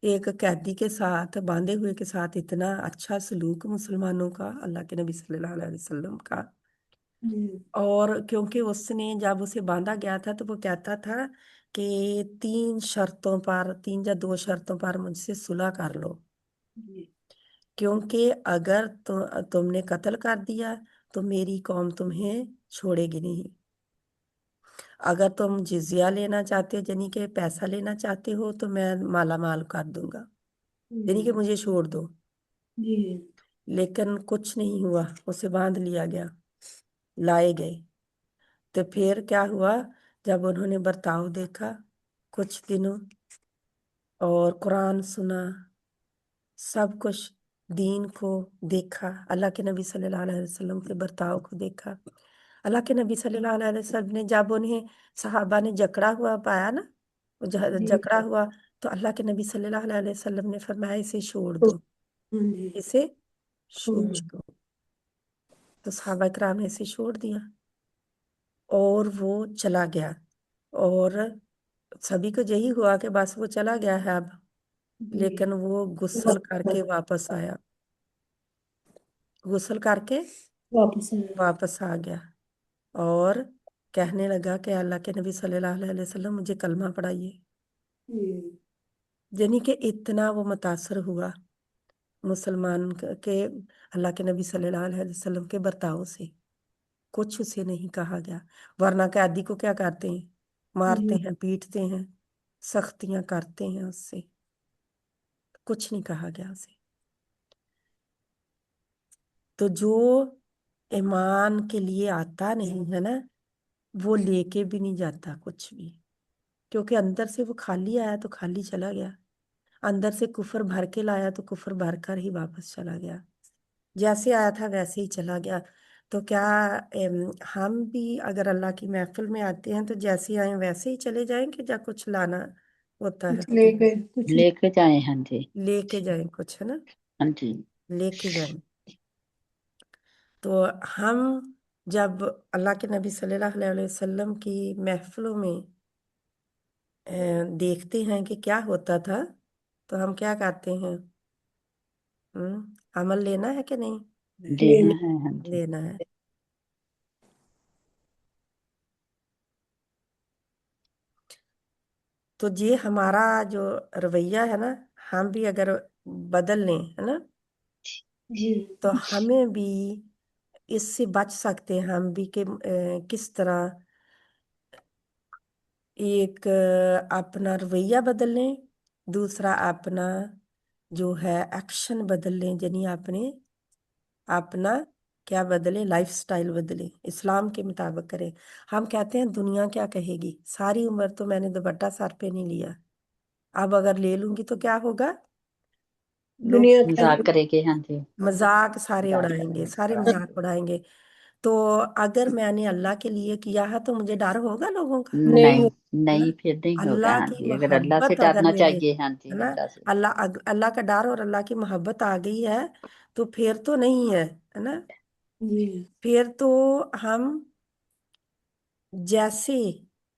एक कैदी के साथ, बांधे हुए के साथ इतना अच्छा सलूक मुसलमानों का, अल्लाह के नबी सल्लल्लाहु अलैहि वसल्लम का। जी और क्योंकि उसने जब उसे बांधा गया था तो वो कहता था कि 3 शर्तों पर, 3 या 2 शर्तों पर मुझसे सुलह कर लो, जी क्योंकि अगर तुमने कत्ल कर दिया तो मेरी कौम तुम्हें छोड़ेगी नहीं। अगर तुम जिजिया लेना चाहते हो, यानी कि पैसा लेना चाहते हो, तो मैं माला माल कर दूंगा, यानी कि मुझे छोड़ दो। जी लेकिन कुछ नहीं हुआ, उसे बांध लिया गया, लाए गए। तो फिर क्या हुआ, जब उन्होंने बर्ताव देखा कुछ दिनों, और कुरान सुना, सब कुछ, दीन को देखा, अल्लाह के नबी सल्लल्लाहु अलैहि वसल्लम के बर्ताव को देखा, अल्लाह के नबी सल्लल्लाहु अलैहि वसल्लम ने जब उन्हें सहाबा ने जकड़ा हुआ पाया ना, वो जी जकड़ा हुआ, तो अल्लाह के नबी सल्लल्लाहु अलैहि वसल्लम ने फरमाया इसे छोड़ तो दो, जी इसे छोड़ हम्म, दो। तो सहाबा किराम ने इसे छोड़ दिया और वो चला गया। और सभी को यही हुआ कि बस वो चला गया है अब, जी लेकिन वो गुस्ल करके वापस आया, गुस्ल करके वापस आया वापस आ गया और कहने लगा कि अल्लाह के नबी सल्लल्लाहु अलैहि वसल्लम मुझे कलमा पढ़ाइए। जी यानी कि इतना वो मुतासर हुआ मुसलमान के अल्लाह के नबी सल्लल्लाहु अलैहि वसल्लम के बर्ताव से। कुछ उसे नहीं कहा गया, वरना कैदी को क्या करते हैं, मारते जी हैं, पीटते हैं, सख्तियां करते हैं उससे। कुछ नहीं कहा गया उसे। तो जो ईमान के लिए आता नहीं है ना, वो लेके भी नहीं जाता कुछ भी, क्योंकि अंदर से वो खाली आया तो खाली चला गया, अंदर से कुफर भर के लाया तो कुफर भर कर ही वापस चला गया, जैसे आया था वैसे ही चला गया। तो क्या हम भी अगर अल्लाह की महफिल में आते हैं तो जैसे आए वैसे ही चले जाएंगे, या कुछ लाना होता है, कुछ ले गए कुछ लेके जाए। हाँ जी। लेके जाएं कुछ, है ना, हाँ जी। लेके जाएं। तो हम जब अल्लाह के नबी सल्लल्लाहु अलैहि वसल्लम की महफिलों में देखते हैं कि क्या होता था, तो हम क्या करते हैं, अमल लेना है कि नहीं, देना है। हाँ जी। लेना है। तो ये हमारा जो रवैया है ना, हम भी अगर बदल लें, है ना, जी तो हमें भी इससे बच सकते हैं हम भी, कि किस तरह एक अपना रवैया बदल लें, दूसरा अपना जो है एक्शन बदल लें, यानी अपने अपना क्या बदले, लाइफ स्टाइल बदले, इस्लाम के मुताबिक करें। हम कहते हैं दुनिया क्या कहेगी, सारी उम्र तो मैंने दुपट्टा सर पे नहीं लिया, अब अगर ले लूंगी तो क्या होगा, लोग दुनिया क्या मजाक करेंगे। हाँ जी। मजाक सारे मजाक उड़ाएंगे, करेंगे। सारे मजाक उड़ाएंगे। तो अगर मैंने अल्लाह के लिए किया है तो मुझे डर होगा लोगों का, नहीं नहीं, हो है ना। नहीं, फिर नहीं होगा। अल्लाह हाँ की जी, अगर अल्लाह से मोहब्बत अगर डरना मेरे, चाहिए। हाँ है जी, ना, अल्लाह से। अल्लाह का डर और अल्लाह की मोहब्बत आ गई है, तो फिर तो नहीं है ना, जी फिर तो हम जैसे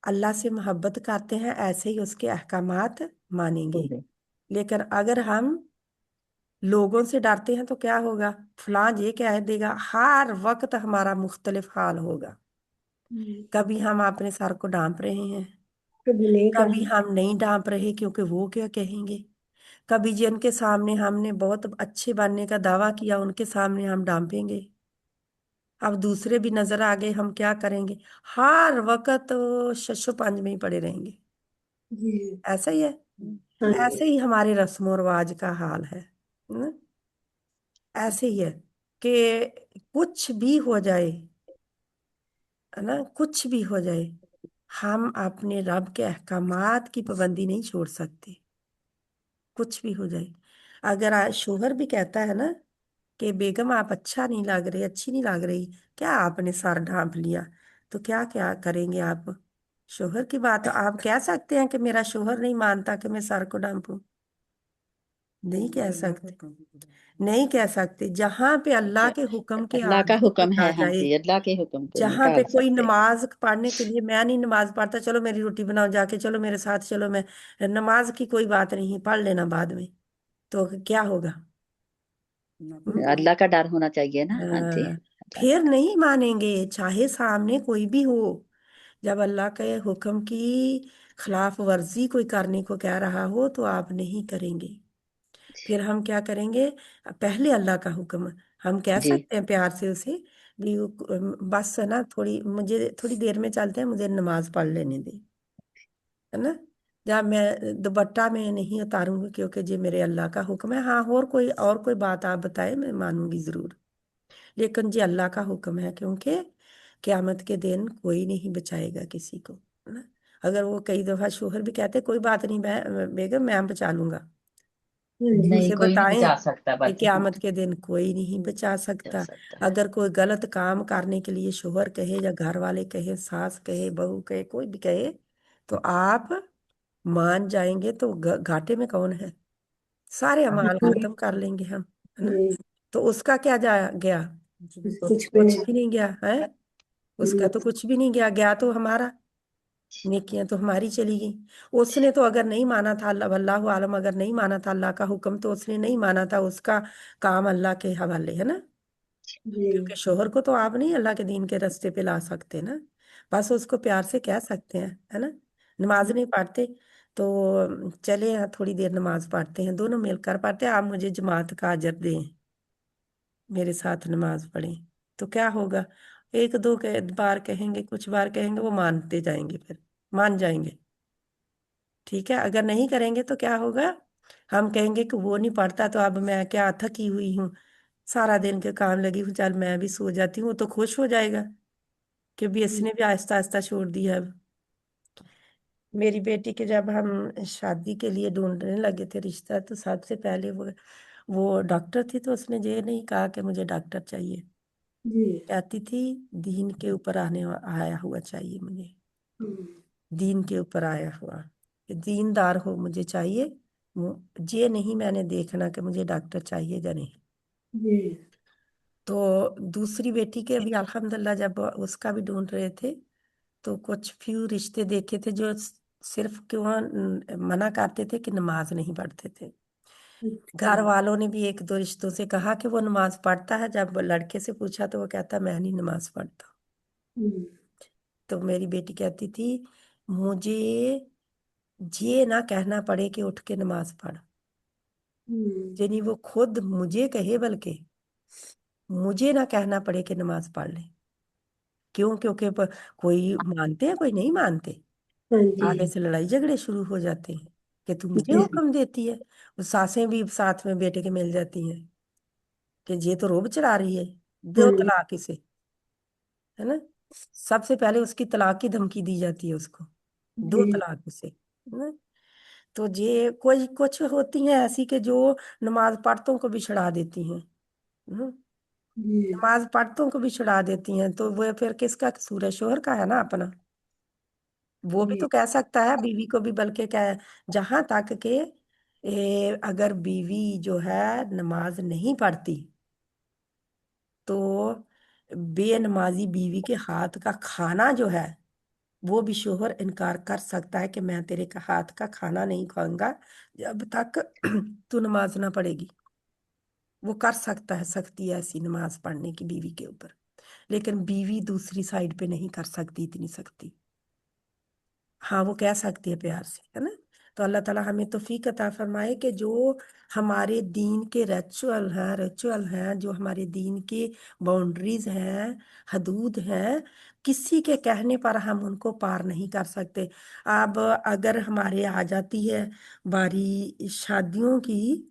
अल्लाह से मोहब्बत करते हैं ऐसे ही उसके अहकामात मानेंगे। बोले। लेकिन अगर हम लोगों से डरते हैं तो क्या होगा, फलां ये कह देगा, हर वक्त हमारा मुख्तलिफ हाल होगा। जी, कभी हम अपने सर को डांप रहे हैं, कभी नहीं कभी करना हम नहीं डांप रहे क्योंकि वो क्या कहेंगे, कभी जिनके सामने हमने बहुत अच्छे बनने का दावा किया उनके सामने हम डांपेंगे, अब दूसरे भी नजर आ गए हम क्या करेंगे, हर वक्त शशो पंज में ही पड़े रहेंगे। जी ऐसा ही है, हाँ जी ऐसे ही हमारे रस्मों रिवाज का हाल है ना? ऐसे ही है कि कुछ भी हो जाए, है ना, कुछ भी हो जाए, हम अपने रब के अहकामात की पाबंदी नहीं छोड़ सकते, कुछ भी हो जाए। अगर आज शोहर भी कहता है ना कि बेगम आप अच्छा नहीं लग रही, अच्छी नहीं लग रही, क्या आपने सर ढांप लिया, तो क्या क्या करेंगे आप, शोहर की बात आप कह सकते हैं कि मेरा शोहर नहीं मानता कि मैं सर को ढांपूं, नहीं कह अल्लाह का सकते, काम नहीं कह सकते। जहां पे अल्लाह अच्छा, के हुक्म के अल्लाह का आगे कोई हुक्म आ है, हाँ जाए, जी, अल्लाह के हुक्म को नहीं जहां पे टाल कोई सकते। नमाज पढ़ने के लिए, मैं नहीं नमाज पढ़ता, चलो मेरी रोटी बनाओ जाके, चलो मेरे साथ चलो, मैं नमाज की कोई बात नहीं, पढ़ लेना बाद में, तो क्या होगा? ना हम्म? कोई अल्लाह का डर होना चाहिए ना, हाँ जी, हाँ, अल्लाह फिर का नहीं मानेंगे, चाहे सामने कोई भी हो। जब अल्लाह के हुक्म की खिलाफ वर्जी कोई करने को कह रहा हो तो आप नहीं करेंगे। फिर हम क्या करेंगे? पहले अल्लाह का हुक्म हम कह जी। सकते हैं प्यार से उसे भी, बस है ना, थोड़ी मुझे थोड़ी देर में चलते हैं, मुझे नमाज पढ़ लेने दे, है ना। जब मैं दुपट्टा में नहीं उतारूंगी क्योंकि ये मेरे अल्लाह का हुक्म है, हाँ और कोई बात आप बताए, मैं मानूंगी जरूर, लेकिन ये अल्लाह का हुक्म है, क्योंकि क्यामत के दिन कोई नहीं बचाएगा किसी को, है ना। अगर वो कई दफा शोहर भी कहते कोई बात नहीं बेगम मैं बचा लूंगा, नहीं, उसे कोई नहीं बताएं बचा सकता कि बाजी, हाँ, क्यामत के दिन कोई नहीं बचा बचा सकता। सकता। अगर कोई गलत काम करने के लिए शोहर कहे या घर वाले कहे, सास कहे, बहू कहे, कोई भी कहे, तो आप मान जाएंगे तो घाटे में कौन है? सारे अमाल खत्म कर लेंगे हम, है ना। तो उसका क्या जा गया? कुछ भी नहीं गया है, उसका तो कुछ भी नहीं गया, गया तो हमारा, नेकियां तो हमारी चली गई। उसने तो अगर नहीं माना था, अल्लाह वल्लाहु आलम, अगर नहीं माना था अल्लाह का हुक्म, तो उसने नहीं माना था, उसका काम अल्लाह के हवाले, है ना। क्योंकि शोहर को तो आप नहीं अल्लाह के दीन के रास्ते पे ला सकते ना, बस उसको प्यार से कह सकते हैं, है ना। नमाज नहीं पढ़ते तो चले थोड़ी देर नमाज पढ़ते हैं, दोनों मिलकर पढ़ते हैं, आप मुझे जमात का अजर दें, मेरे साथ नमाज पढ़ें, तो क्या होगा? एक दो बार कहेंगे, कुछ बार कहेंगे, वो मानते जाएंगे, फिर मान जाएंगे। ठीक है, अगर नहीं करेंगे तो क्या होगा? हम कहेंगे कि वो नहीं पढ़ता तो अब मैं क्या थकी हुई हूँ, सारा दिन के काम लगी हूँ, चल मैं भी सो जाती हूँ, वो तो खुश हो जाएगा कि भी इसने भी आहिस्ता आहिस्ता छोड़ दिया। अब मेरी बेटी के जब हम शादी के लिए ढूंढने लगे थे रिश्ता, तो सबसे पहले वो डॉक्टर थी, तो उसने ये नहीं कहा कि मुझे डॉक्टर चाहिए, कहती थी दीन के ऊपर आया हुआ चाहिए मुझे, दीन के ऊपर आया हुआ, कि दीनदार हो मुझे चाहिए। ये नहीं मैंने देखना कि मुझे डॉक्टर चाहिए या नहीं। तो दूसरी बेटी के अभी अल्हम्दुलिल्लाह जब उसका भी ढूंढ रहे थे, तो कुछ फ्यू रिश्ते देखे थे जो सिर्फ क्यों मना करते थे कि नमाज नहीं पढ़ते थे। घर वालों ने भी एक दो रिश्तों से कहा कि वो नमाज पढ़ता है, जब लड़के से पूछा तो वो कहता मैं नहीं नमाज पढ़ता। तो मेरी बेटी कहती थी मुझे ये ना कहना पड़े कि उठ के नमाज पढ़, यानी वो खुद मुझे कहे, बल्कि मुझे ना कहना पड़े कि नमाज पढ़ ले। क्यों? क्योंकि कोई मानते हैं, कोई नहीं मानते, आगे से लड़ाई झगड़े शुरू हो जाते हैं कि तू मुझे हुक्म देती है। वो सासें भी साथ में बेटे के मिल जाती हैं कि ये तो रोब चढ़ा रही है, दो तलाक इसे, है ना। सबसे पहले उसकी तलाक की धमकी दी जाती है उसको, दो तलाक उसे, है ना। तो ये कोई कुछ होती हैं ऐसी कि जो नमाज पढ़तों को भी छुड़ा देती हैं, है। नमाज पढ़तों को भी छुड़ा देती हैं, तो वो फिर किसका कसूर है? शोहर का है ना अपना। वो भी तो कह सकता है बीवी को भी, बल्कि कह, जहां तक के अगर बीवी जो है नमाज नहीं पढ़ती, तो बेनमाजी बीवी के हाथ का खाना जो है, वो भी शोहर इनकार कर सकता है कि मैं तेरे का हाथ का खाना नहीं खाऊंगा जब तक तू नमाज ना पढ़ेगी। वो कर सकता है सख्ती ऐसी नमाज पढ़ने की बीवी के ऊपर, लेकिन बीवी दूसरी साइड पे नहीं कर सकती इतनी सख्ती। हाँ, वो कह सकती है प्यार से, है ना। तो अल्लाह ताला हमें तौफीक अता फरमाए कि जो हमारे दीन के रिचुअल हैं, जो हमारे दीन की बाउंड्रीज हैं, हदूद हैं, किसी के कहने पर हम उनको पार नहीं कर सकते। अब अगर हमारे आ जाती है बारी शादियों की,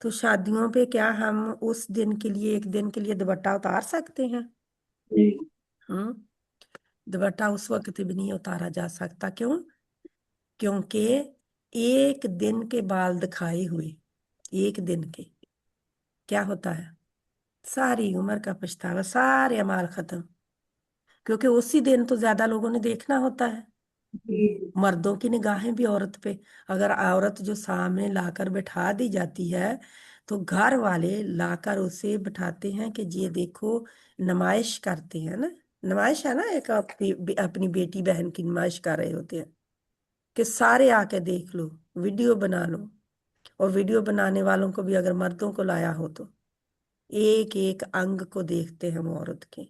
तो शादियों पे क्या हम उस दिन के लिए, एक दिन के लिए दुपट्टा उतार सकते हैं? हम्म। दुपट्टा उस वक्त भी नहीं उतारा जा सकता। क्यों? क्योंकि एक दिन के बाल दिखाए हुए, एक दिन के क्या होता है? सारी उम्र का पछतावा, सारे अमाल खत्म, क्योंकि उसी दिन तो ज्यादा लोगों ने देखना होता है। मर्दों की निगाहें भी औरत पे, अगर औरत जो सामने लाकर बैठा दी जाती है तो घर वाले लाकर उसे बैठाते हैं कि ये देखो, नुमाइश करते हैं ना, नुमाइश है ना, एक अपनी बेटी बहन की नुमाइश कर रहे होते हैं कि सारे आके देख लो, वीडियो बना लो। और वीडियो बनाने वालों को भी अगर मर्दों को लाया हो तो एक एक अंग को देखते हैं वो औरत के,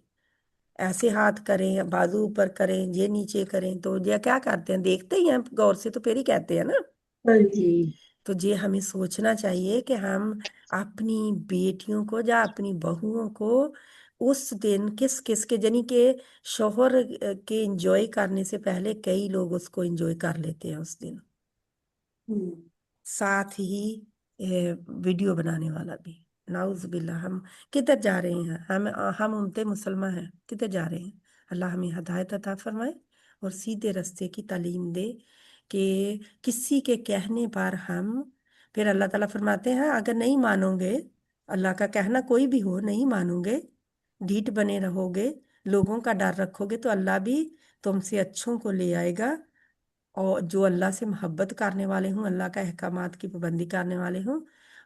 ऐसे हाथ करें, बाजू ऊपर करें, ये नीचे करें, तो ये क्या करते हैं, देखते ही हैं गौर से तो फिर ही कहते हैं ना। हाँ जी। तो ये हमें सोचना चाहिए कि हम अपनी बेटियों को या अपनी बहुओं को उस दिन किस किस के, यानी कि शोहर के एंजॉय करने से पहले कई लोग उसको एंजॉय कर लेते हैं उस दिन, साथ ही वीडियो बनाने वाला भी। नाउज बिल्ला, हम किधर जा रहे हैं, हम उम्मते मुसलमान हैं, किधर जा रहे हैं। अल्लाह हमें हदायत अता फरमाए और सीधे रास्ते की तालीम दे कि किसी के कहने पर हम, फिर अल्लाह ताला फरमाते हैं अगर नहीं मानोगे, अल्लाह का कहना कोई भी हो, नहीं मानोगे, ढीठ बने रहोगे, लोगों का डर रखोगे, तो अल्लाह भी तुमसे अच्छों को ले आएगा, और जो अल्लाह से मोहब्बत करने वाले हों, अल्लाह का अहकामात की पाबंदी करने वाले हों,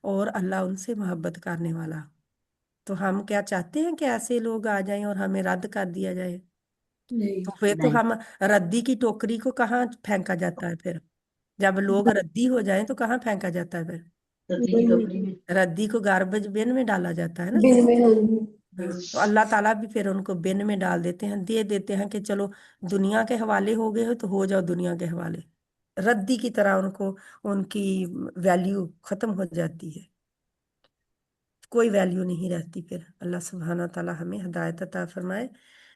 और अल्लाह उनसे मोहब्बत करने वाला। तो हम क्या चाहते हैं कि ऐसे लोग आ जाएं और हमें रद्द कर दिया जाए? तो फिर तो नहीं, हम रद्दी की टोकरी को कहाँ फेंका जाता है फिर? जब लोग रद्दी हो जाएं तो कहाँ फेंका जाता है फिर? सब्जी की टोकरी में। रद्दी को गार्बेज बिन में डाला जाता है ना। बिन में, हाँ जी। हाँ, तो अल्लाह ताला भी फिर उनको बिन में डाल देते हैं, दे देते हैं कि चलो दुनिया के हवाले हो गए हो तो हो जाओ दुनिया के हवाले, रद्दी की तरह उनको, उनकी वैल्यू खत्म हो जाती है, कोई वैल्यू नहीं रहती फिर। अल्लाह सुब्हाना ताला हमें हिदायत अता फरमाए।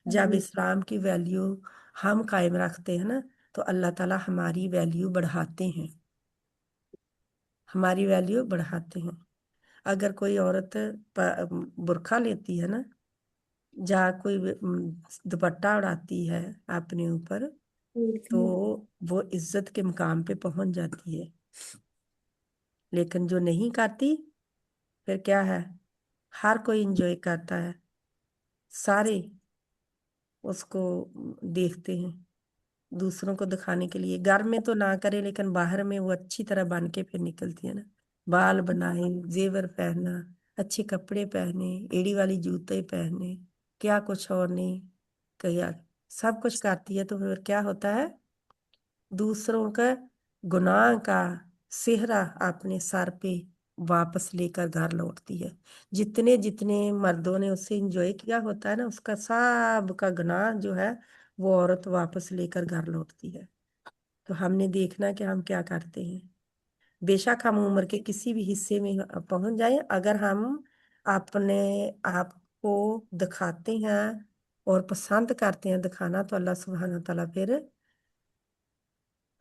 जब इस्लाम की वैल्यू हम कायम रखते हैं ना, तो अल्लाह ताला हमारी वैल्यू बढ़ाते हैं, हमारी वैल्यू बढ़ाते हैं। अगर कोई औरत बुर्का लेती है ना, या कोई दुपट्टा उड़ाती है अपने ऊपर, तो वो इज्जत के मुकाम पे पहुंच जाती है। लेकिन जो नहीं करती, फिर क्या है, हर कोई इंजॉय करता है, सारे उसको देखते हैं दूसरों को दिखाने के लिए। घर में तो ना करे, लेकिन बाहर में वो अच्छी तरह बन के फिर निकलती है ना, बाल बनाए, जेवर पहना, अच्छे कपड़े पहने, एड़ी वाली जूते पहने, क्या कुछ और नहीं, क्या सब कुछ करती है। तो फिर क्या होता है, दूसरों का गुनाह का सेहरा अपने सर पे वापस लेकर घर लौटती है। जितने जितने मर्दों ने उससे एंजॉय किया होता है ना, उसका सब का गुनाह जो है वो औरत वापस लेकर घर लौटती है। तो हमने देखना कि हम क्या करते हैं। बेशक हम उम्र के किसी भी हिस्से में पहुंच जाएं, अगर हम अपने आप को दिखाते हैं और पसंद करते हैं दिखाना, तो अल्लाह सुब्हाना ताला फिर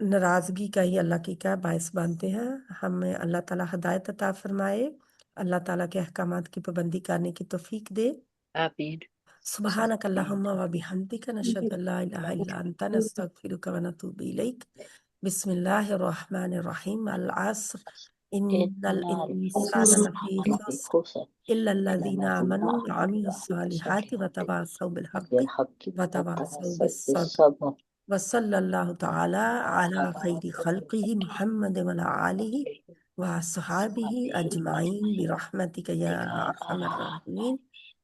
नाराजगी का ही, अल्लाह की क्या बायस बनते हैं। हमें अल्लाह ताला हिदायत अता फरमाए, अल्लाह ताला के अहकामात की पाबंदी करने की तौफीक दे। आमीन। सुबहानक अल्लाहुम्मा व बिहम्दिका नशहदु अल्ला इलाहा इल्ला अंता नस्तगफिरुका व नतूबु इलैक। बिस्मिल्लाहिर रहमानिर रहीम। अल अस्र इन्नल इंसाना लफी खुस्र इल्ला अल्लज़ीना आमनू व अमिलुस सालिहाति व तवासौ बिल हक़्क़ि व तवासौ बिस सब्र। वसल्लल्लाहु तआला अला खैरि खल्क़िही मुहम्मद व अला आलिही व अस्हाबिही अजमाइन बिरहमतिका या अरहमर राहिमीन।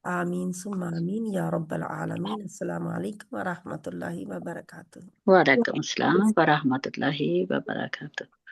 आमीन सुम्मा आमीन या रब्बल आलमीन। अस्सलामु अलैकुम व रहमतुल्लाहि व बरकातुहू। वालेकुम अस्सलाम व रहमतुल्लाहि व बरकातुहू।